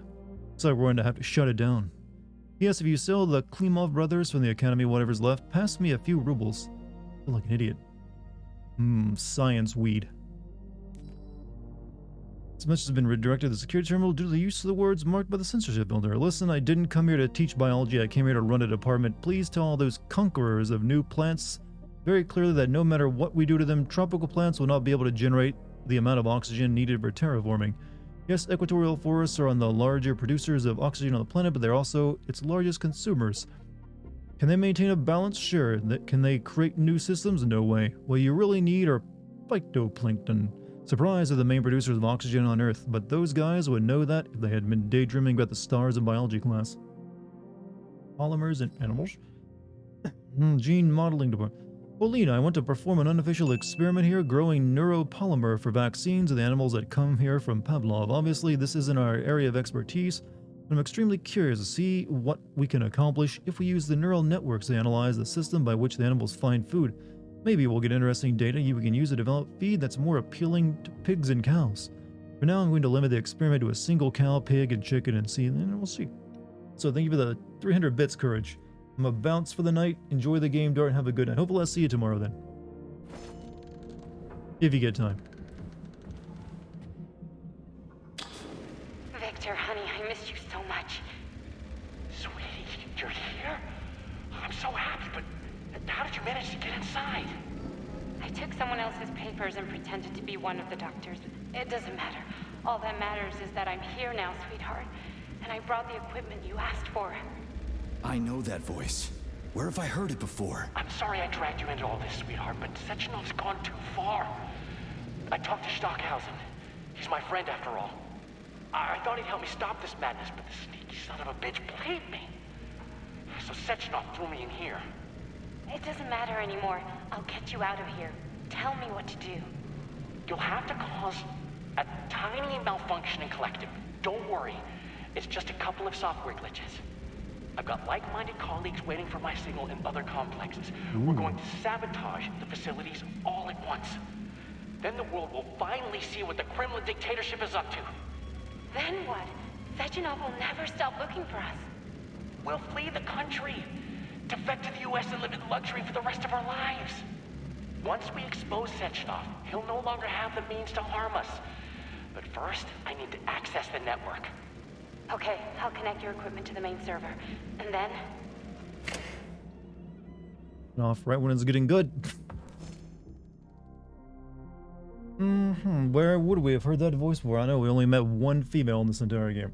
So we're going to have to shut it down. Yes, if you sell the Klimov brothers from the Academy whatever's left, pass me a few rubles. I feel like an idiot. Science weed. This message has been redirected to the security terminal due to the use of the words marked by the censorship builder. Listen, I didn't come here to teach biology, I came here to run a department. Please tell all those conquerors of new plants very clearly that no matter what we do to them, tropical plants will not be able to generate the amount of oxygen needed for terraforming. Yes, equatorial forests are on the larger producers of oxygen on the planet, but they're also its largest consumers. Can they maintain a balance? Sure. Can they create new systems? No way. What you really need are phytoplankton. Surprise are the main producers of oxygen on Earth, but those guys would know that if they had been daydreaming about the stars in biology class. Polymers and animals? Gene modeling department. Polina, I want to perform an unofficial experiment here, growing neuropolymer for vaccines of the animals that come here from Pavlov. Obviously, this isn't our area of expertise, I'm extremely curious to see what we can accomplish if we use the neural networks to analyze the system by which the animals find food. Maybe we'll get interesting data we can use to develop feed that's more appealing to pigs and cows. For now, I'm going to limit the experiment to a single cow, pig, and chicken and see, and we'll see. So thank you for the 300 bits, Courage. I'm a bounce for the night. Enjoy the game, Dart. Have a good night. Hopefully I'll see you tomorrow then. If you get time. Victor, honey, I missed you so much. Sweetie, you're here? I'm so happy, but how did you manage to get inside? I took someone else's papers and pretended to be one of the doctors. It doesn't matter. All that matters is that I'm here now, sweetheart. And I brought the equipment you asked for. I know that voice. Where have I heard it before? I'm sorry I dragged you into all this, sweetheart, but Sechenov's gone too far. I talked to Stockhausen. He's my friend after all. I thought he'd help me stop this madness, but the sneaky son of a bitch played me. So Sechenov threw me in here. It doesn't matter anymore. I'll get you out of here. Tell me what to do. You'll have to cause a tiny malfunction in Collective. Don't worry. It's just a couple of software glitches. I've got like-minded colleagues waiting for my signal in other complexes. We're going to sabotage the facilities all at once. Then the world will finally see what the Kremlin dictatorship is up to. Then what? Sechenov will never stop looking for us. We'll flee the country, defect to the US and live in luxury for the rest of our lives. Once we expose Sechenov, he'll no longer have the means to harm us. But first, I need to access the network. Okay, I'll connect your equipment to the main server. And then... Off right when it's getting good. Where would we have heard that voice before? I know we only met one female in this entire game.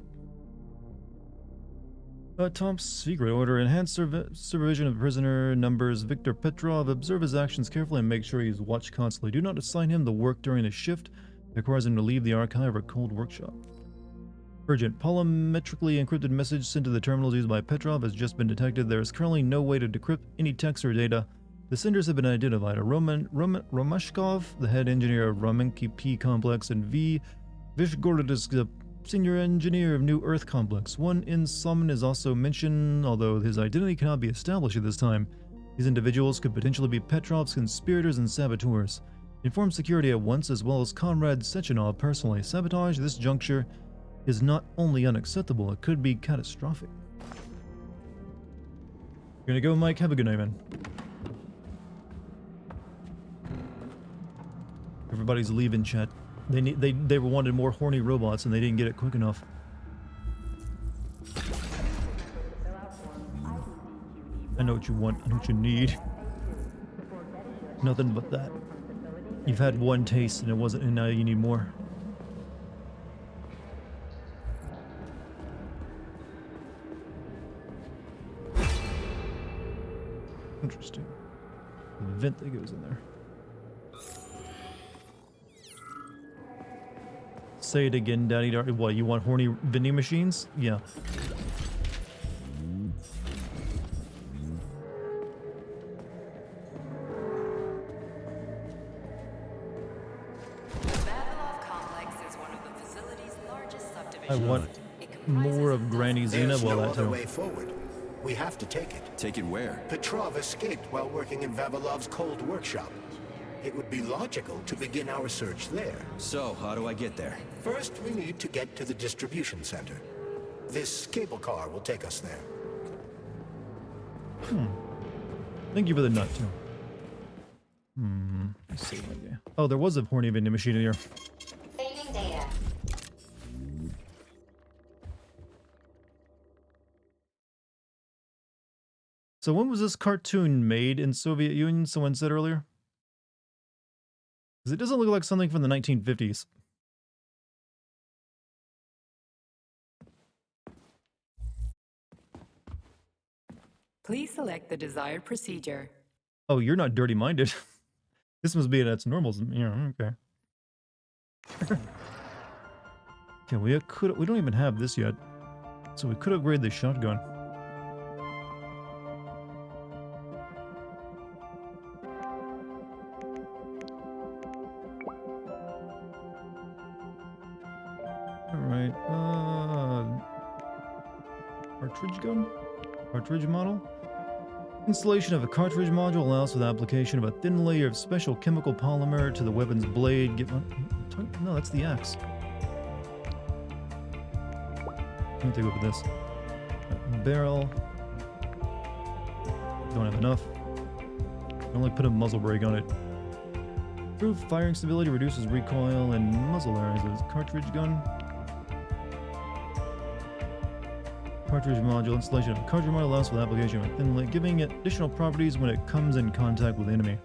Top secret order. Enhanced supervision of prisoner numbers. Viktor Petrov. Observe his actions carefully and make sure he's watched constantly. Do not assign him the work during his shift. It requires him to leave the archive or cold workshop. Urgent. Polymetrically encrypted message sent to the terminals used by Petrov has just been detected. There is currently no way to decrypt any text or data. The senders have been identified. Romashkov, the head engineer of Ramenki P Complex, and V. Vishgorodovsk, the senior engineer of New Earth Complex. One Insomin is also mentioned, although his identity cannot be established at this time. These individuals could potentially be Petrov's conspirators and saboteurs. Inform security at once, as well as Comrade Sechenov personally. Sabotage this juncture is not only unacceptable, it could be catastrophic. You're gonna go, Mike? Have a good night, man. Everybody's leaving, chat. They wanted more horny robots and they didn't get it quick enough. I know what you want, I know what you need. Nothing but that. You've had one taste and it wasn't, and now you need more. Interesting. The vent that goes in there. Say it again, Daddy Dart. What, you want horny vending machines? Yeah. I want more of Granny Xena. There's Well, no that other too. way forward. We have to take it. Take it where? Petrov escaped while working in Vavilov's cold workshop. It would be logical to begin our search there. So, how do I get there? First, we need to get to the distribution center. This cable car will take us there. Thank you for the nut, too. Let's see. Oh, there was a horny vending machine in here. Saving data. So when was this cartoon made in Soviet Union? Someone said earlier? Because it doesn't look like something from the 1950s. Please select the desired procedure. Oh, you're not dirty-minded. This must be at its normal. Yeah, okay. Okay, we don't even have this yet, so we could upgrade the shotgun. All right. Cartridge gun? Cartridge model? Installation of a cartridge module allows for the application of a thin layer of special chemical polymer to the weapon's blade. No, that's the axe. Let me take a look at this. Barrel. Don't have enough. I only put a muzzle brake on it. Improved firing stability, reduces recoil, and muzzle areas. Cartridge gun. Cartridge module installation of a cartridge module allows for the application of a thin layer, giving it additional properties when it comes in contact with the enemy.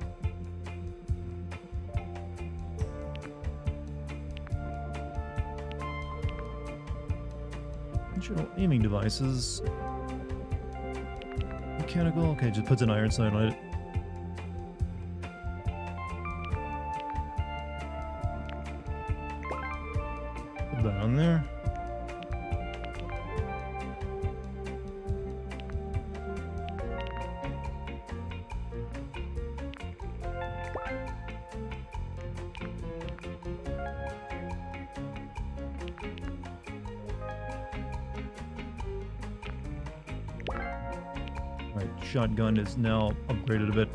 Additional aiming devices. Mechanical. Okay, just puts an iron sight on it. Put that on there. Shotgun is now upgraded a bit.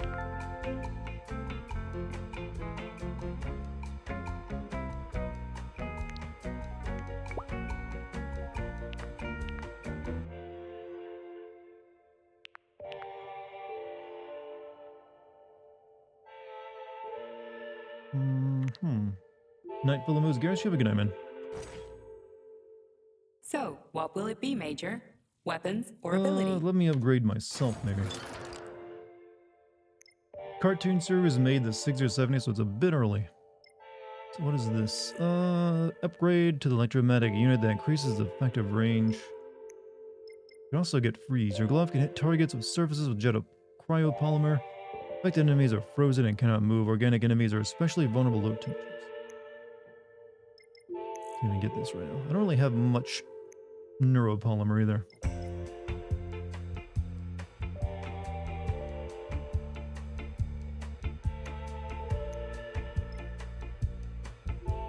Night Full of Moose. Garrus, you have a good night, man. So, what will it be, Major? Weapons or ability? Let me upgrade myself, maybe. Cartoon series made the 60 or 70, so it's a bit early. So what is this? Upgrade to the electromagnetic unit that increases the effective range. You can also get freeze. Your glove can hit targets with surfaces with jet of cryopolymer. Affected enemies are frozen and cannot move. Organic enemies are especially vulnerable to low temperatures. Can't even get this right now. I don't really have much neuropolymer either.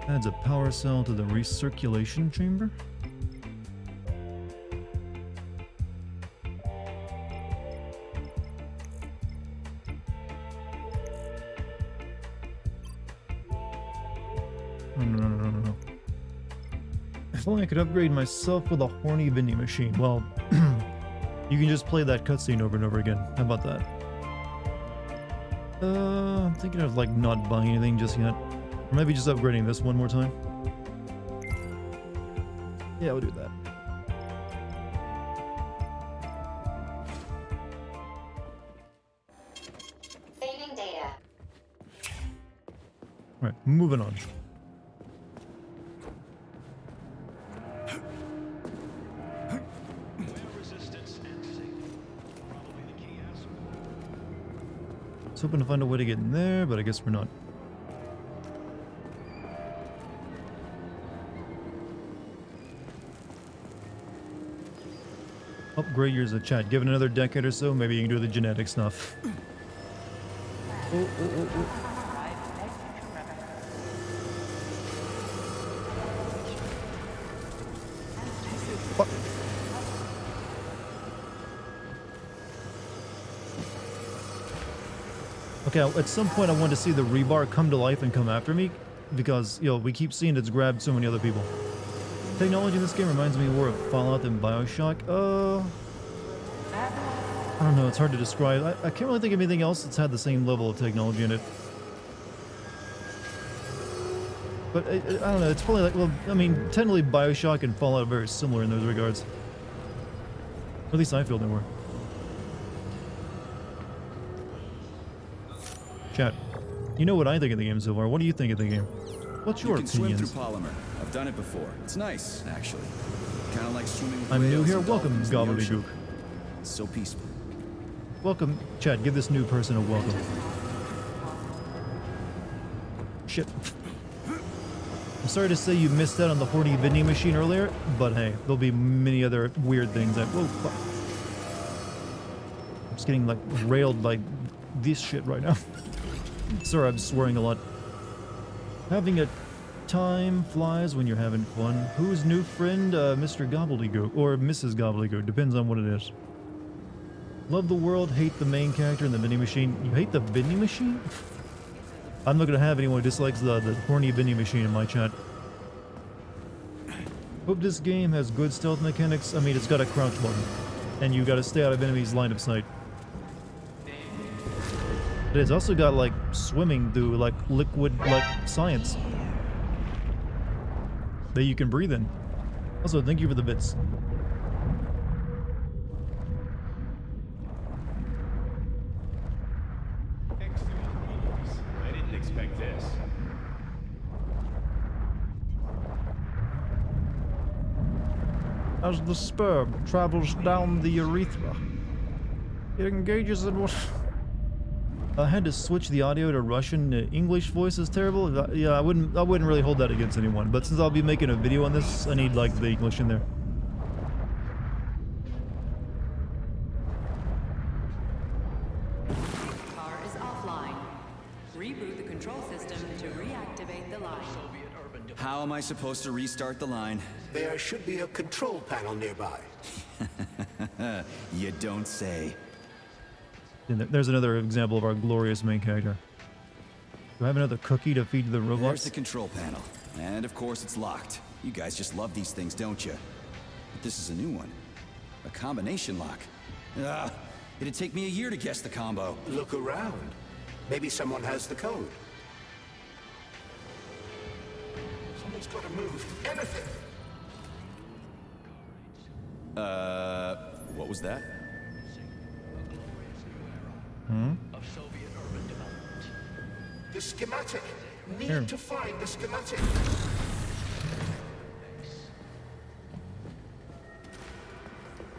Adds a power cell to the recirculation chamber. No. If only I could upgrade myself with a horny vending machine. Well, you can just play that cutscene over and over again. How about that? I'm thinking of like not buying anything just yet. Or maybe just upgrading this one more time. Yeah, we'll do that. Saving data. Alright, moving on. I was hoping to find a way to get in there, but I guess we're not. Upgrade yours in chat. Give it another decade or so, maybe you can do the genetic stuff. Oh. Fuck. Okay, at some point I want to see the rebar come to life and come after me, because, you know, we keep seeing it's grabbed so many other people. Technology in this game reminds me more of Fallout than Bioshock. I don't know, it's hard to describe. I can't really think of anything else that's had the same level of technology in it. But I don't know, it's probably like, well, I mean, technically Bioshock and Fallout are very similar in those regards. At least I feel they were. Chat, you know what I think of the game so far. What do you think of the game? What's your opinions? You can swim through polymer. I've done it before. It's nice, actually. Kind of like swimming with I'm new whales here. and Welcome, dolphins in the Gobbledygook. ocean. It's so peaceful. Welcome, Chad. Give this new person a welcome. Shit. I'm sorry to say you missed out on the horny vending machine earlier, but hey, there'll be many other weird things that. Whoa, fuck. I'm just getting like railed by this shit right now. Sorry, I'm swearing a lot. Having a Time flies when you're having fun. Who's new friend? Mr. Gobbledygook. Or Mrs. Gobbledygook. Depends on what it is. Love the world, hate the main character and the vending machine. You hate the vending machine? I'm not gonna have anyone who dislikes the horny vending machine in my chat. Hope this game has good stealth mechanics. I mean, it's got a crouch button. And you gotta stay out of enemies' line of sight. But it's also got, like, swimming through, like, liquid, like, science. That you can breathe in. Also, thank you for the bits. I didn't expect this. As the sperm travels down the urethra, it engages in what... I had to switch the audio to Russian. English voice is terrible. Yeah, I wouldn't really hold that against anyone. But since I'll be making a video on this, I need like the English in there. Car is offline. Reboot the control system to reactivate the line. How am I supposed to restart the line? There should be a control panel nearby. You don't say. And there's another example of our glorious main character. Do I have another cookie to feed the robots? There's the control panel. And of course it's locked. You guys just love these things, don't you? But this is a new one. A combination lock. It'd take me a year to guess the combo. Look around. Maybe someone has the code. Someone's got to move. Anything! What was that? Of Soviet urban development. The schematic. Need Here. to find the schematic.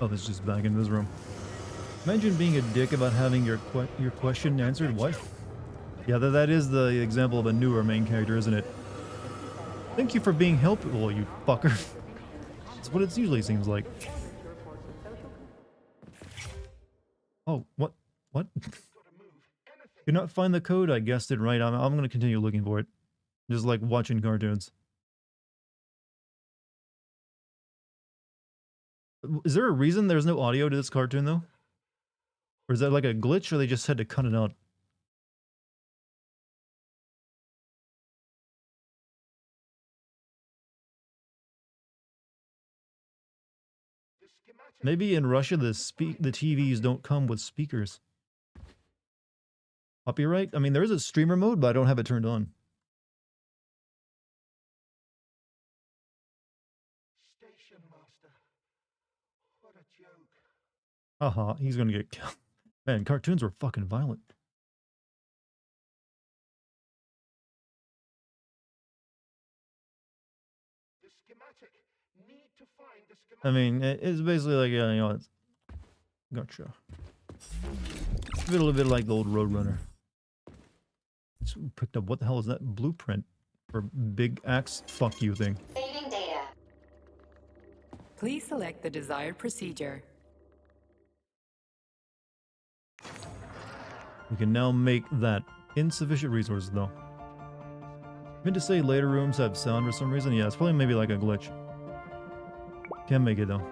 Oh, this is just back in this room. Imagine being a dick about having your question answered. What? Yeah, that is the example of a newer main character, isn't it? Thank you for being helpful, you fucker. That's what it usually seems like. Oh, what? What? Could not find the code? I guessed it right. I'm going to continue looking for it. Just like watching cartoons. Is there a reason there's no audio to this cartoon, though? Or is that like a glitch, or they just had to cut it out? Maybe in Russia the TVs don't come with speakers. Copyright? I mean, there is a streamer mode, but I don't have it turned on. Station master. What a joke. Haha, he's gonna get killed. Man, cartoons were fucking violent. The schematic. Need to find the schematic. I mean, it's basically like, you know, it's... Gotcha. It's a little bit like the old Roadrunner. It's picked up, what the hell is that blueprint for big axe fuck you thing? Saving data. Please select the desired procedure. We can now make that. Insufficient resources, though. Meant to say later rooms have sound for some reason. Yeah, it's probably maybe like a glitch. Can't make it, though.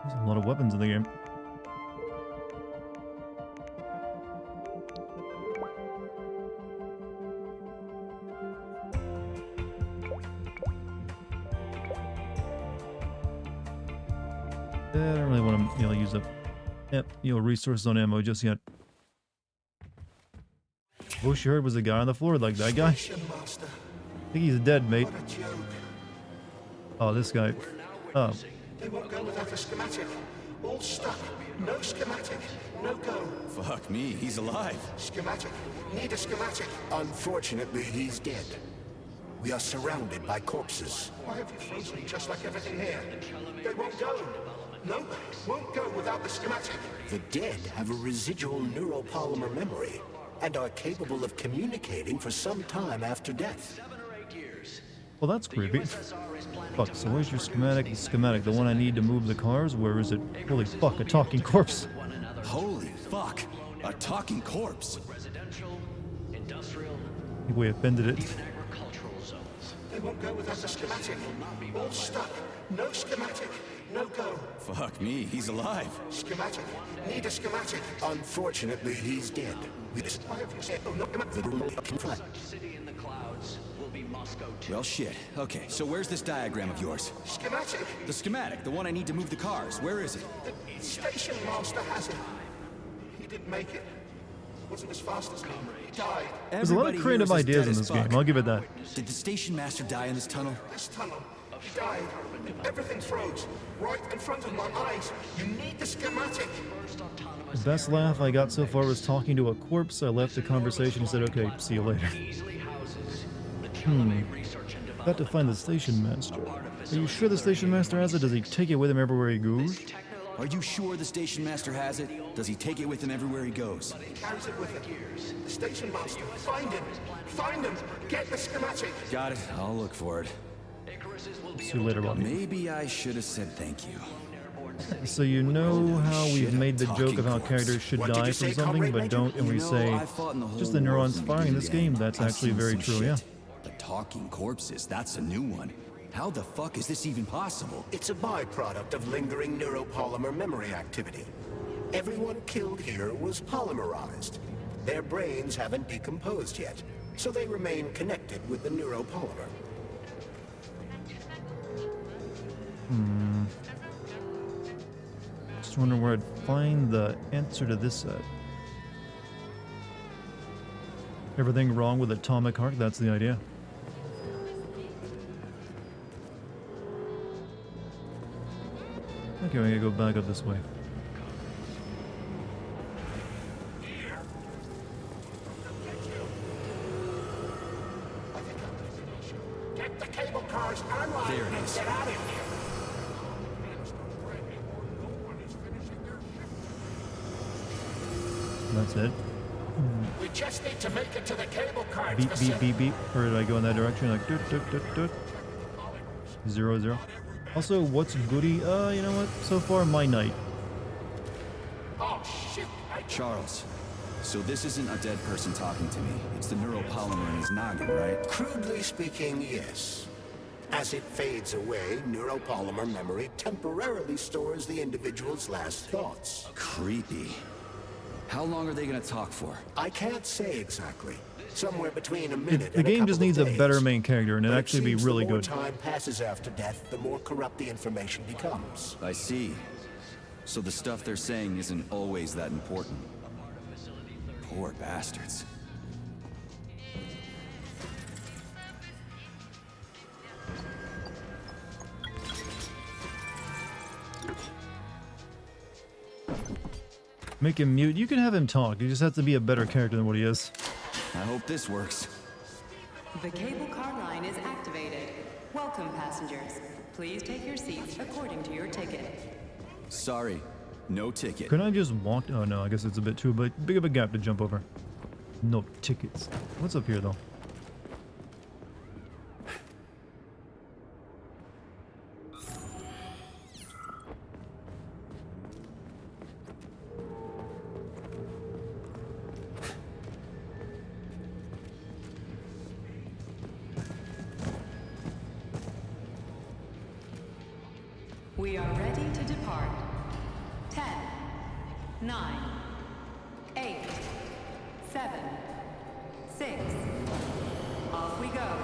There's a lot of weapons in the game. I don't really want to, use up, resources on ammo just yet. What you heard was the guy on the floor, like that guy. I think he's dead, mate. Oh, this guy. Oh. They won't go without a schematic. All stuck. No schematic. No go. Fuck me, he's alive. Schematic. Need a schematic. Unfortunately, he's dead. We are surrounded by corpses. Why have you frozen me just like everything here? They won't go. No, won't go without the schematic. The dead have a residual neuropolymer memory and are capable of communicating for some time after death. Well, that's creepy. Fuck, so where's your schematic? The schematic, the one I need to move the cars? Where is it? Holy fuck, a talking corpse. Holy fuck! A talking corpse! Residential, industrial, I think we offended it. even agricultural zones. They won't go without a schematic. All stuck. No schematic. No go. Fuck me, he's alive. Schematic. Need a schematic. Unfortunately, he's dead. We just Such city in the clouds will be Moscow too. Well, shit. Okay, so where's this diagram of yours? Schematic. The schematic, the one I need to move the cars. Where is it? The station master has it. He didn't make it. Wasn't as fast as me. He died. There's a lot of creative ideas in this game. I'll give it that. Did the station master die in this tunnel? This tunnel. He died. Everything froze. Right in front of my eyes. You need the schematic. The best laugh I got so far was talking to a corpse. I left the conversation and said, okay, see you later. Got to find the station master. Are you sure the station master has it? Does he take it with him everywhere he goes? Are you sure the station master has it? Does he take it with him everywhere he goes? He carries it with him. The station master. Find him. Find him. Get the schematic. Got it. I'll look for it. See you later, Bobby. Maybe I should have said thank you. So you know how we've made the joke of how characters should die from something, but don't, and we say, just the neurons firing in this game. That's actually very true, yeah. The talking corpses, that's a new one. How the fuck is this even possible? It's a byproduct of lingering neuropolymer memory activity. Everyone killed here was polymerized. Their brains haven't decomposed yet, so they remain connected with the neuropolymer. Just wondering where I'd find the answer to this set. Everything wrong with Atomic Heart? That's the idea. Okay, we're gonna go back up this way. Get the cable cars online. There it is. Get out of here. That's it. We just need to make it to the cable cars. Beep, beep, beep, beep. Or did I go in that direction? Like, doot, doot, doot, doot. 0, 0. Also, what's goody? You know what? So far, my night. Oh, shit. Charles, so this isn't a dead person talking to me. It's the neuropolymer in his noggin, right? Crudely speaking, yes. As it fades away, neuropolymer memory temporarily stores the individual's last thoughts. Creepy. How long are they gonna talk for? I can't say exactly. Somewhere between a minute The and a game just couple needs of a days. better main character, and it'd But actually be seems really the more good. time passes after death, the more corrupt the information becomes. I see. So the stuff they're saying isn't always that important. Poor bastards. Make him mute. You can have him talk. You just have to be a better character than what he is. I hope this works. The cable car line is activated. Welcome, passengers. Please take your seats according to your ticket. Sorry, no ticket. Couldn't I just walk? Oh no, I guess it's a bit too big of a gap to jump over. No tickets. What's up here though? We are ready to depart. 10, 9, 8, 7, 6. Off we go.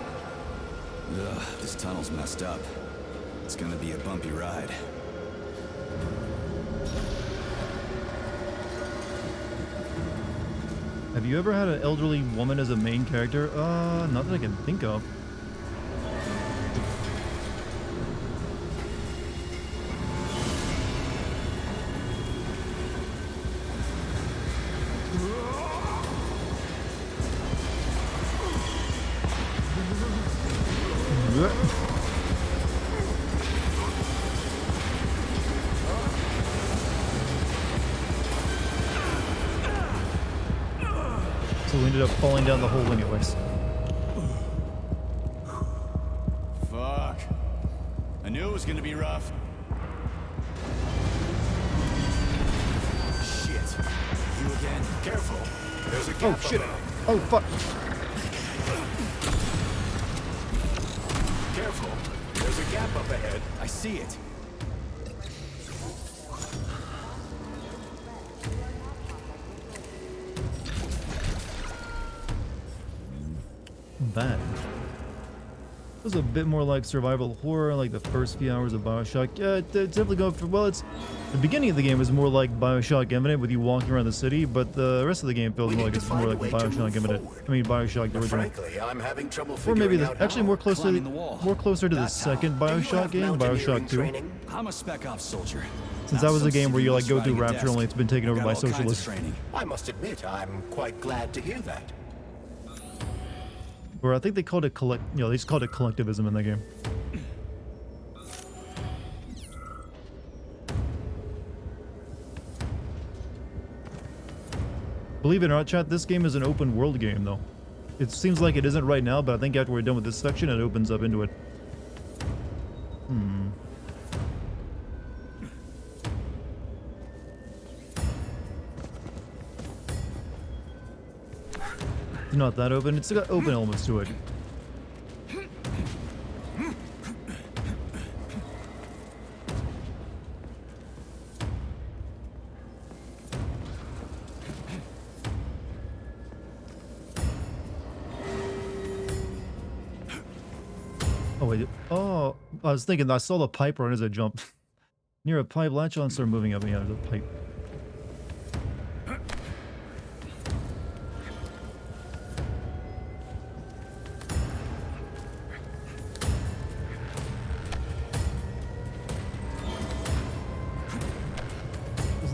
Ugh, this tunnel's messed up. It's gonna be a bumpy ride. Have you ever had an elderly woman as a main character? Not that I can think of. So we ended up falling down the hole anyways. Fuck. I knew it was gonna be rough. Shit. Oh shit! Oh fuck! Careful. There's a gap up ahead. I see it. That was a bit more like survival horror, like the first few hours of Bioshock. Yeah, it's definitely going for, well, it's the beginning of the game is more like Bioshock Infinite with you walking around the city, but the rest of the game feels more like it's more like Bioshock Infinite. I mean Bioshock the original. Frankly, I'm having trouble Or maybe figuring out actually how. more closer to the second Bioshock game, Bioshock 2. I'm a spec ops soldier. Since that was a game where you like go through Rapture, only it's been taken over by socialists. I must admit, I'm quite glad to hear that. Or I think they called it they just called it collectivism in the game. Believe it or not, chat, this game is an open world game though. It seems like it isn't right now, but I think after we're done with this section, it opens up into it. It's not that open. It's got open elements to it. Oh wait. Oh, I was thinking. I saw the pipe run as I jumped near a pipe. Latch on, start moving up. Yeah, the pipe.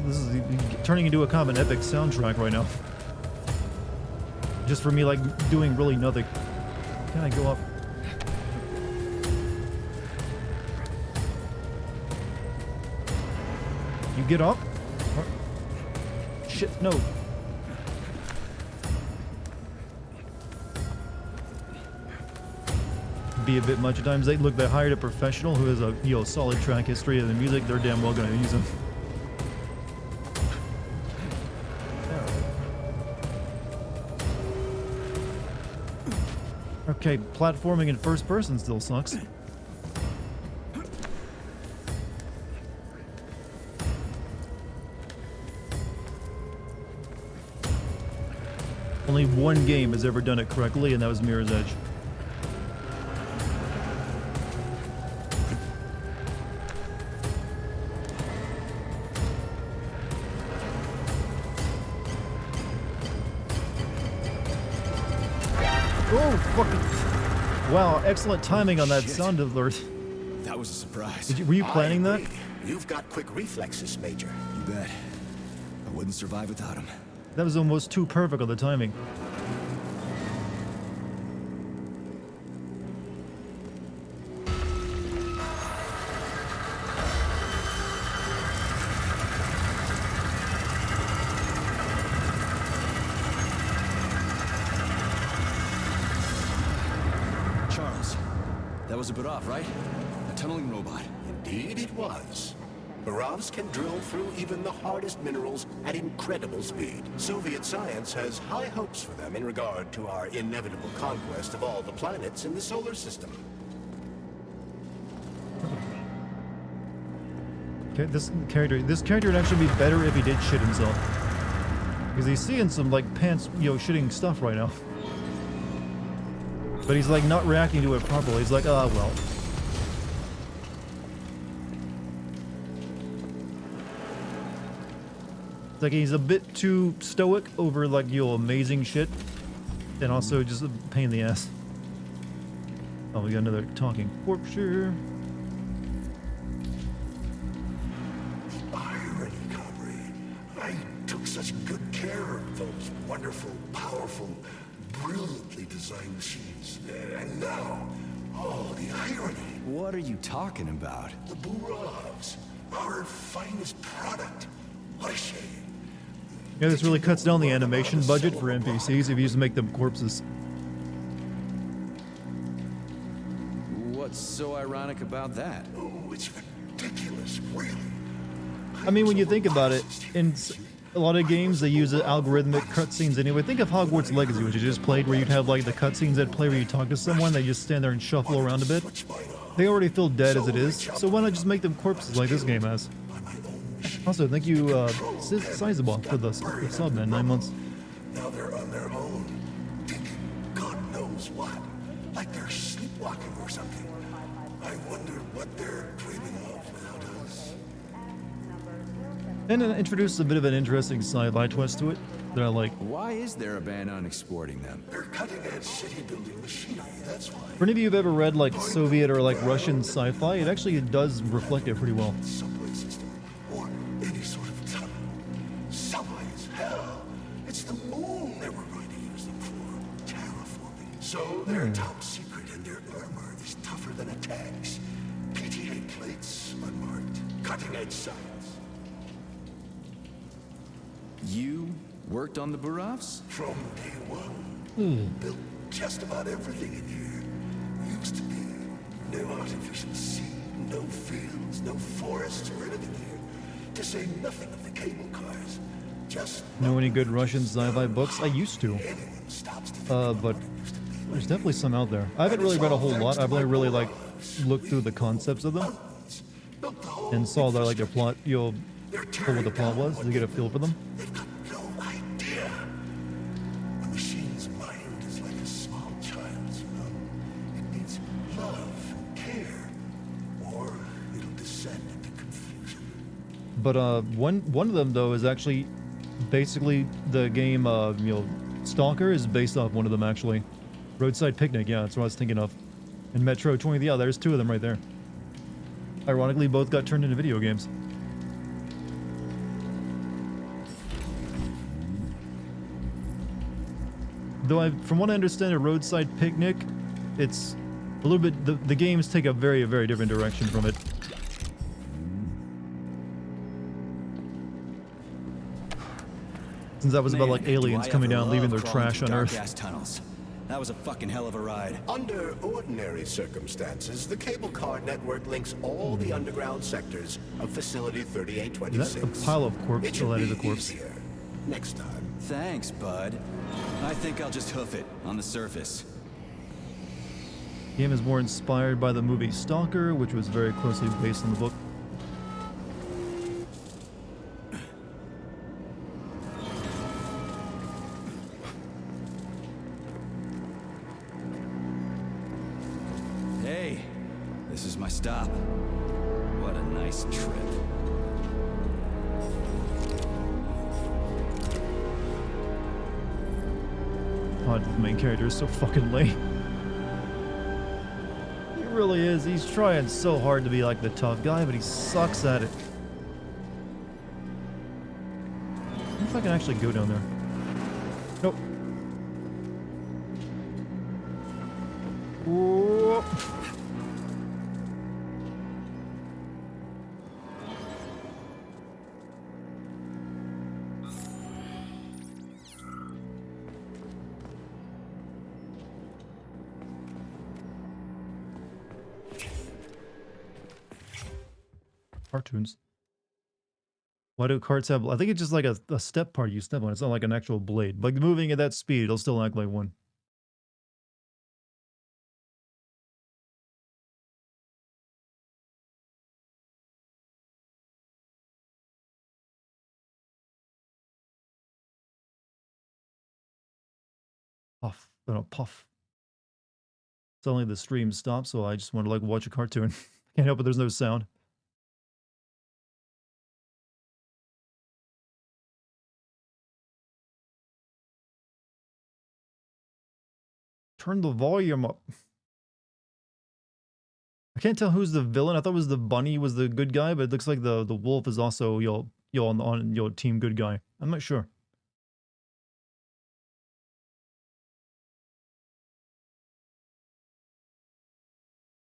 This is turning into a common epic soundtrack right now. Just for me, like doing really nothing. Can I go up? You get up? Shit, no. Be a bit much at times. They hired a professional who has a solid track history of the music. They're damn well gonna use him. Okay, platforming in first person still sucks. Only one game has ever done it correctly, and that was Mirror's Edge. Oh, fucking... Wow, excellent timing on that sound alert. That was a surprise. Were you planning that? You've got quick reflexes, Major. You bet. I wouldn't survive without him. That was almost too perfect on the timing. Charles, that was a Barov, right? A tunneling robot. Indeed it was. Barovs can drill through even the hardest minerals at incredible speed. Soviet science has high hopes for them in regard to our inevitable conquest of all the planets in the solar system. Okay, this character would actually be better if he did shit himself. Because he's seeing some, like, pants, shitting stuff right now. But he's, like, not reacting to it properly. He's like, ah, well. Like he's a bit too stoic over like amazing shit, and also just a pain in the ass. Oh, we got another talking corpse here. Irony, comrade. I took such good care of those wonderful, powerful, brilliantly designed machines. And now, oh, the irony. What are you talking about? The Barovs, our finest product. What a shame. Yeah, this really cuts down the animation budget for NPCs if you just make them corpses. What's so ironic about that? Oh, it's ridiculous, really. I mean, when you think about it, a lot of games, they use algorithmic cutscenes anyway. Think of Hogwarts Legacy, which you just played, where you'd have like the cutscenes that play where you talk to someone, they just stand there and shuffle around a bit. They already feel dead as it is, so why not just make them corpses like this game has? Also, thank you, Sizabot, for the sub, man. 9 months. Now they're on their own, thinking God knows what, like they're sleepwalking or something. I wonder what they're dreaming of without us. And it introduces a bit of an interesting sci-fi twist to it that I like. Why is there a ban on exporting them? They're cutting-edge city-building machinery, that's why. For any of you who've ever read like Soviet or like Russian sci-fi, it actually does reflect it pretty well. Subway system, or any sort of tunnel. Subways, hell, it's the moon they were going to use them for, terraforming. So they're top secret and their armor is tougher than a tank's. PTA plates, unmarked, cutting-edge science. You worked on the Burovs? From day one. Built just about everything in here. Used to be no artificial sea, no fields, no forests or anything here. To say nothing of the cable cars. Just Know any good Russian sci-fi books? I used to. But there's definitely some out there. I haven't really read a whole lot. I've only really like looked through the concepts of them and saw that like their plot, you'll pull what the plot was to get a feel for them. idea. The machine's mind is like a small child's, you know. It needs love and care, or it'll descend into confusion. But one of them though is actually basically the game Stalker is based off one of them actually. Roadside Picnic, yeah, that's what I was thinking of. And Metro 20, yeah, there's two of them right there. Ironically, both got turned into video games. Though from what I understand, a Roadside Picnic, it's a little bit, the games take a very, very different direction from it. Since that was about like aliens coming down, leaving their trash on Earth. Gas tunnels. That was a fucking hell of a ride. Under ordinary circumstances, the cable car network links all the underground sectors of Facility 3826. Is that a pile of corpse? Oh, that is a corpse. Easier next time. Thanks, bud. I think I'll just hoof it on the surface. The game is more inspired by the movie Stalker, which was very closely based on the book. Hey, this is my stop. What a nice trip. God, the main character is so fucking lame. He really is. He's trying so hard to be like the tough guy, but he sucks at it. I wonder if I can actually go down there. Nope. Whoop. Cartoons. Why do carts have... I think it's just like a step part you step on. It's not like an actual blade. Like moving at that speed, it'll still act like one. Puff. I don't puff. Suddenly the stream stopped, so I just wanted to like watch a cartoon. Can't help it, there's no sound. Turn the volume up. I can't tell who's the villain. I thought it was the bunny was the good guy, but it looks like the wolf is also on your team good guy. I'm not sure.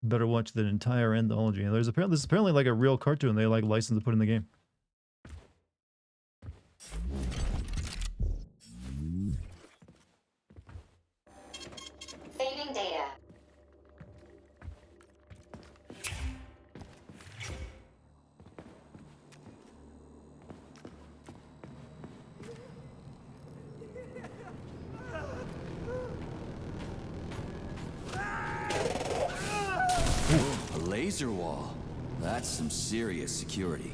Better watch the entire anthology. And this is apparently like a real cartoon they like licensed to put in the game. Saving data. laser wall. That's some serious security.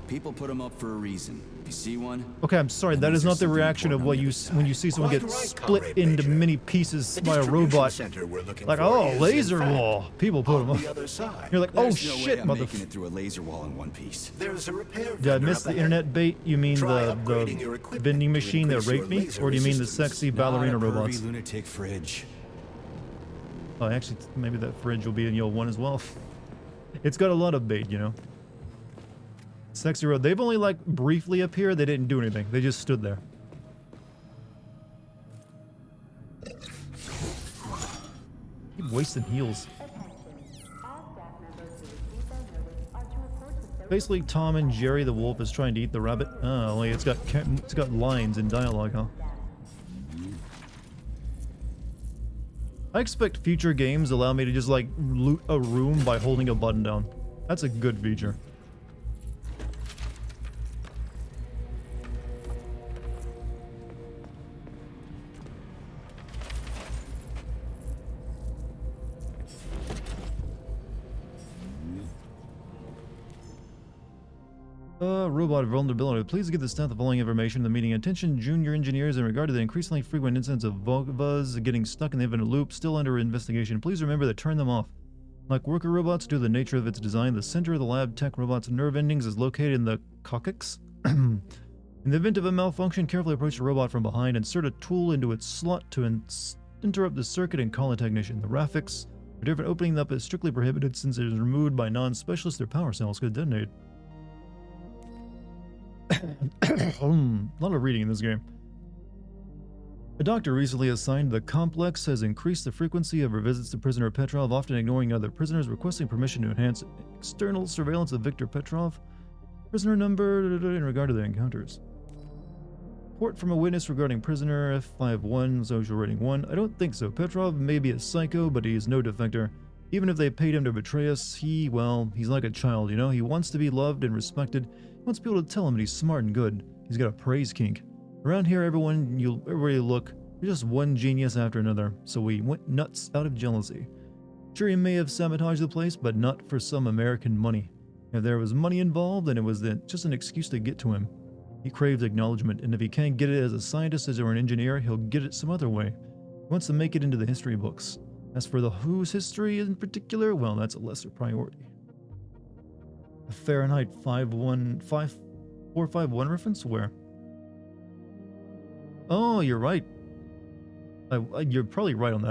People put them up for a reason. If you see one... Okay, I'm sorry, that is not the reaction of what you when you see someone get split into many pieces by a robot. Like, oh, laser wall. People put them up. You're like, oh shit, I'm making it through a laser wall in one piece. There's a repair Did I miss the internet bait? You mean the vending machine that raped me? Or do you mean the sexy ballerina robots? Lunatic fridge. Oh, actually, maybe that fridge will be in Yo 1 as well. It's got a lot of bait, you know. Sexy road. They've only like briefly appeared. They didn't do anything. They just stood there. Keep wasting heals. Basically, Tom and Jerry the wolf is trying to eat the rabbit. Oh, like it's got lines and dialogue, huh? I expect future games allow me to just like loot a room by holding a button down. That's a good feature. Robot vulnerability. Please give the staff the following information in the meeting. Attention junior engineers in regard to the increasingly frequent incidents of Vulvas getting stuck in the infinite loop still under investigation. Please remember to turn them off. Like worker robots, due to the nature of its design, the center of the lab tech robot's nerve endings is located in the coccyx. In the event of a malfunction, carefully approach the robot from behind, insert a tool into its slot to interrupt the circuit and call a technician. The Raffics are different. Opening up is strictly prohibited since it is removed by non-specialists. Their power cells could detonate. A lot of reading in this game. A doctor recently assigned to the complex has increased the frequency of her visits to prisoner Petrov, often ignoring other prisoners, requesting permission to enhance external surveillance of Victor Petrov. Prisoner number in regard to the encounters. Report from a witness regarding prisoner F51, social rating 1. I don't think so. Petrov may be a psycho, but he is no defector. Even if they paid him to betray us, well, he's like a child, you know? He wants to be loved and respected. He wants people to tell him that he's smart and good. He's got a praise kink. Around here, everywhere you look, there's just one genius after another, so we went nuts out of jealousy. Sure, he may have sabotaged the place, but not for some American money. If there was money involved, then it was just an excuse to get to him. He craves acknowledgement, and if he can't get it as a scientist or an engineer, he'll get it some other way. He wants to make it into the history books. As for the Who's history in particular, well, that's a lesser priority. A Fahrenheit 451 reference? Where? Oh, you're right. You're probably right on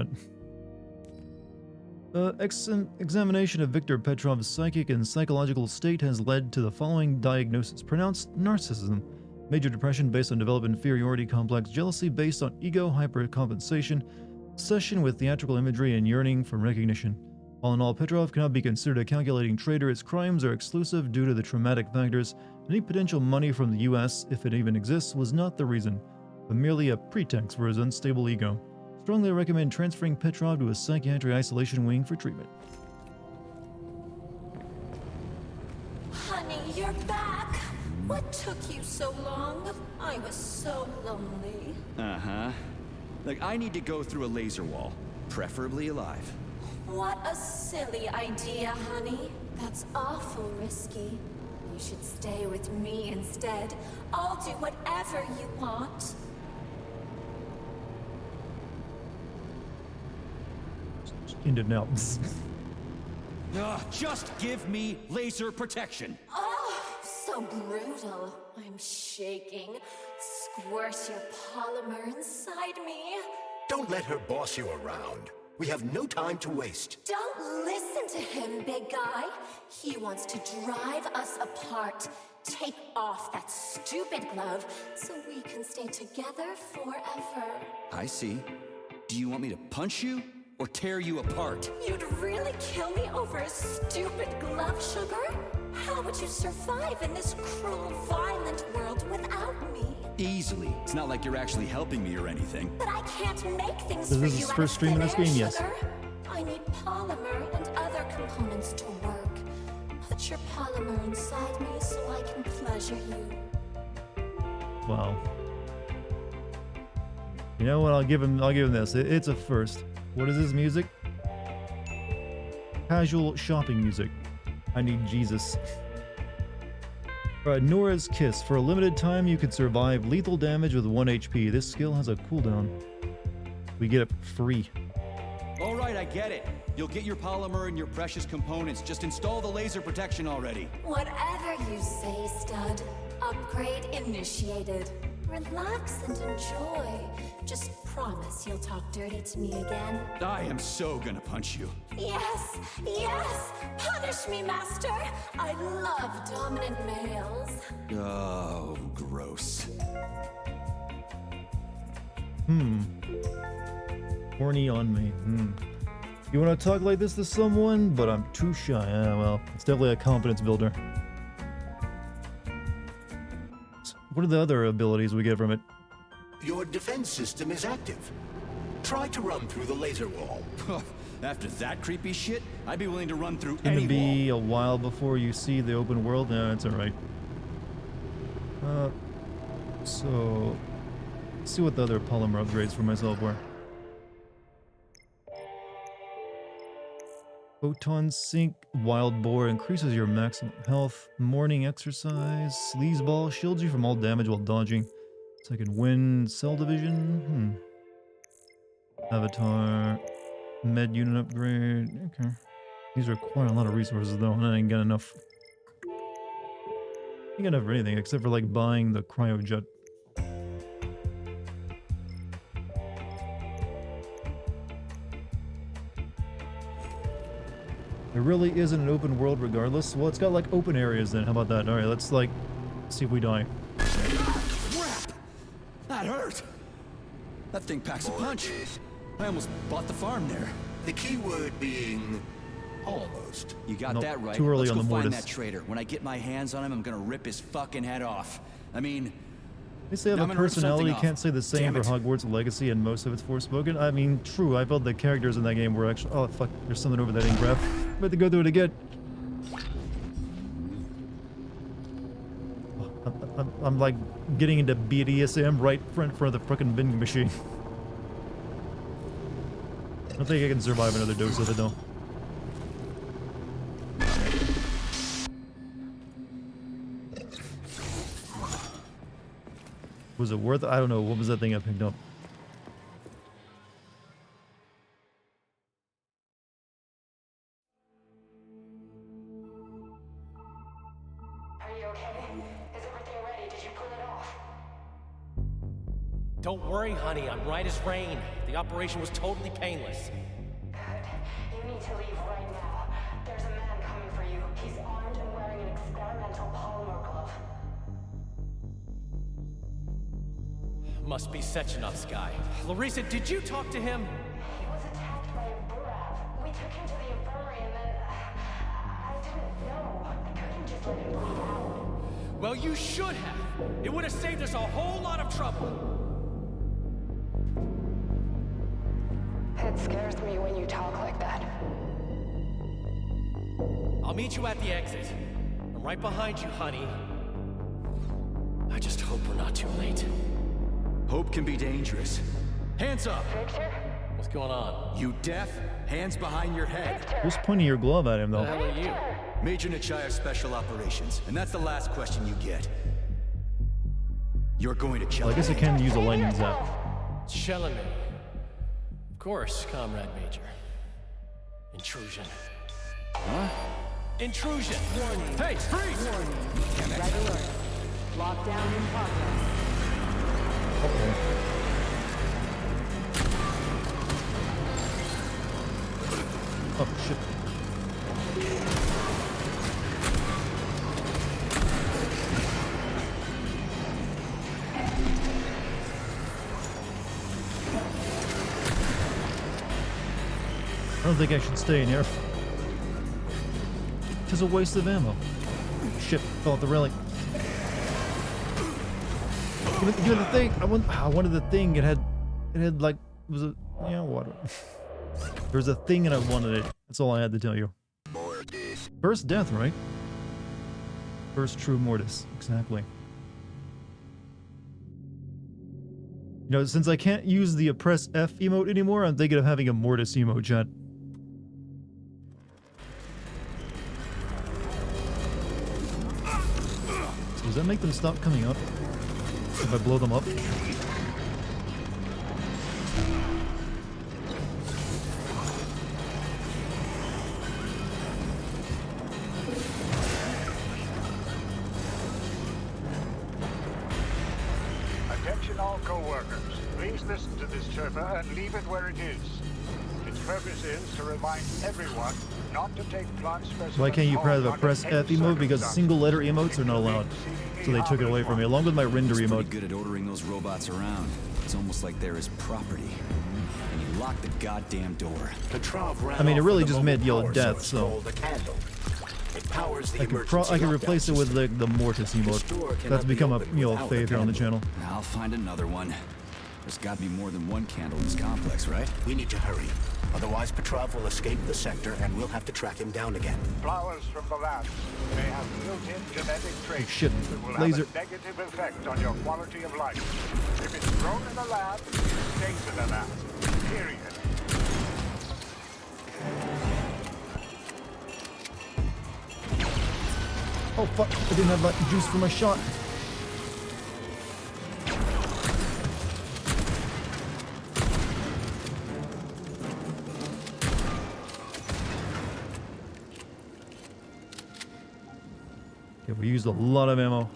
that. Examination of Victor Petrov's psychic and psychological state has led to the following diagnosis. Pronounced narcissism, major depression based on developed inferiority complex, jealousy based on ego hypercompensation, obsession with theatrical imagery, and yearning for recognition. All in all, Petrov cannot be considered a calculating traitor. His crimes are exclusive due to the traumatic factors. Any potential money from the US, if it even exists, was not the reason, but merely a pretext for his unstable ego. Strongly recommend transferring Petrov to a psychiatric isolation wing for treatment. Honey, you're back. What took you so long? I was so lonely. Uh-huh. Like, I need to go through a laser wall, preferably alive. What a silly idea, honey. That's awful risky. You should stay with me instead. I'll do whatever you want. Ended now. Just give me laser protection. Oh, so brutal. I'm shaking. Squirt your polymer inside me. Don't let her boss you around. We have no time to waste. Don't listen to him, big guy. He wants to drive us apart. Take off that stupid glove so we can stay together forever. I see. Do you want me to punch you or tear you apart? You'd really kill me over a stupid glove, sugar? How would you survive in this cruel, violent world without me? Easily. It's not like you're actually helping me or anything. But I can't make things This for is you his out first of stream in thin this air, game, yes. sugar. I need polymer and other components to work. Put your polymer inside me so I can pleasure you. Wow. You know what? I'll give him this. It's a first. What is this music? Casual shopping music. I need Jesus. Alright, Nora's Kiss. For a limited time, you can survive lethal damage with 1 HP. This skill has a cooldown. We get it free. Alright, I get it. You'll get your polymer and your precious components. Just install the laser protection already. Whatever you say, stud. Upgrade initiated. Relax and enjoy. Just promise you'll talk dirty to me again. I am so gonna punch you. Yes, yes! Punish me, master! I love dominant males. Oh, gross. Horny on me. You want to talk like this to someone? But I'm too shy. Yeah, well, it's definitely a confidence builder. So what are the other abilities we get from it? Your defense system is active. Try to run through the laser wall. After that creepy shit, I'd be willing to run through It's gonna any be wall. a while before you see the open world. No, it's alright. So... let's see what the other polymer upgrades for myself were. Photon Sink, Wild Boar increases your maximum health. Morning Exercise, Sleazeball shields you from all damage while dodging. Second Wind, Cell Division. Avatar, Med Unit Upgrade. Okay. These require a lot of resources though, and I ain't got enough. I ain't got enough for anything except for like buying the cryojet. There really isn't an open world regardless. Well, it's got like open areas then. How about that? Alright, let's like see if we die. Crap! That hurt! That thing packs a punch. I almost bought the farm there. The key word being almost. You got that right. Too early Let's on go the find mortis. that traitor. When I get my hands on him, I'm gonna rip his fucking head off. I mean, They say have I'm a gonna rip personality, something can't off. say the same Damn for it. Hogwarts Legacy and most of it's Forspoken. I mean, true, I felt the characters in that game were actually... oh, fuck, there's something over that ink graph. I'm about to go through it again. I'm like getting into BDSM right in front of the fucking vending machine. I don't think I can survive another dose of it though. Was it worth it? I don't know. What was that thing I picked up? Are you okay? Is everything ready? Did you pull it off? Don't worry, honey. I'm right as rain. The operation was totally painless. Good. You need to leave right now. There's a man coming for you. He's armed and wearing an experimental polymer glove. Must be Sechenov's guy. Larissa, did you talk to him? He was attacked by a Burav. We took him to the infirmary and then... I didn't know. I couldn't just let him bleed out. Well, you should have. It would have saved us a whole lot of trouble. It scares me when you talk like that. I'll meet you at the exit. I'm right behind you, honey. I just hope we're not too late. hope can be dangerous. Hands up! Victor? What's going on? You deaf? Hands behind your head. Who's pointing your glove at him though? The hell are you? Major Nechayev Special Operations, and that's the last question you get. You're going to Well, I guess I can use a lightning zap. Chelame. Of course, Comrade Major. Intrusion. Huh? Intrusion! Warning. Hey, freeze! Warning. Red alert. Lockdown in progress. Oh shit. I don't think I should stay in here. It's a waste of ammo. Shit, fell off the railing. Give me the thing. I wanted the thing. It had like, it was a, yeah, water. There was a thing and I wanted it. That's all I had to tell you. First death, right? First true mortis, exactly. You know, since I can't use the oppress F emote anymore, I'm thinking of having a mortis emote, chat. Does that make them stop coming up if I blow them up? Attention all co-workers. Please listen to this chirper and leave it where it is. Its purpose is to remind everyone not to take plant specimens. Why can't you home press under F any emote? Because circumstances. single letter emotes are not allowed. So they took it away from me, along with my render He's pretty emote. good at ordering those robots around. It's almost like they're his property. And he locked the goddamn door. I mean, it really just meant death, so It powers the I could replace it with the Mortis emote. That's become a fave here on the channel. I'll find another one. There's got to be more than one candle in this complex, right? We need to hurry. Otherwise, Petrov will escape the sector and we'll have to track him down again. Flowers from the labs may have built-in genetic traits shit. that will Laser. have a negative effect on your quality of life. If it's grown in a lab, it stays in a lab. Period. Oh fuck, I didn't have that juice for my shot. Okay, we used a lot of ammo.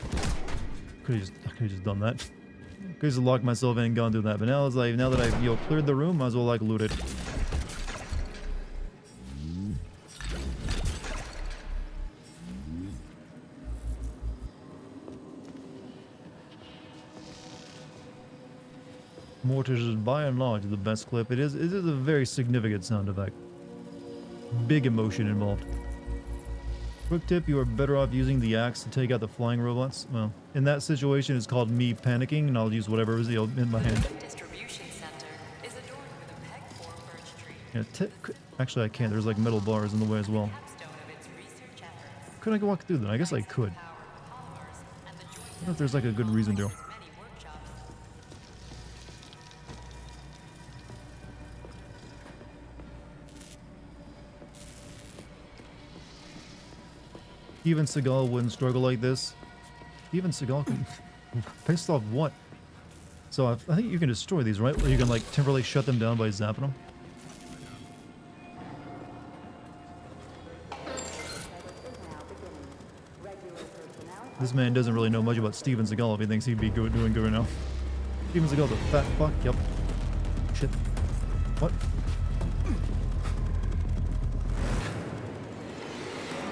I could have just done that. Could have just locked myself in and gone through that. But now it's like, now that I've cleared the room, might as well like loot it. Mortis is by and large the best clip. It is a very significant sound effect. Big emotion involved. Quick tip, you are better off using the axe to take out the flying robots. Well, in that situation it's called me panicking, and I'll use whatever is in my hand. Distribution center is adorned with a peg-form birch tree. Yeah, actually I can't, there's like metal bars in the way as well. Could I go walk through them? I guess I could. I don't know if there's like a good reason to. Even Seagal wouldn't struggle like this. Even Seagal can... Pissed off what? So I think you can destroy these, right? Or you can like temporarily shut them down by zapping them. This man doesn't really know much about Steven Seagal if he thinks he'd be doing good right now. Steven Seagal's a fat fuck, yep. Shit. What?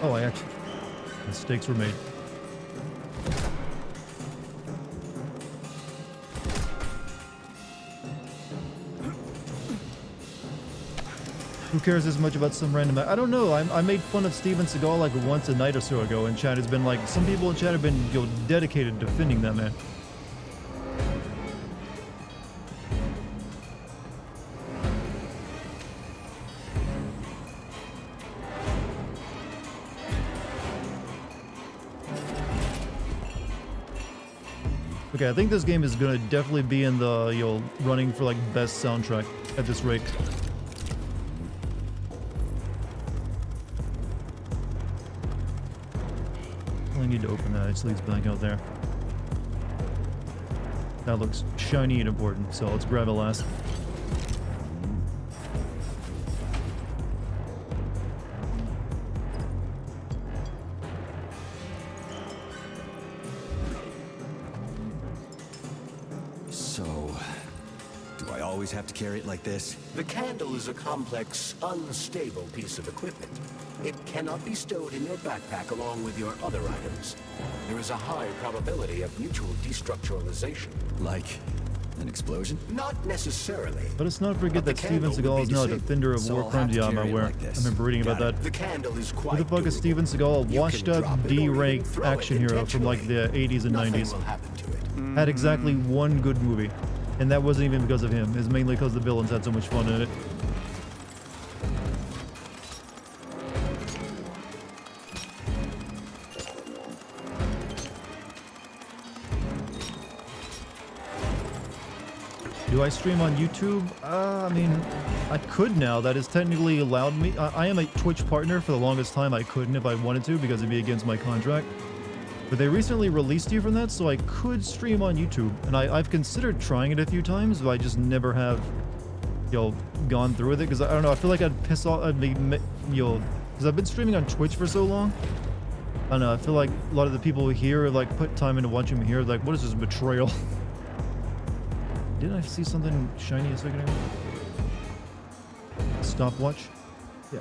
Oh, I actually... Mistakes were made. Who cares as much about some random... I don't know. I made fun of Steven Seagal like once a night or so ago, and chat has been like... Some people in chat have been dedicated to defending that man. Okay, I think this game is gonna definitely be in the running for like best soundtrack at this rate. I need to open that. It just leads back out there. That looks shiny and important, so let's grab it last. Have to carry it like this? The candle is a complex, unstable piece of equipment. It cannot be stowed in your backpack along with your other items. There is a high probability of mutual destructuralization. Like an explosion? Not necessarily. But let's not forget that Steven Seagal is now a defender of war crimes. Yeah, I'm aware. I remember reading about that. The candle is quite Who the fuck is Steven Seagal? Washed up D-rank action hero from like the 80s and 90s. Had exactly one good movie. And that wasn't even because of him. It's mainly because the villains had so much fun in it. Do I stream on YouTube? I mean, I could now. That is technically allowed me. I am a Twitch partner. For the longest time, I couldn't if I wanted to because it'd be against my contract. But they recently released you from that, so I could stream on YouTube. And I've considered trying it a few times, but I just never have, gone through with it. Because I don't know, I feel like I'd piss off, because I've been streaming on Twitch for so long. I don't know, I feel like a lot of the people here, like, put time into watching me here. Like, what is this betrayal? Didn't I see something shiny a second ago? Stopwatch? Yeah.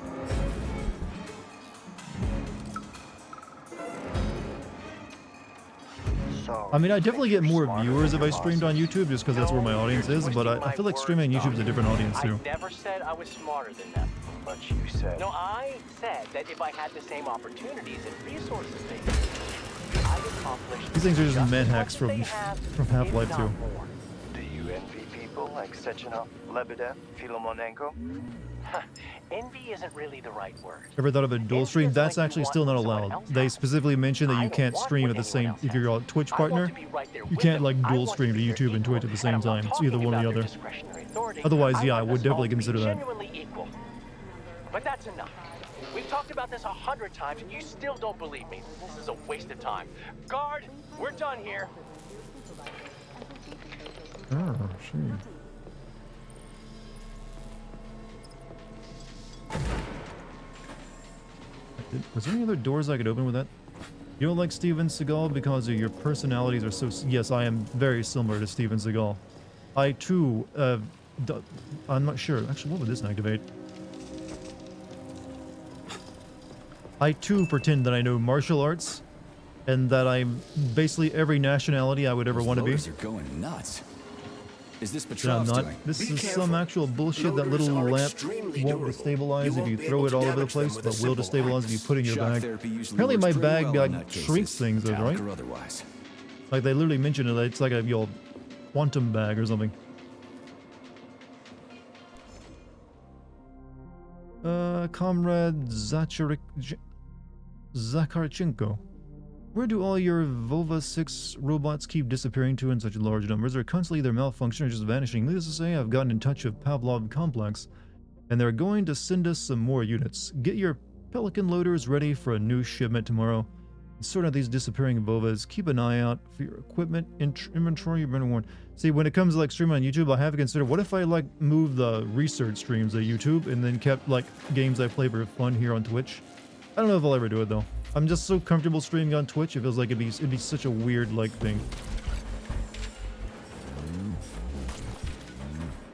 I mean, I definitely get more viewers if I streamed on YouTube just because that's where my audience is, but I feel like streaming on YouTube is a different audience too. I never said I was smarter than them. But you said... No, I said that if I had the same opportunities and resources they do, I'd accomplish... These things are just med hacks from Half-Life 2. Do you envy people like Sechenov, Lebedev, Filomonenko? Envy isn't really the right word. Ever thought of a dual stream? That's actually still not allowed. They specifically mentioned that you can't stream at the same... If you're a Twitch partner, you can't like dual stream to YouTube and Twitch at the same time. It's either one or the other. Otherwise, yeah, I would definitely consider that. But that's enough. We've talked about this 100 times and you still don't believe me. This is a waste of time. Guard, we're done here. Oh, sure. Was there any other doors I could open with that? You don't like Steven Seagal because your personalities are so... Yes, I am very similar to Steven Seagal. I too, I'm not sure. Actually, what would this activate? I too pretend that I know martial arts and that I'm basically every nationality I would ever want to be. Those are going nuts. Is this Yeah, I'm Petrov's not. doing? This is some actual bullshit. That little lamp won't destabilize if you throw it all over the place, but will destabilize if you put it in your bag. Apparently my bag like shrinks things, though, right? Like they literally mentioned it. It's like a quantum bag or something. Comrade Zakharchenko. Where do all your Volva 6 robots keep disappearing to in such large numbers? They're constantly either malfunctioning or just vanishing. Needless to say, I've gotten in touch with Pavlov Complex, and they're going to send us some more units. Get your Pelican loaders ready for a new shipment tomorrow. Sort out these disappearing Volvas. Keep an eye out for your equipment inventory. You've been warned. See, when it comes to like streaming on YouTube, I have to consider, what if I like move the research streams to YouTube and then kept like games I play for fun here on Twitch? I don't know if I'll ever do it though. I'm just so comfortable streaming on Twitch, it feels like it'd be such a weird, like, thing.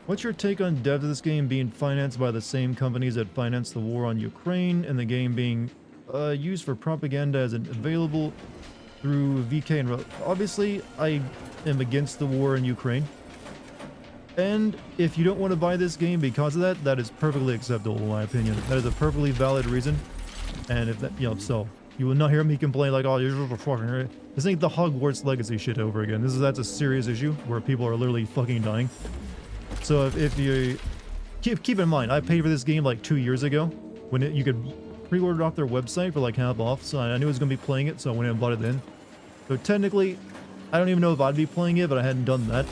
What's your take on devs of this game being financed by the same companies that financed the war on Ukraine, and the game being used for propaganda as available through VK and... Obviously, I am against the war in Ukraine. And if you don't want to buy this game because of that, that is perfectly acceptable in my opinion. That is a perfectly valid reason. And if that, so... You will not hear me complain like, oh, you're fucking... This ain't the Hogwarts Legacy shit over again. That's a serious issue where people are literally fucking dying. So if you... Keep in mind, I paid for this game like 2 years ago. When you could pre-order it off their website for like half off. So I knew I was going to be playing it, so I went and bought it then. So technically, I don't even know if I'd be playing it, but I hadn't done that.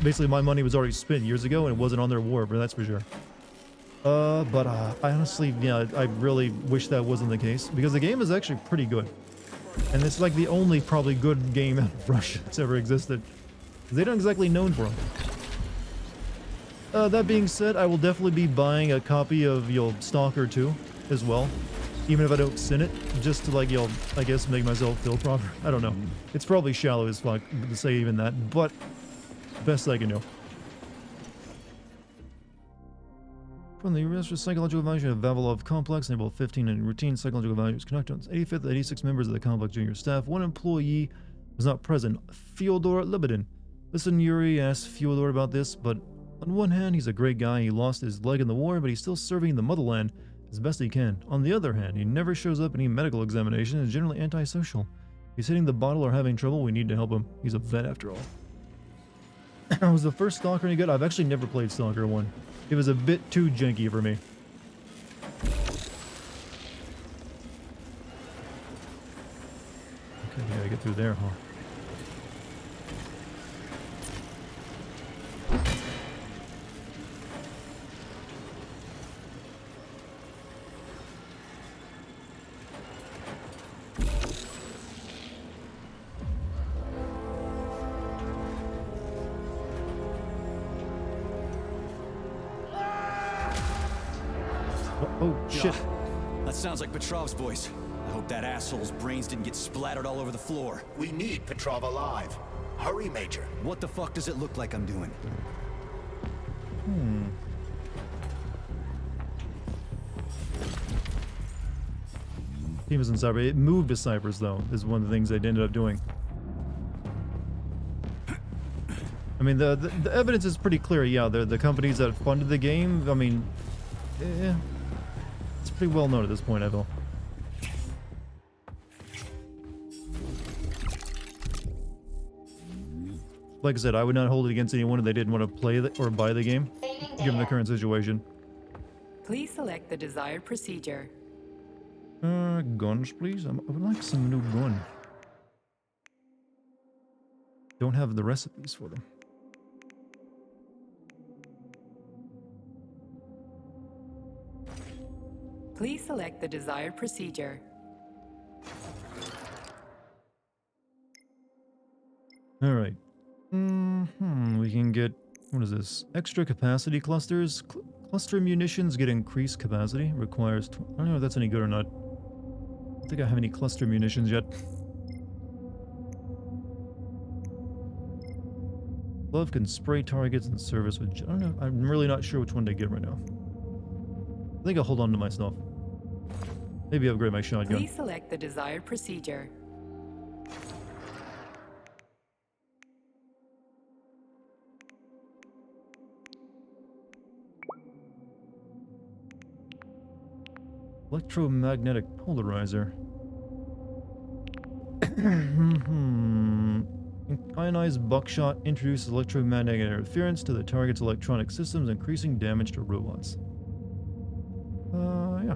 Basically, my money was already spent years ago and it wasn't on their war, but that's for sure. But I honestly, yeah, I really wish that wasn't the case, because the game is actually pretty good. And it's like the only probably good game out of Russia that's ever existed. They don't exactly known for them. That being said, I will definitely be buying a copy of, Stalker 2 as well. Even if I don't sin it, just to like, I guess make myself feel proper. I don't know. It's probably shallow as fuck to say even that, but best I can do. From the U.S. Psychological Evaluation of Vavilov Complex, enable 15 and routine psychological evaluations conducted on 85th 86 members of the complex junior staff. One employee was not present, Fyodor Lebedin. Listen, Yuri asked Fyodor about this, but on one hand, he's a great guy. He lost his leg in the war, but he's still serving the motherland as best he can. On the other hand, he never shows up in any medical examination and is generally antisocial. If he's hitting the bottle or having trouble, we need to help him. He's a vet after all. Was the first Stalker any good? I've actually never played Stalker 1. It was a bit too janky for me. Okay, we gotta get through there, huh? Oh, shit. That sounds like Petrov's voice. I hope that asshole's brains didn't get splattered all over the floor. We need Petrov alive. Hurry, Major. What the fuck does it look like I'm doing? Team is in cyber. It moved to Cyprus, though, is one of the things they ended up doing. I mean, the evidence is pretty clear. Yeah, the companies that funded the game, I mean, it's pretty well known at this point, I feel. Like I said, I would not hold it against anyone if they didn't want to play or buy the game, given the current situation. Please select the desired procedure. Guns, please. I would like some new gun. Don't have the recipes for them. Please select the desired procedure. All right. We can get, what is this? Extra capacity clusters. Cluster munitions get increased capacity. Requires, I don't know if that's any good or not. I don't think I have any cluster munitions yet. Glove can spray targets and service with, I don't know. I'm really not sure which one to get right now. I think I'll hold on to my stuff. Maybe upgrade my shotgun. Please select the desired procedure. Electromagnetic polarizer. Ionized buckshot introduces electromagnetic interference to the target's electronic systems, increasing damage to robots. Yeah.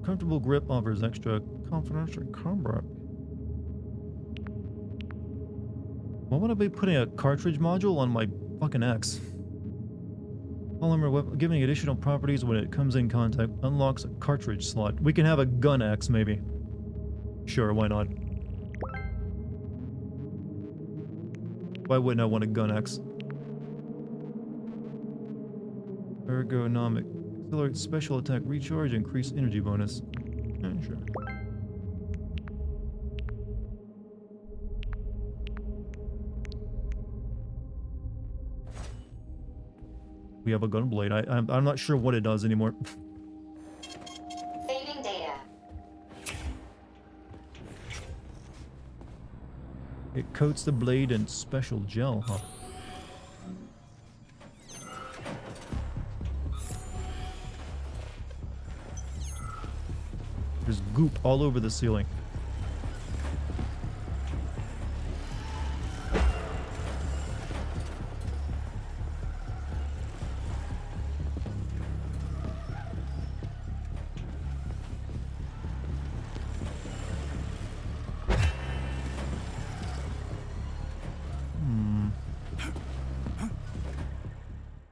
Comfortable grip offers extra confidence in combat. Why would I be putting a cartridge module on my fucking axe? Polymer weapon giving additional properties when it comes in contact unlocks a cartridge slot. We can have a gun axe, maybe. Sure, why not? Why wouldn't I want a gun axe? Ergonomic. Accelerate special attack recharge, increase energy bonus. Sure. We have a gun blade. I'm not sure what it does anymore. Saving data. It coats the blade in special gel, huh? There's goop all over the ceiling.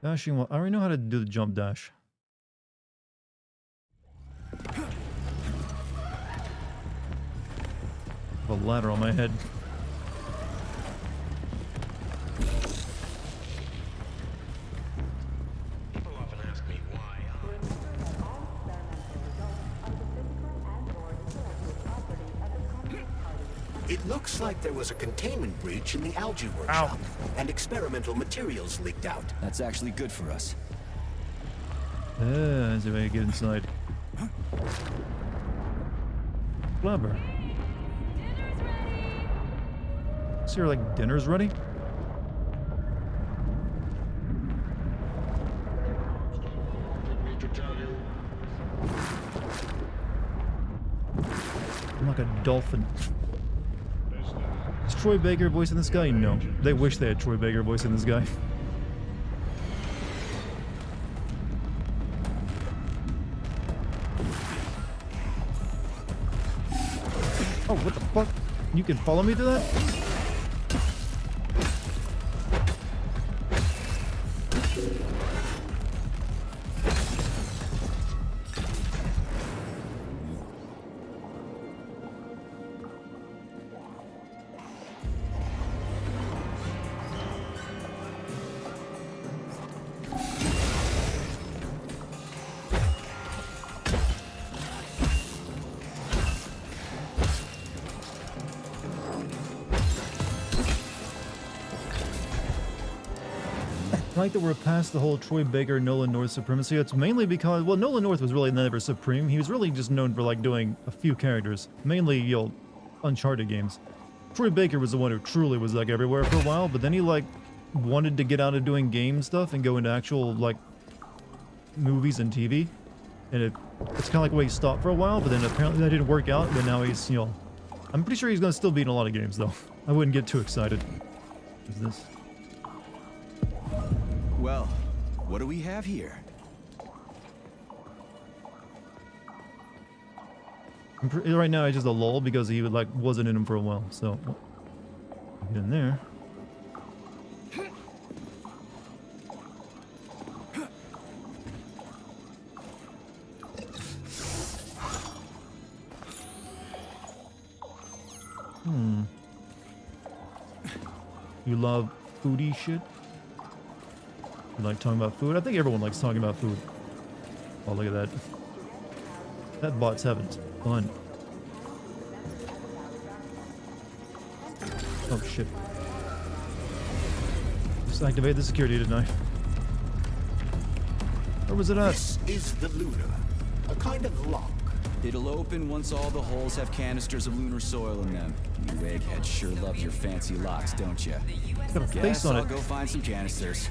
Dashing, well, I already know how to do the jump dash. A ladder on my head. People often ask me why. It looks like there was a containment breach in the algae workshop, and experimental materials leaked out. That's actually good for us. That's a way to get inside. Clever. So you're like, dinner's ready? I'm like a dolphin. Is Troy Baker voicing this guy? No. They wish they had Troy Baker voicing this guy. Oh, what the fuck? You can follow me to that? I like that we're past the whole Troy Baker, Nolan North supremacy. It's mainly because, well, Nolan North was really never supreme. He was really just known for like doing a few characters, mainly, you know, Uncharted games. Troy Baker was the one who truly was like everywhere for a while, but then he like wanted to get out of doing game stuff and go into actual like movies and TV. And it's kind of like where he stopped for a while, but then apparently that didn't work out, but now he's, you know, I'm pretty sure he's going to still be in a lot of games though. I wouldn't get too excited. What is this? Well, what do we have here? Right now it's just a lull because he like wasn't in him for a while, so get in there. You love foodie shit? You like talking about food? I think everyone likes talking about food. Oh, look at that. That bot's having fun. Oh, shit. Just activate the security, didn't I? Where was it at? This is the Lunar, a kind of lock. It'll open once all the holes have canisters of lunar soil in them. You eggheads sure love your fancy locks, don't you? Got a face Guess on I'll it. go find some canisters.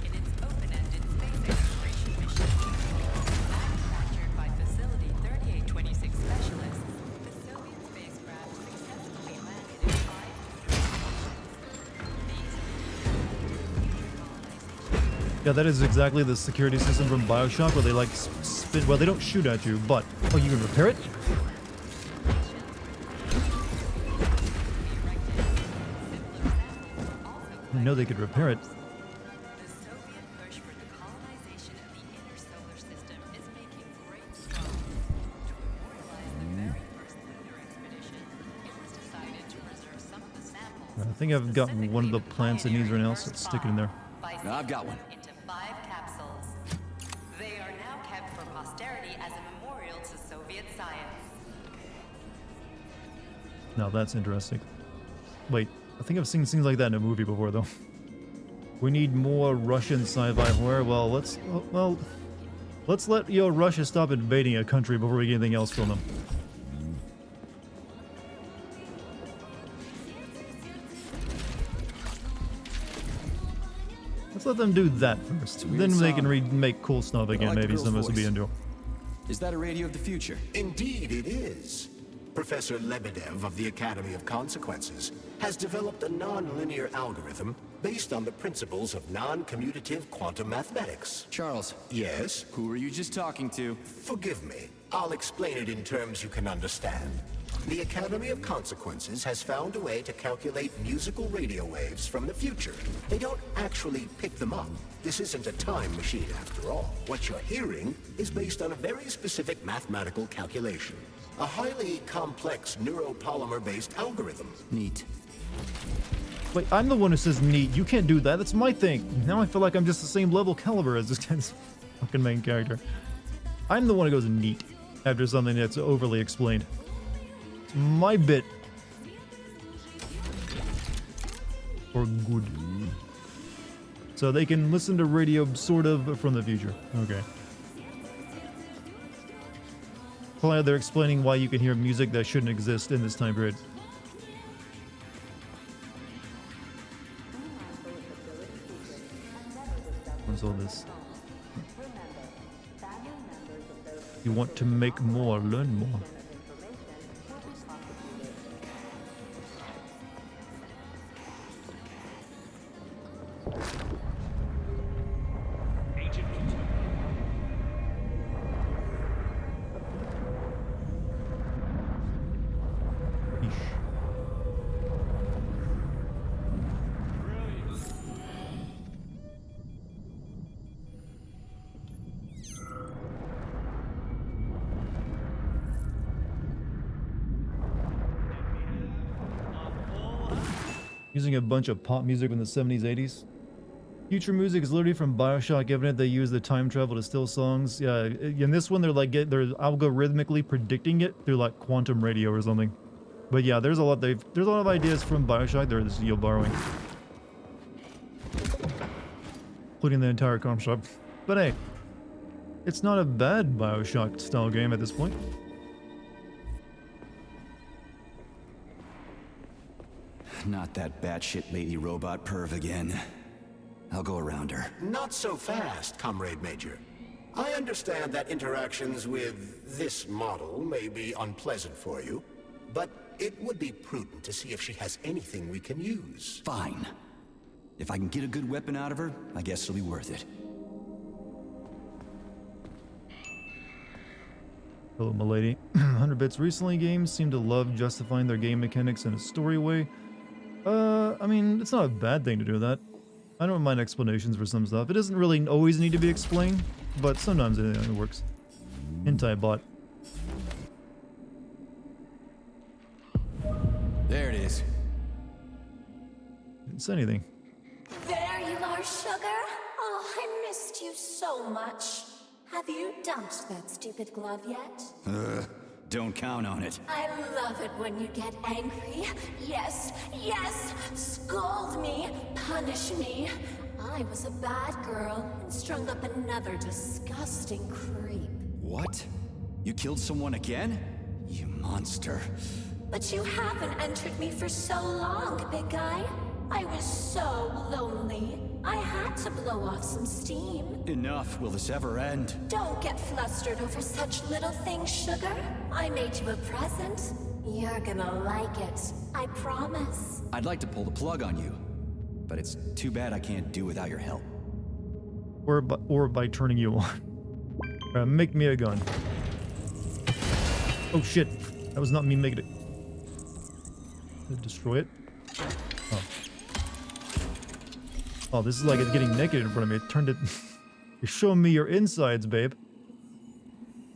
Yeah, that is exactly the security system from BioShock where they like spin. Well, they don't shoot at you, but oh, you can repair it. I didn't know they could repair it. I think I've got one of the plants it needs right now, so let's stick it in there. No, I've got one. Into 5 capsules. They are now kept for posterity as a memorial to Soviet science. Now that's interesting. Wait, I think I've seen things like that in a movie before, though. We need more Russian sci-fi horror. Well, let's let Russia stop invading a country before we get anything else from them. Let's let them do that first. Then they can remake cool stuff again. Maybe some of us will be into. Is that a radio of the future? Indeed it is. Professor Lebedev of the Academy of Consequences has developed a non-linear algorithm based on the principles of non-commutative quantum mathematics. Charles. Yes? Who were you just talking to? Forgive me. I'll explain it in terms you can understand. The Academy of Consequences has found a way to calculate musical radio waves from the future. They don't actually pick them up. This isn't a time machine after all. What you're hearing is based on a very specific mathematical calculation. A highly complex neuropolymer-based algorithm. Neat. Wait, I'm the one who says neat. You can't do that. That's my thing. Now I feel like I'm just the same level caliber as this guy's fucking main character. I'm the one who goes neat after something that's overly explained. It's my bit. For good. So they can listen to radio sort of from the future. Okay. Probably they're explaining why you can hear music that shouldn't exist in this time period. What's all this? You want to make more, learn more. Using a bunch of pop music from the 70s, 80s. Future music is literally from BioShock, given it they use the time travel to still songs. Yeah, in this one they're like they're algorithmically predicting it through like quantum radio or something. But yeah, there's a lot of ideas from BioShock they're just borrowing. Including the entire comp shop. But hey, it's not a bad BioShock style game at this point. Not that batshit lady robot perv again. I'll go around her. Not so fast, Comrade Major. I understand that interactions with this model may be unpleasant for you, but it would be prudent to see if she has anything we can use. Fine. If I can get a good weapon out of her, I guess it'll be worth it. Hello, milady. 100 bits. Recently, games seem to love justifying their game mechanics in a story way. I mean, it's not a bad thing to do that. I don't mind explanations for some stuff. It doesn't really always need to be explained, but sometimes it works. Hentai bot. There it is. Didn't say anything. There you are, sugar. Oh, I missed you so much. Have you dumped that stupid glove yet? Don't count on it. I love it when you get angry. Yes, yes! Scold me, punish me. I was a bad girl and strung up another disgusting creep. What? You killed someone again? You monster. But you haven't entered me for so long, big guy. I was so lonely. I had to blow off some steam. Enough. Will this ever end? Don't get flustered over such little things, sugar. I made you a present. You're gonna like it. I promise. I'd like to pull the plug on you, but it's too bad I can't do without your help. Or by turning you on. Make me a gun. Oh shit. That was not me making it. Did it destroy it? Oh. Oh, this is like it's getting naked in front of me. It turned it... You're showing me your insides, babe.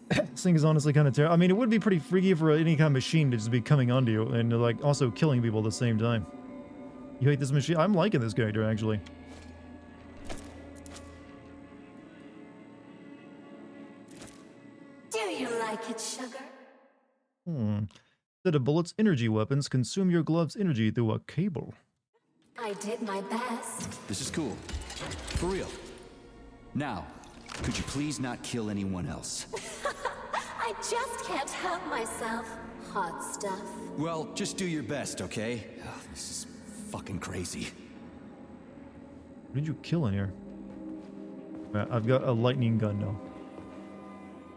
This thing is honestly kind of terrible. I mean, it would be pretty freaky for any kind of machine to just be coming onto you and like also killing people at the same time. You hate this machine? I'm liking this character, actually. Do you like it, sugar? Instead of bullets, energy weapons consume your glove's energy through a cable. I did my best. This is cool. For real. Now, could you please not kill anyone else? I just can't help myself. Hot stuff. Well, just do your best, okay? Oh, this is fucking crazy. What did you kill in here? I've got a lightning gun now.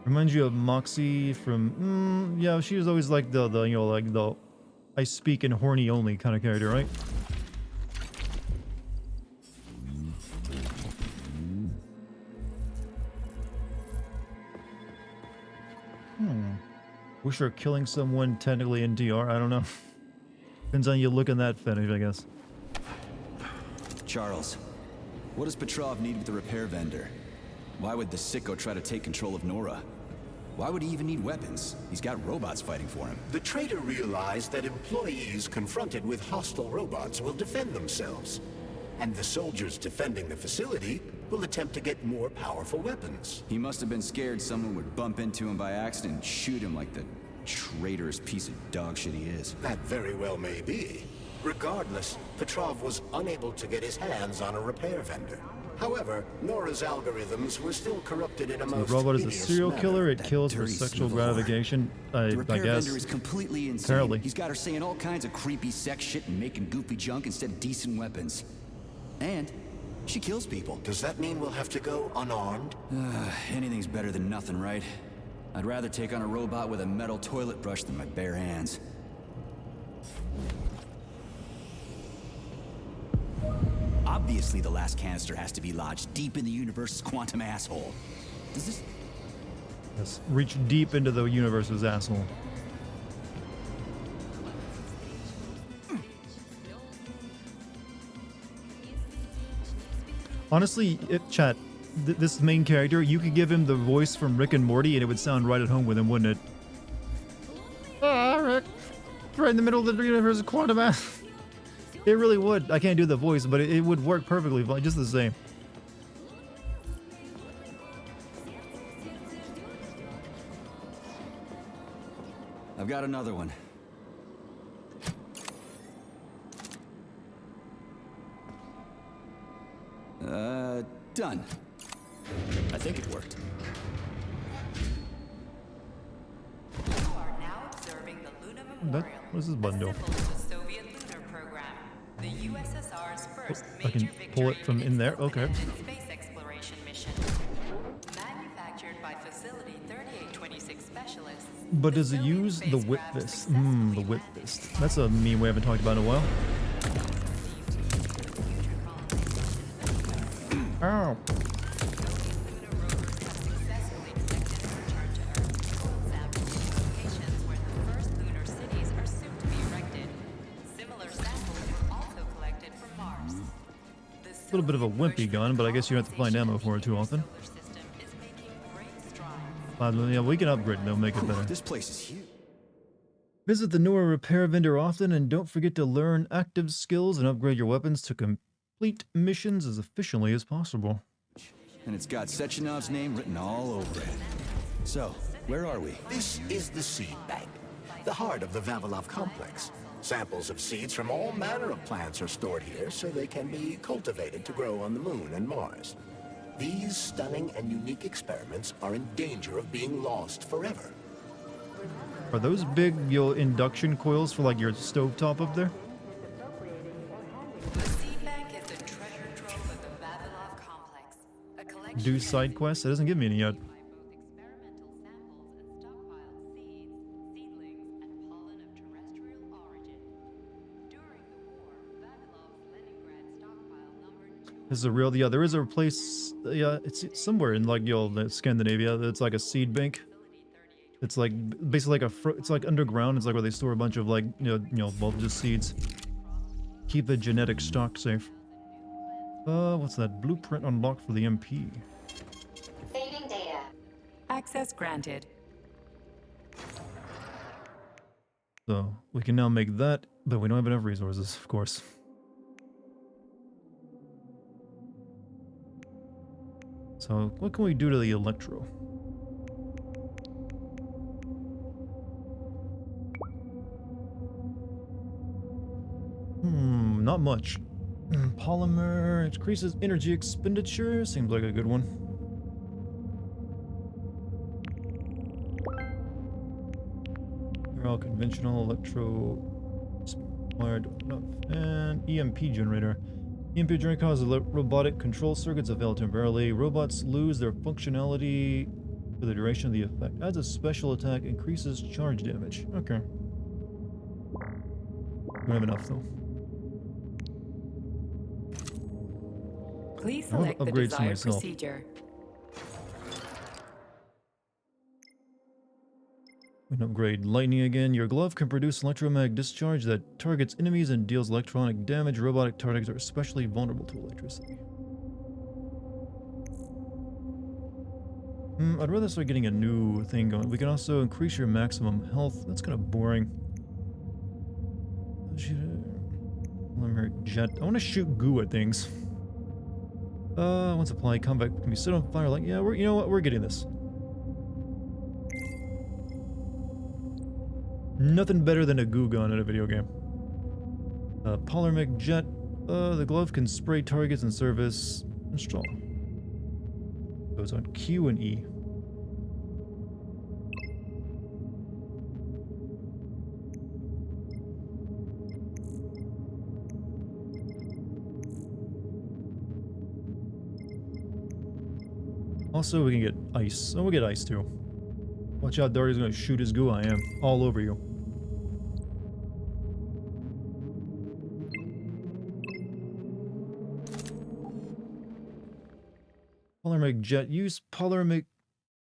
Reminds you of Moxie from... yeah, she was always like the you know, like the... I speak in horny only kind of character, right? Wish her killing someone technically in DR, I don't know. Depends on you look in that fetish, I guess. Charles, what does Petrov need with the repair vendor? Why would the sicko try to take control of Nora? Why would he even need weapons? He's got robots fighting for him. The traitor realized that employees confronted with hostile robots will defend themselves. And the soldiers defending the facility will attempt to get more powerful weapons. He must have been scared someone would bump into him by accident and shoot him like the traitorous piece of dog shit he is. That very well may be. Regardless, Petrov was unable to get his hands on a repair vendor. However, Nora's algorithms were still corrupted in a most The robot is a hideous serial manner. killer. It kills for sexual gratification, The I repair guess. vendor is completely insane. Apparently. He's got her saying all kinds of creepy sex shit and making goofy junk instead of decent weapons. And she kills people. Does that mean we'll have to go unarmed? Anything's better than nothing, right? I'd rather take on a robot with a metal toilet brush than my bare hands. Obviously, the last canister has to be lodged deep in the universe's quantum asshole. Does this... Yes, reach deep into the universe's asshole. Honestly, chat, this main character, you could give him the voice from Rick and Morty and it would sound right at home with him, wouldn't it? Rick. Right in the middle of the universe's quantum ass. It really would. I can't do the voice, but it would work perfectly fine, just the same. I've got another one. Done. I think it worked. You are now observing the Luna Memorial. What does this button do? The Soviet lunar program. The USSR's first I can pull it from in there. Okay. space exploration mission. Manufactured by Facility 3826 specialists. But does it use the whip fist? The whip fist. That's a meme we haven't talked about in a while. Ow. A little bit of a wimpy gun, but I guess you have to find ammo for it too often. Yeah, we can upgrade it, they'll make it better. This place is huge. Visit the newer repair vendor often, and don't forget to learn active skills and upgrade your weapons to complete missions as efficiently as possible. And it's got Sechenov's name written all over it. So, where are we? This is the seed bank, the heart of the Vavilov complex. Samples of seeds from all manner of plants are stored here so they can be cultivated to grow on the Moon and Mars. These stunning and unique experiments are in danger of being lost forever. Are those big, induction coils for like your stovetop up there? The seed bank is the treasure trove of the Vavilov complex. A collection Do side quests? It doesn't give me any yet. This is a real, yeah, there is a place, yeah, it's somewhere in like, Scandinavia, it's like a seed bank. It's like, basically like it's like underground, it's like where they store a bunch of like, well, just seeds. Keep the genetic stock safe. What's that? Blueprint unlocked for the MP. Saving data. Access granted. So, we can now make that, but we don't have enough resources, of course. So, what can we do to the Electro? Not much. Polymer increases energy expenditure. Seems like a good one. They're all conventional. Electro. And EMP generator. EMP generator causes robotic control circuits to fail temporarily. Robots lose their functionality for the duration of the effect. Adds a special attack, increases charge damage. Okay. Don't have enough though. Please select the desired procedure. We can upgrade lightning again. Your glove can produce electromagnetic discharge that targets enemies and deals electronic damage. Robotic targets are especially vulnerable to electricity. I'd rather start getting a new thing going. We can also increase your maximum health. That's kind of boring. Jet. I want to shoot goo at things. Once applied, combat can be set on fire. Like, yeah, you know what? We're getting this. Nothing better than a goo gun in a video game. Polymer jet. The glove can spray targets and service. Install. Goes on Q and E. Also, we can get ice. Oh, we'll get ice too. Watch out, Dartigan's gonna shoot his goo. I am. All over you. Polymer jet. Use polymer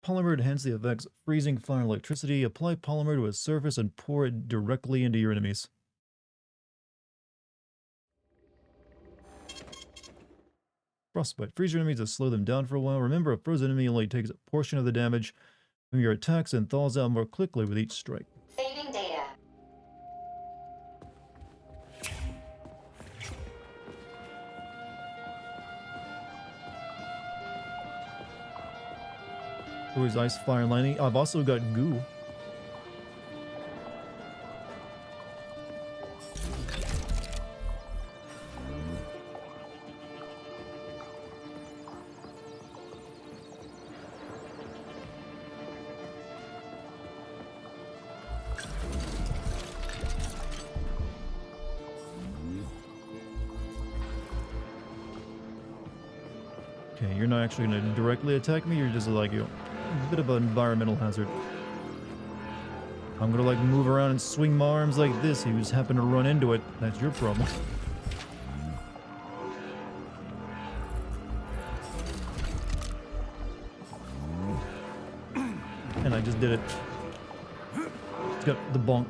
to enhance the effects of freezing, fire, and electricity. Apply polymer to a surface and pour it directly into your enemies. Frostbite. Freeze your enemies to slow them down for a while. Remember, a frozen enemy only takes a portion of the damage from your attacks and thaws out more quickly with each strike. Saving data. Always ice, fire, and lightning. I've also got goo. Okay, you're not actually going to directly attack me, you're just like, a bit of an environmental hazard. I'm going to like move around and swing my arms like this. You just happen to run into it. That's your problem. And I just did it. It's got the bonk.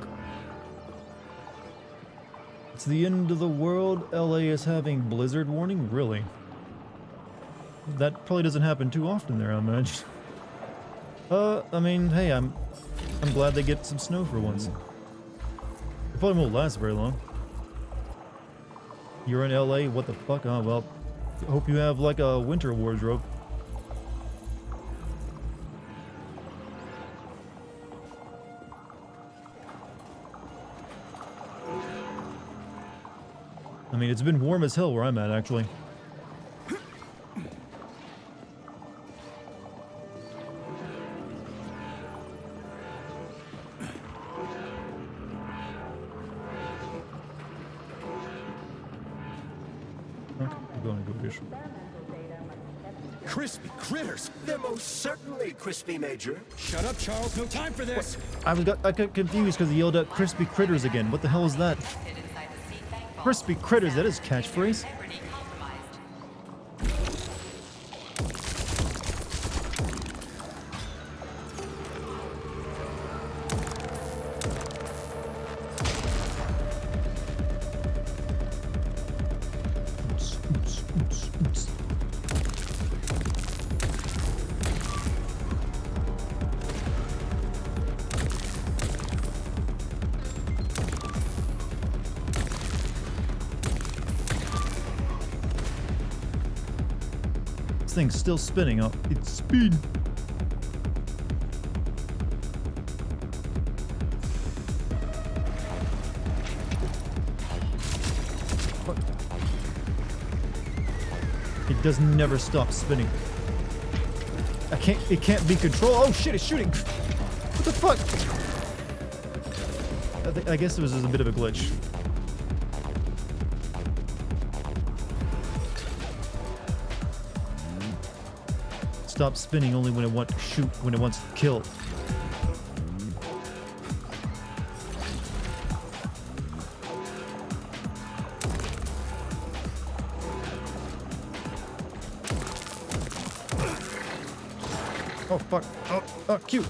It's the end of the world. LA is having blizzard warning? Really? That probably doesn't happen too often there, I imagine. I mean, hey, I'm glad they get some snow for once. It probably won't last very long. You're in LA? What the fuck? Oh, well, hope you have like a winter wardrobe. I mean, it's been warm as hell where I'm at, actually. Crispy critters! They're most certainly crispy, Major. Shut up, Charles. No time for this. I got confused because he yelled out crispy critters again. What the hell is that? Crispy critters, that is catchphrase? This thing's still spinning up. It's speed. What? It does never stop spinning. It can't be controlled. Oh shit, it's shooting. What the fuck? I guess it was just a bit of a glitch. Stop spinning only when it wants to shoot, when it wants to kill. Oh fuck. Oh, Q.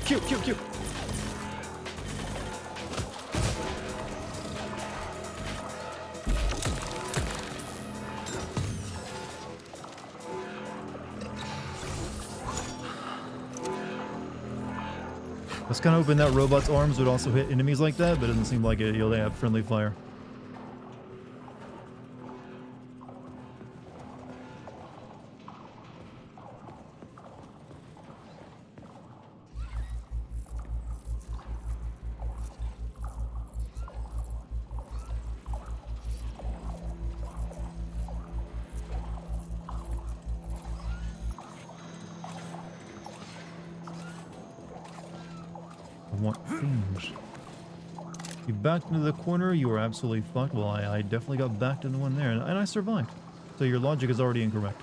I was kind of hoping that robot's arms would also hit enemies like that, but it doesn't seem like it. They have friendly fire. You backed into the corner, you were absolutely fucked. Well, I definitely got backed into one there, and I survived. So your logic is already incorrect.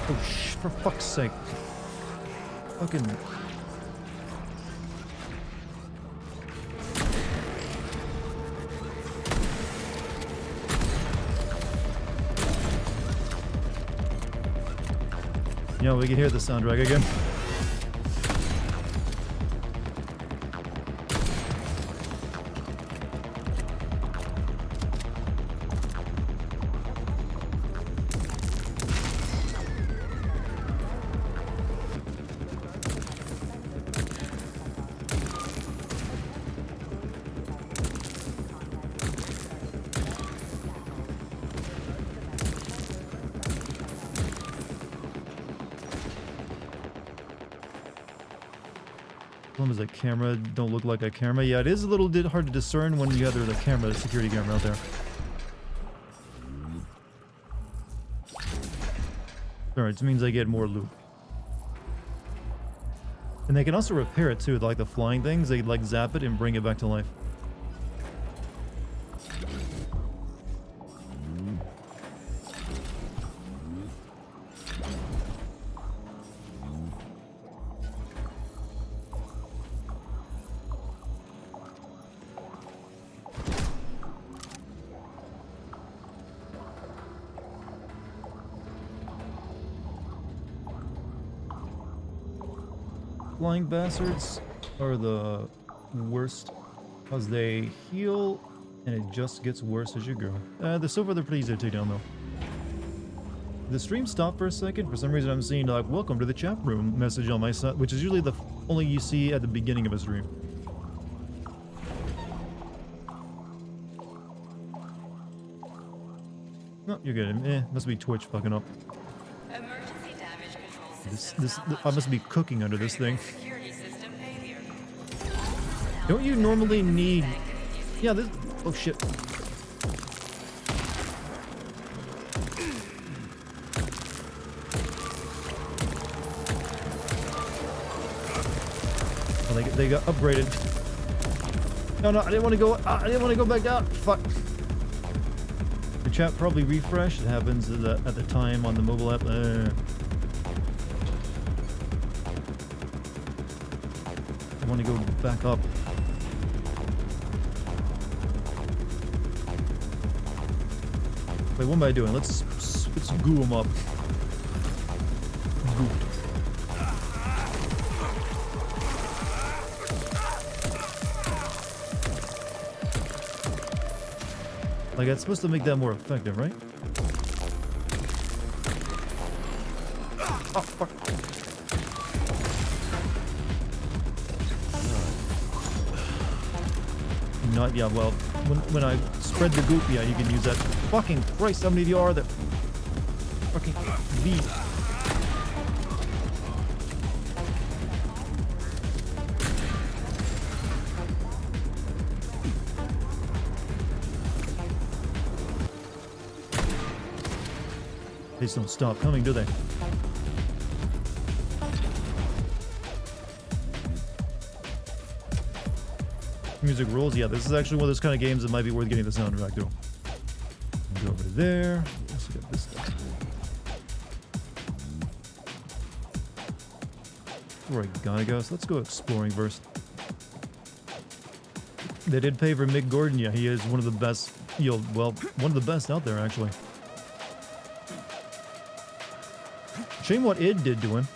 Oh, for fuck's sake. Fucking... You know, we can hear the soundtrack again. One is a camera, don't look like a camera. Yeah, it is a little bit hard to discern when you have the camera, the security camera out there. Alright, it means I get more loot. And they can also repair it too, like the flying things. They like zap it and bring it back to life. Flying bastards are the worst because they heal and it just gets worse as you go. So far they're pretty easy to take down though. The stream stopped for a second. For some reason I'm seeing like welcome to the chat room message on my side, which is usually the only you see at the beginning of a stream. No, you're good. Must be Twitch fucking up. I must be cooking under this thing. Don't you normally need... Yeah, this... Oh, shit. Oh, they got upgraded. No, I didn't want to go... I didn't want to go back down. Fuck. The chat probably refreshed. It happens at the time on the mobile app. I want to go back up. Wait, what am I doing? Let's goo them up. Goo. Like, it's supposed to make that more effective, right? Oh, fuck. Not, yeah, well, when I spread the goop, yeah, you can use that. Fucking Christ, how many of you are there? Fucking V. They just don't stop coming, do they? Music rolls. Yeah, this is actually one of those kind of games that might be worth getting the soundtrack to. Go over there. Also got this stuff. Where I gotta go. So let's go exploring first. They did pay for Mick Gordon. Yeah, he is one of the best. Well, one of the best out there actually. Shame what id did to him.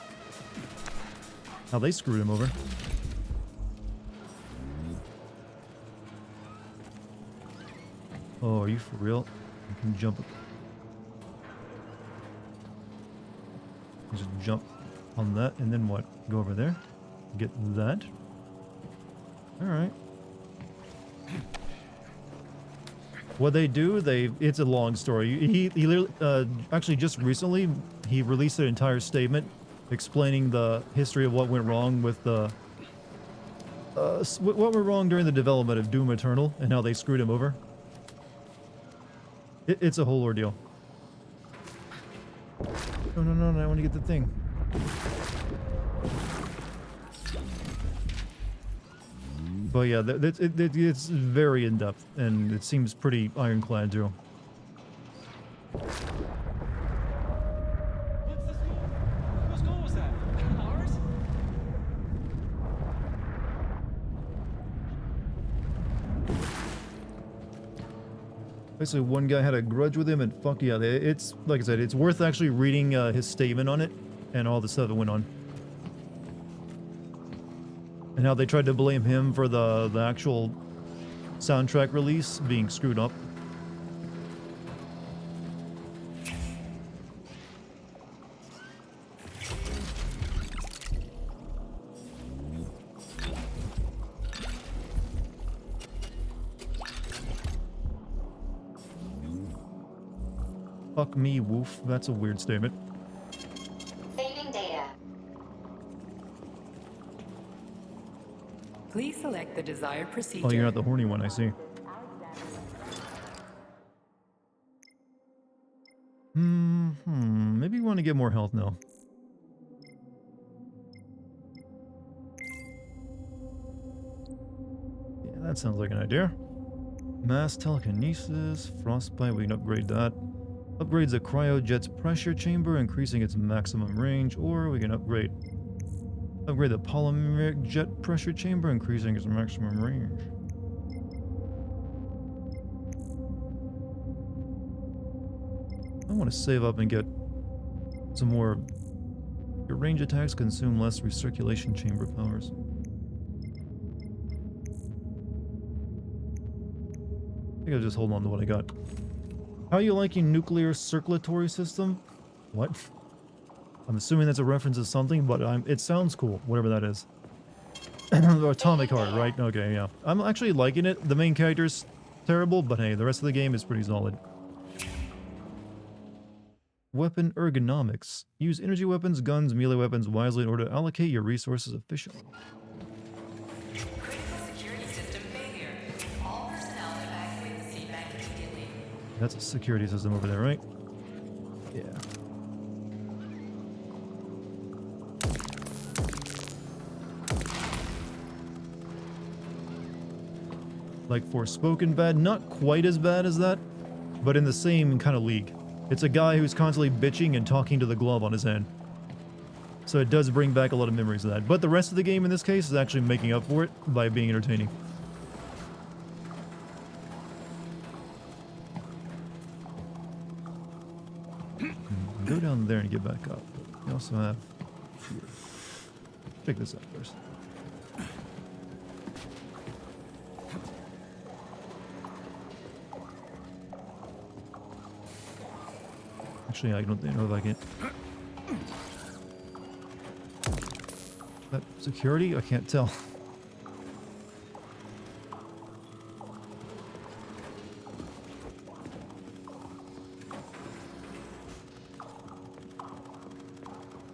How they screwed him over. Oh, are you for real? You can jump. Just jump on that, and then what? Go over there. Get that. Alright. What they do, it's a long story. He actually just recently, he released an entire statement explaining the history of what went wrong with the... what went wrong during the development of Doom Eternal, and how they screwed him over. It's a whole ordeal. No, I want to get the thing. But yeah, it's very in-depth, and it seems pretty ironclad too. Whose goal was that? Ours? Basically, one guy had a grudge with him, and fuck yeah, it's like I said, it's worth actually reading his statement on it and all the stuff that went on, and how they tried to blame him for the actual soundtrack release being screwed up. Fuck me, woof. That's a weird statement. Saving data. Please select the desired procedure. Oh, you're not the horny one, I see. Maybe you want to get more health now. Yeah, that sounds like an idea. Mass telekinesis, frostbite, we can upgrade that. Upgrades the cryojet's pressure chamber, increasing its maximum range, or we can upgrade the polymeric jet pressure chamber, increasing its maximum range. I want to save up and get some more. Your range attacks consume less recirculation chamber powers. I think I'll just hold on to what I got. How are you liking nuclear circulatory system? What? I'm assuming that's a reference to something, but it sounds cool, whatever that is. Atomic heart, right? Okay, yeah. I'm actually liking it. The main character's terrible, but hey, the rest of the game is pretty solid. Weapon ergonomics. Use energy weapons, guns, melee weapons wisely in order to allocate your resources efficiently. Critical security system failure. All personnel evacuate the seat bank immediately. That's a security system over there, right? Yeah. Like Forspoken bad, not quite as bad as that, but in the same kind of league. It's a guy who's constantly bitching and talking to the glove on his hand. So it does bring back a lot of memories of that. But the rest of the game in this case is actually making up for it by being entertaining. Go down there and get back up. We also have here. Check this out first. Actually, I don't know if I can. That security? I can't tell.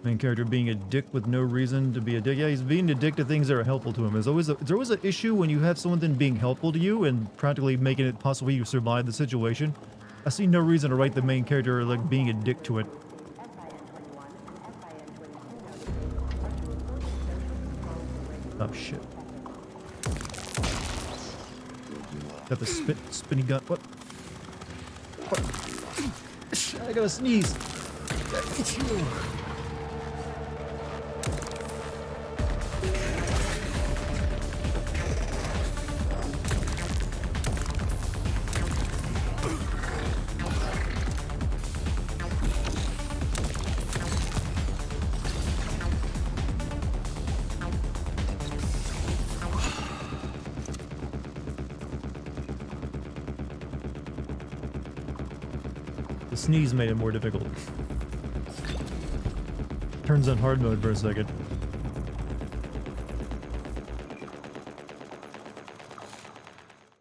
Main character being a dick with no reason to be a dick. Yeah, he's being a dick to things that are helpful to him. There's always an issue when you have someone being helpful to you and practically making it possible you survive the situation. I see no reason to write the main character like being a dick to it. Oh shit. Got the spinny gun. What? I gotta sneeze. The sneeze made it more difficult. Turns on hard mode for a second.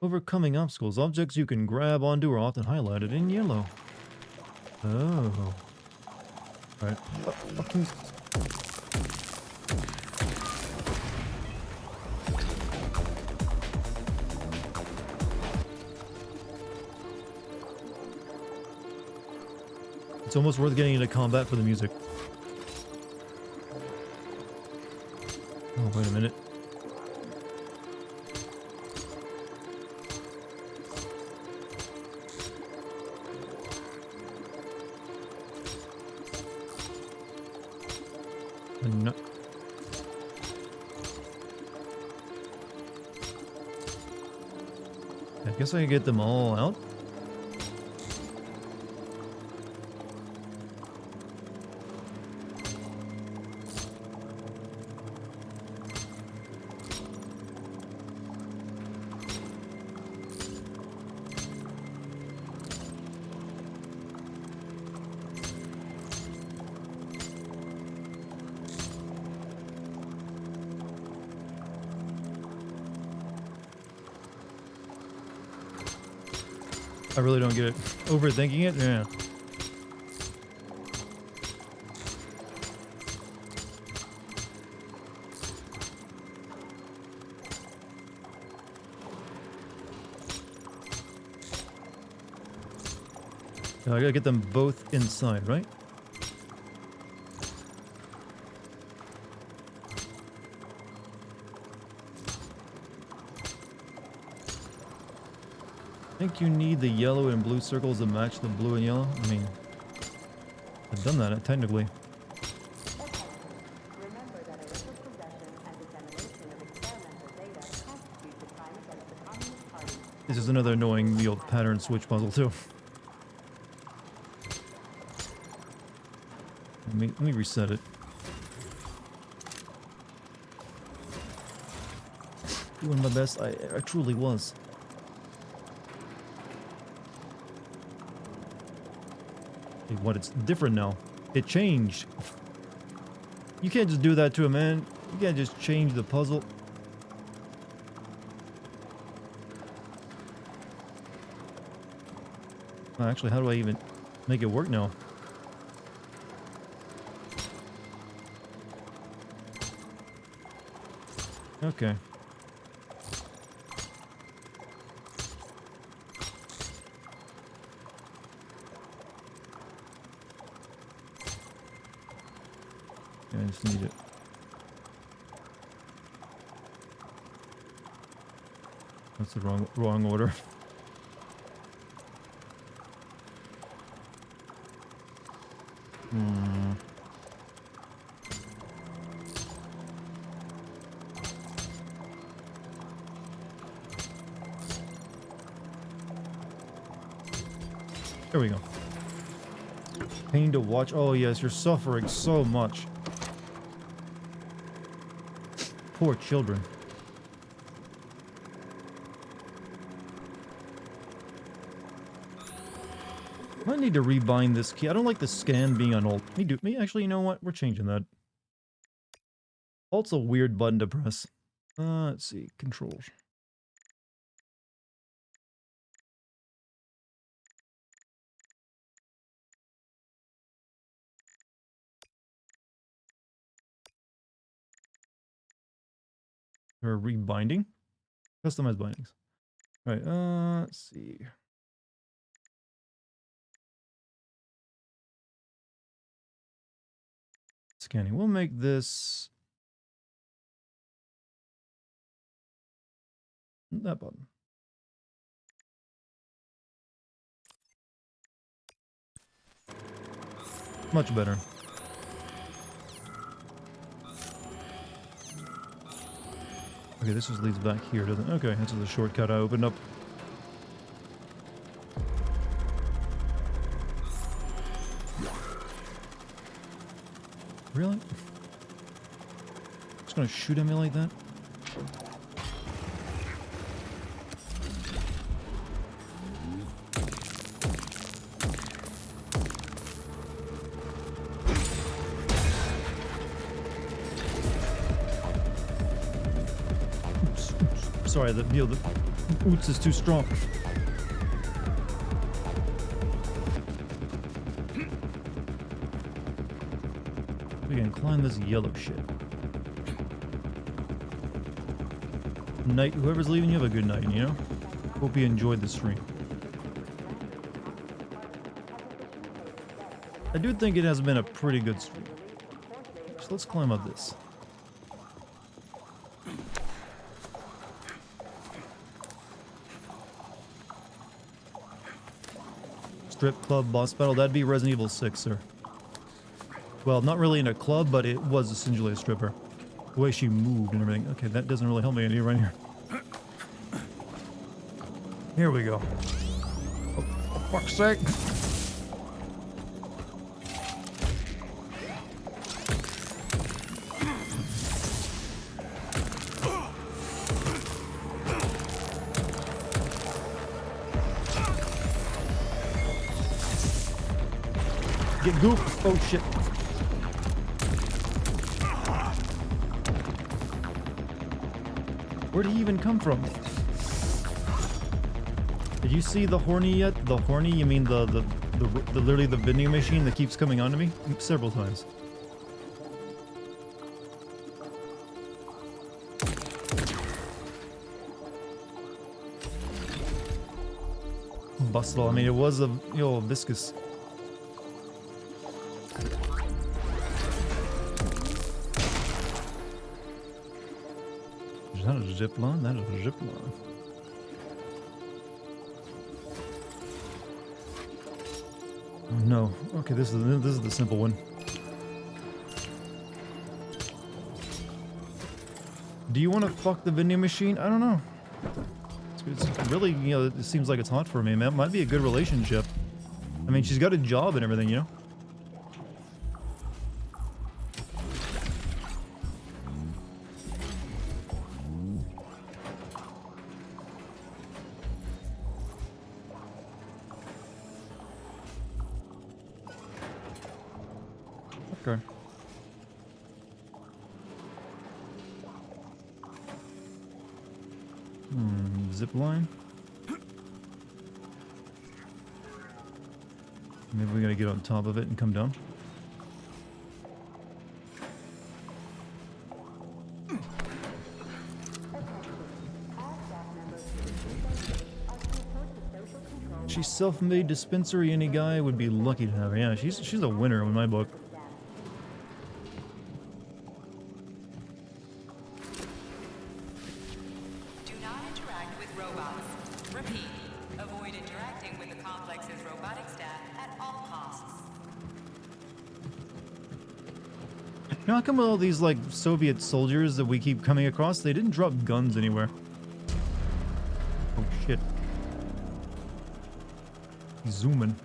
Overcoming obstacles. Objects you can grab onto are often highlighted in yellow. Oh. Alright. Fucking... It's almost worth getting into combat for the music. Oh, wait a minute. No. I guess I can get them all out. I really don't get it. Overthinking it? Yeah. So I gotta get them both inside, right? I think you need the yellow and blue circles to match the blue and yellow. I mean, I've done that technically. This is another annoying wheel pattern switch puzzle too. Let me reset it. Doing my best. I truly was. Hey, what? It's different now. It changed. You can't just do that to a man. You can't just change the puzzle. Actually, how do I even make it work now? Okay. I just need it. That's the wrong order. There we go. Pain to watch. Oh yes, you're suffering so much. Poor children. I might need to rebind this key. I don't like the scan being on alt. Me actually, you know what? We're changing that. Alt's a weird button to press. Let's see. Controls. Or rebinding? Customize bindings. Alright, let's see. Scanning. We'll make this that button. Much better. Okay, this just leads back here, doesn't it? Okay, this is a shortcut I opened up. Really? Just gonna shoot at me like that? Sorry, the oots is too strong. We can climb this yellow shit. Night, whoever's leaving, you have a good night, you know? Hope you enjoyed the stream. I do think it has been a pretty good stream. So let's climb up this. Strip club boss battle. That'd be Resident Evil 6, sir. Well, not really in a club, but it was essentially a stripper. The way she moved and everything. Okay, that doesn't really help me any right here. Here we go. Oh, for fuck's sake. Get goop. Oh shit. Where'd he even come from? Did you see the horny yet? The horny? You mean the literally the vending machine that keeps coming onto me? Several times. bustle. I mean, it was a, you know, viscous. Is that a zip line? That is a zip line. Oh, no. Okay, this is the simple one. Do you want to fuck the vending machine? I don't know. It's really, you know, it seems like it's hot for me, man. It might be a good relationship. I mean, she's got a job and everything, you know? Okay. Zip line. Maybe we gotta get on top of it and come down. She's self-made dispensary. Any guy would be lucky to have her. Yeah, she's a winner in my book. You know, how come with all these, like, Soviet soldiers that we keep coming across, they didn't drop guns anywhere? Oh, shit. He's zooming.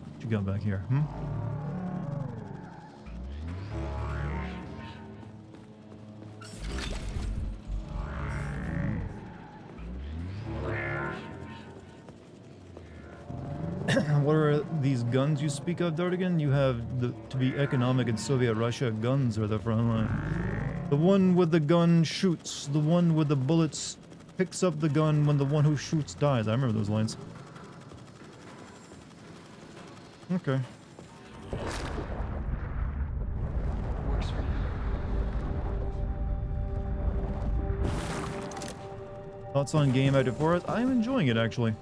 What you got back here, hmm? What are these guns you speak of, Dartigan? You have to be economic in Soviet Russia. Guns are the front line. The one with the gun shoots. The one with the bullets picks up the gun when the one who shoots dies. I remember those lines. Okay. Works for you. Thoughts on game after Forest? I'm enjoying it, actually.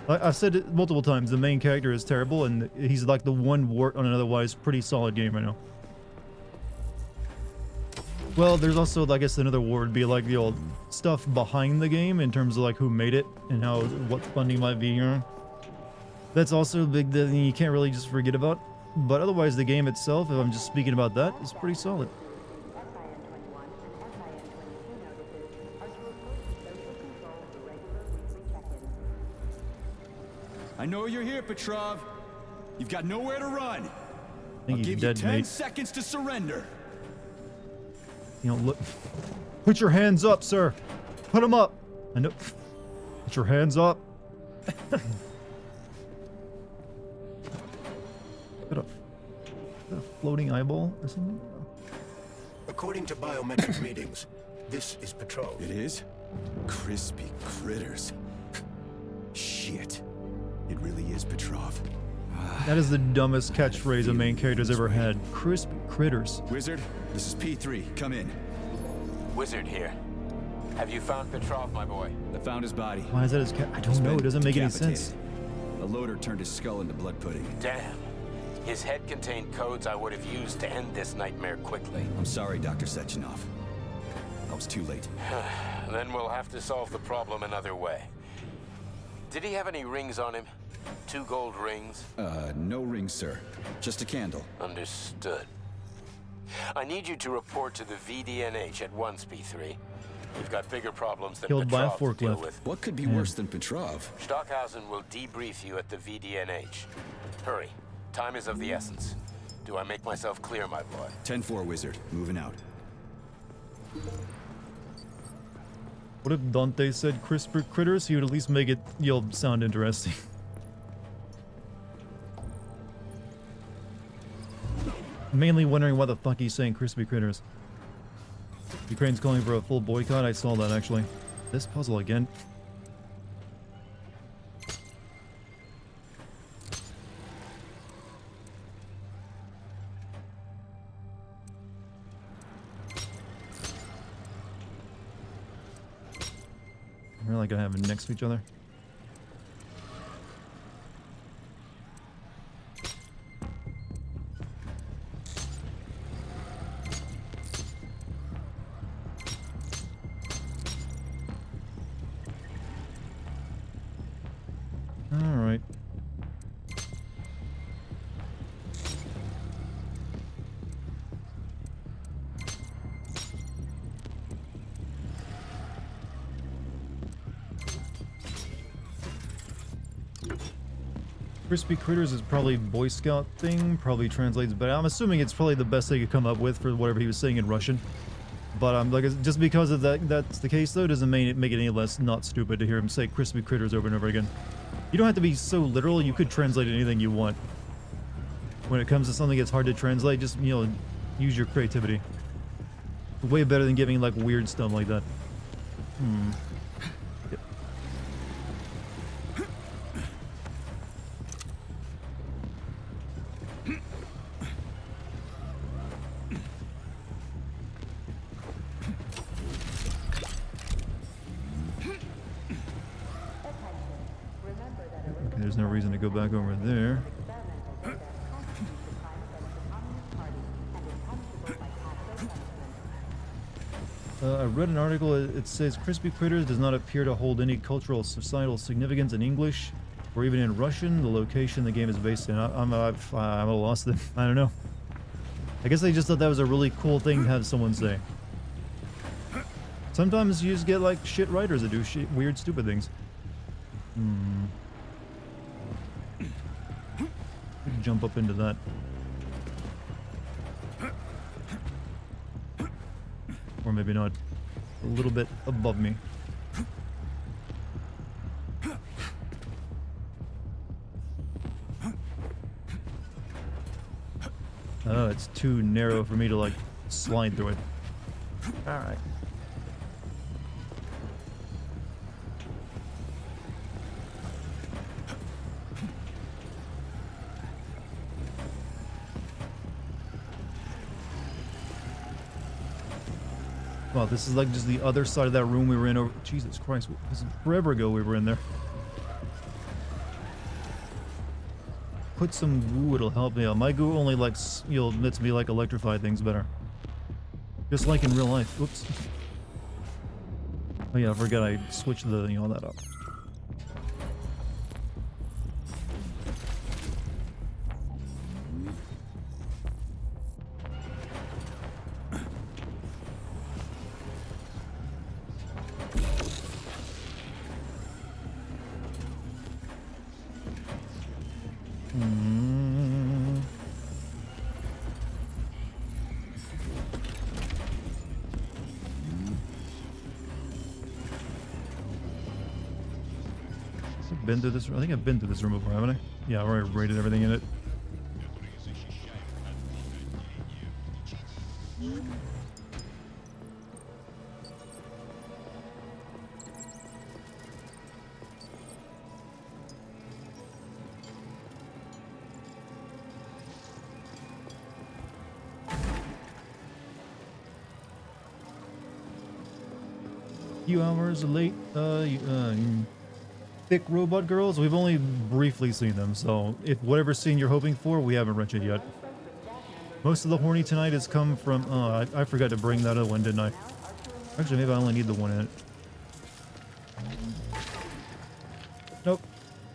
I've said it multiple times, the main character is terrible, and he's like the one wart on an otherwise pretty solid game right now. Well, there's also, I guess, another word would be like the old stuff behind the game in terms of like who made it and how, what funding might be, you know? That's also a big thing you can't really just forget about. But otherwise, the game itself, if I'm just speaking about that, is pretty solid. I know you're here, Petrov. You've got nowhere to run. I'll give you you 10 mate. seconds to surrender. You know, look. Put your hands up, sir. Put them up. I know. Put your hands up. Got a floating eyeball or something? According to biometric readings, this is Petrov. It is? Crispy critters. Shit. It really is Petrov. That is the dumbest catchphrase a main character's ever had. Crispy critters. Wizard, this is P3. Come in. Wizard here. Have you found Petrov, my boy? I found his body. Why is that his cat? I don't know. It doesn't make any sense. A loader turned his skull into blood pudding. Damn. His head contained codes I would have used to end this nightmare quickly. I'm sorry, Dr. Sechenov. I was too late. Then we'll have to solve the problem another way. Did he have any rings on him? 2 gold rings? No rings, sir. Just a candle. Understood. I need you to report to the VDNH at once, P3. We've got bigger problems than Killed by a Petrov to deal forklift. with. What could be worse than Petrov? Stockhausen will debrief you at the VDNH. Hurry. Time is of the essence. Do I make myself clear, my boy? 10-4, Wizard. Moving out. What if Dante said crispy critters? He would at least make it, sound interesting. Mainly wondering why the fuck he's saying crispy critters. Ukraine's calling for a full boycott. I saw that, actually. This puzzle again. like I have them next to each other. Alright. Crispy Critters is probably Boy Scout thing, probably translates better. I'm assuming it's probably the best they could come up with for whatever he was saying in Russian. But like, just because of that's the case though, doesn't make it any less not stupid to hear him say Crispy Critters over and over again. You don't have to be so literal, you could translate anything you want. When it comes to something that's hard to translate, just, you know, use your creativity. Way better than giving like weird stuff like that. Yep. Okay, there's no reason to go back over there. I read an article, it says Crispy Critters does not appear to hold any cultural societal significance in English or even in Russian, the location the game is based in. I'm at a loss then. I don't know. I guess they just thought that was a really cool thing to have someone say. Sometimes you just get like shit writers that do weird stupid things. Jump up into that. Or maybe not. A little bit above me. Oh, it's too narrow for me to like slide through it. Alright. Wow, this is like just the other side of that room we were in over... Jesus Christ, this is forever ago we were in there. Put some goo, it'll help me out. My goo only likes, you know, lets me like electrify things better. Just like in real life. Oops. Oh yeah, I forgot I switched the, you know, that up. Been through this. I think I've been through this room before, haven't I? Yeah, I've already rated everything in it. Few hours late. Thick robot girls, we've only briefly seen them, so if whatever scene you're hoping for, we haven't reached it yet. Most of the horny tonight has come from... I forgot to bring that other one, didn't I? Actually, maybe I only need the one in it. Nope.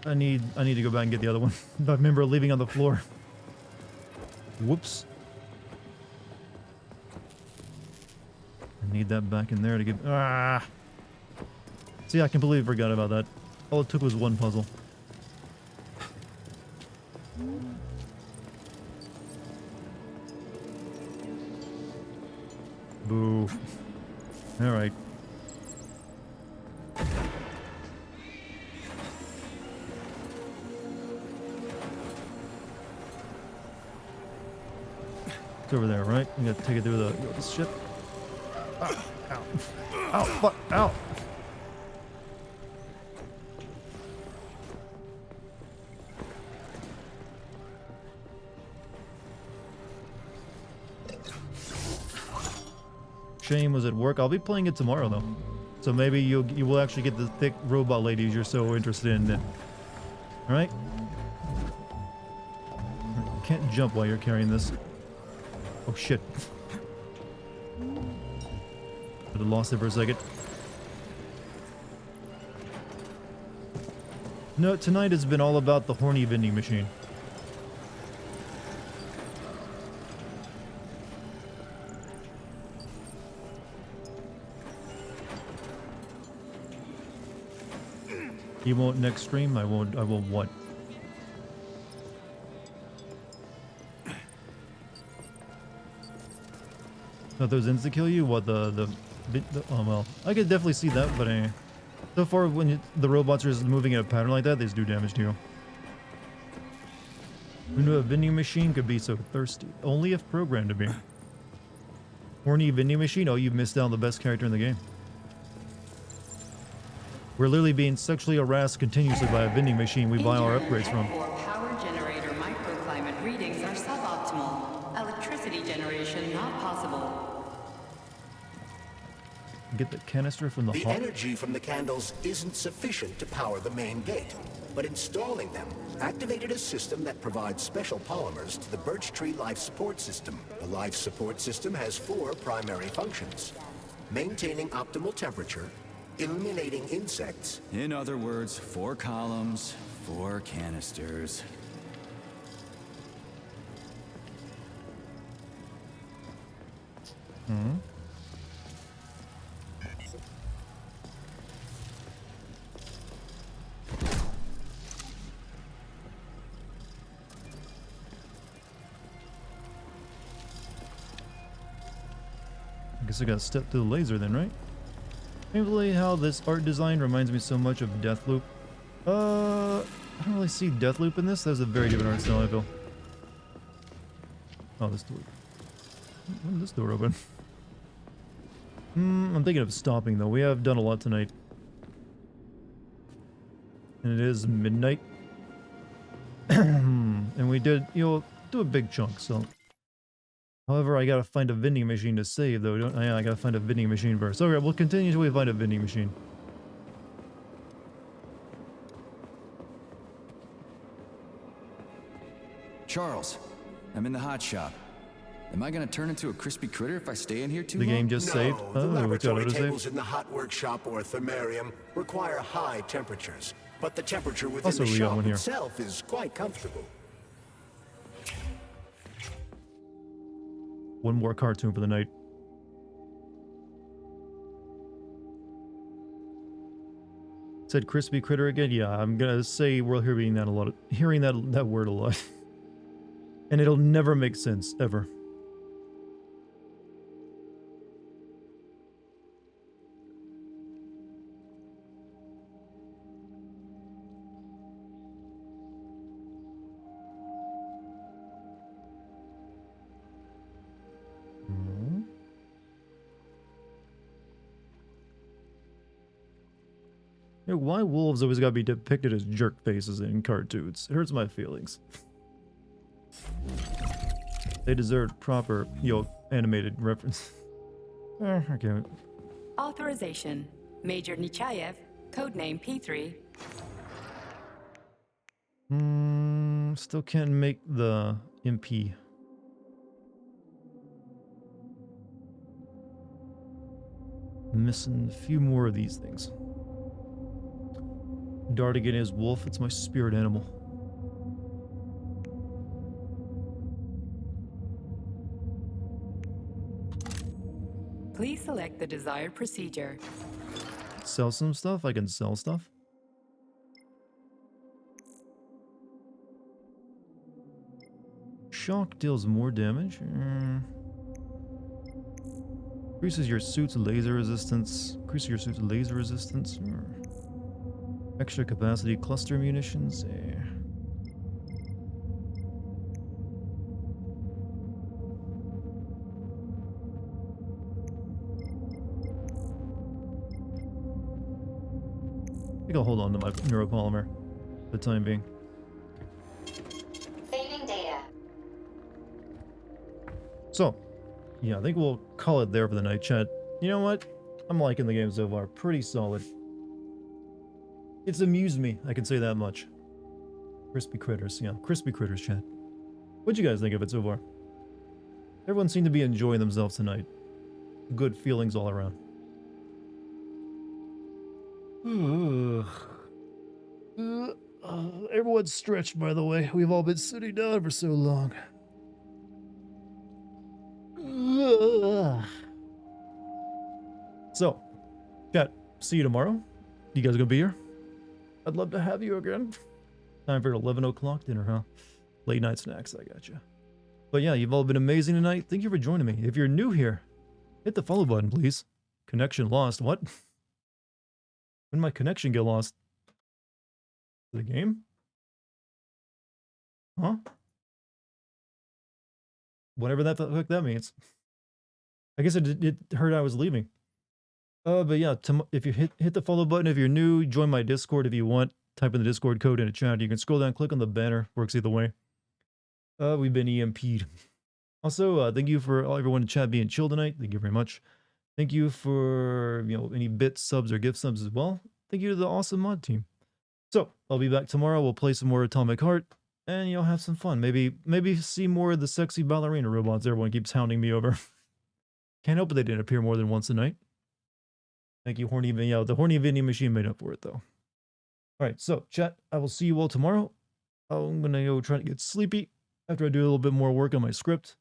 I need to go back and get the other one. I remember leaving on the floor. Whoops. I need that back in there to get... Ah! See, I completely forgot about that. All it took was one puzzle. Boo. Alright. It's over there, right? We gotta take it through the ship. Ow. Ow. Ow. Fuck. Ow. Shame was at work. I'll be playing it tomorrow though. So maybe you will actually get the thick robot ladies you're so interested in then. Alright? You can't jump while you're carrying this. Oh shit. I'd have lost it for a second. No, tonight has been all about the horny vending machine. You won't next stream? I won't what? Thought those insta-kill you? What, the oh well. I could definitely see that, but so far when the robots are just moving in a pattern like that, they just do damage to you. Who knew a vending machine could be so thirsty? Only if programmed to be. Horny vending machine? Oh, you've missed out on the best character in the game. We're literally being sexually harassed continuously by a vending machine we buy our upgrades from. Power generator microclimate readings are suboptimal. Electricity generation not possible. Get the canister from the The hall. energy from the candles isn't sufficient to power the main gate, but installing them activated a system that provides special polymers to the birch tree life support system. The life support system has 4 primary functions: maintaining optimal temperature, eliminating insects. In other words, 4 columns, 4 canisters. Hmm. I guess I gotta step to the laser then, right? Thankfully, how this art design reminds me so much of Deathloop. I don't really see Deathloop in this. That's a very different art style, I feel. Oh, this door. When did this door open? I'm thinking of stopping though. We have done a lot tonight. And it is midnight. And we did, do a big chunk, so. However, I gotta find a vending machine to save though. Yeah, I gotta find a vending machine first. Okay, we'll continue until we find a vending machine. Charles, I'm in the hot shop. Am I gonna turn into a crispy critter if I stay in here too long? The game just saved? The Oh, it's got laboratory auto tables save. in the hot workshop or thermarium require high temperatures, but the temperature within Also, the we got shop one here. itself is quite comfortable. One more cartoon for the night. Said crispy critter again? Yeah, I'm gonna say we're hearing that a lot. Hearing that word a lot. And it'll never make sense, ever. You know, why wolves always gotta be depicted as jerk faces in cartoons? It hurts my feelings. They deserve proper, animated reference. Okay. Authorization. Major Nechayev, codename P3. Still can't make the MP. Missing a few more of these things. Dartigan is wolf. It's my spirit animal. Please select the desired procedure. Sell some stuff? I can sell stuff? Shock deals more damage. Increases your suit's laser resistance. Increases your suit's laser resistance. Extra capacity cluster munitions. I think I'll hold on to my neuropolymer for the time being. Saving data. So, yeah, I think we'll call it there for the night, chat. You know what? I'm liking the game so far. Pretty solid. It's amused me, I can say that much. Crispy critters, yeah. Crispy critters, chat. What'd you guys think of it so far? Everyone seemed to be enjoying themselves tonight. Good feelings all around. Everyone's stretched, by the way. We've all been sitting down for so long. So, chat, see you tomorrow. You guys gonna be here? I'd love to have you again. Time for 11 o'clock dinner, huh? Late night snacks, I gotcha. But yeah, you've all been amazing tonight. Thank you for joining me. If you're new here, hit the follow button, please. Connection lost. What? When did my connection get lost? The game? Huh? Whatever that the heck that means. I guess it heard I was leaving. But yeah, if you hit the follow button if you're new, join my Discord if you want. Type in the Discord code in the chat. You can scroll down, click on the banner. Works either way. We've been EMP'd. Also, thank you for everyone in chat being chill tonight. Thank you very much. Thank you for any bits, subs, or gift subs as well. Thank you to the awesome mod team. So I'll be back tomorrow. We'll play some more Atomic Heart, and have some fun. Maybe see more of the sexy ballerina robots everyone keeps hounding me over. Can't help it they didn't appear more than once a night. Thank you, horny. Yeah, the horny vending machine made up for it though. All right, so chat. I will see you all tomorrow. I'm gonna go try to get sleepy after I do a little bit more work on my script.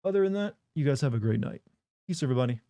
Other than that, you guys have a great night. Peace, everybody.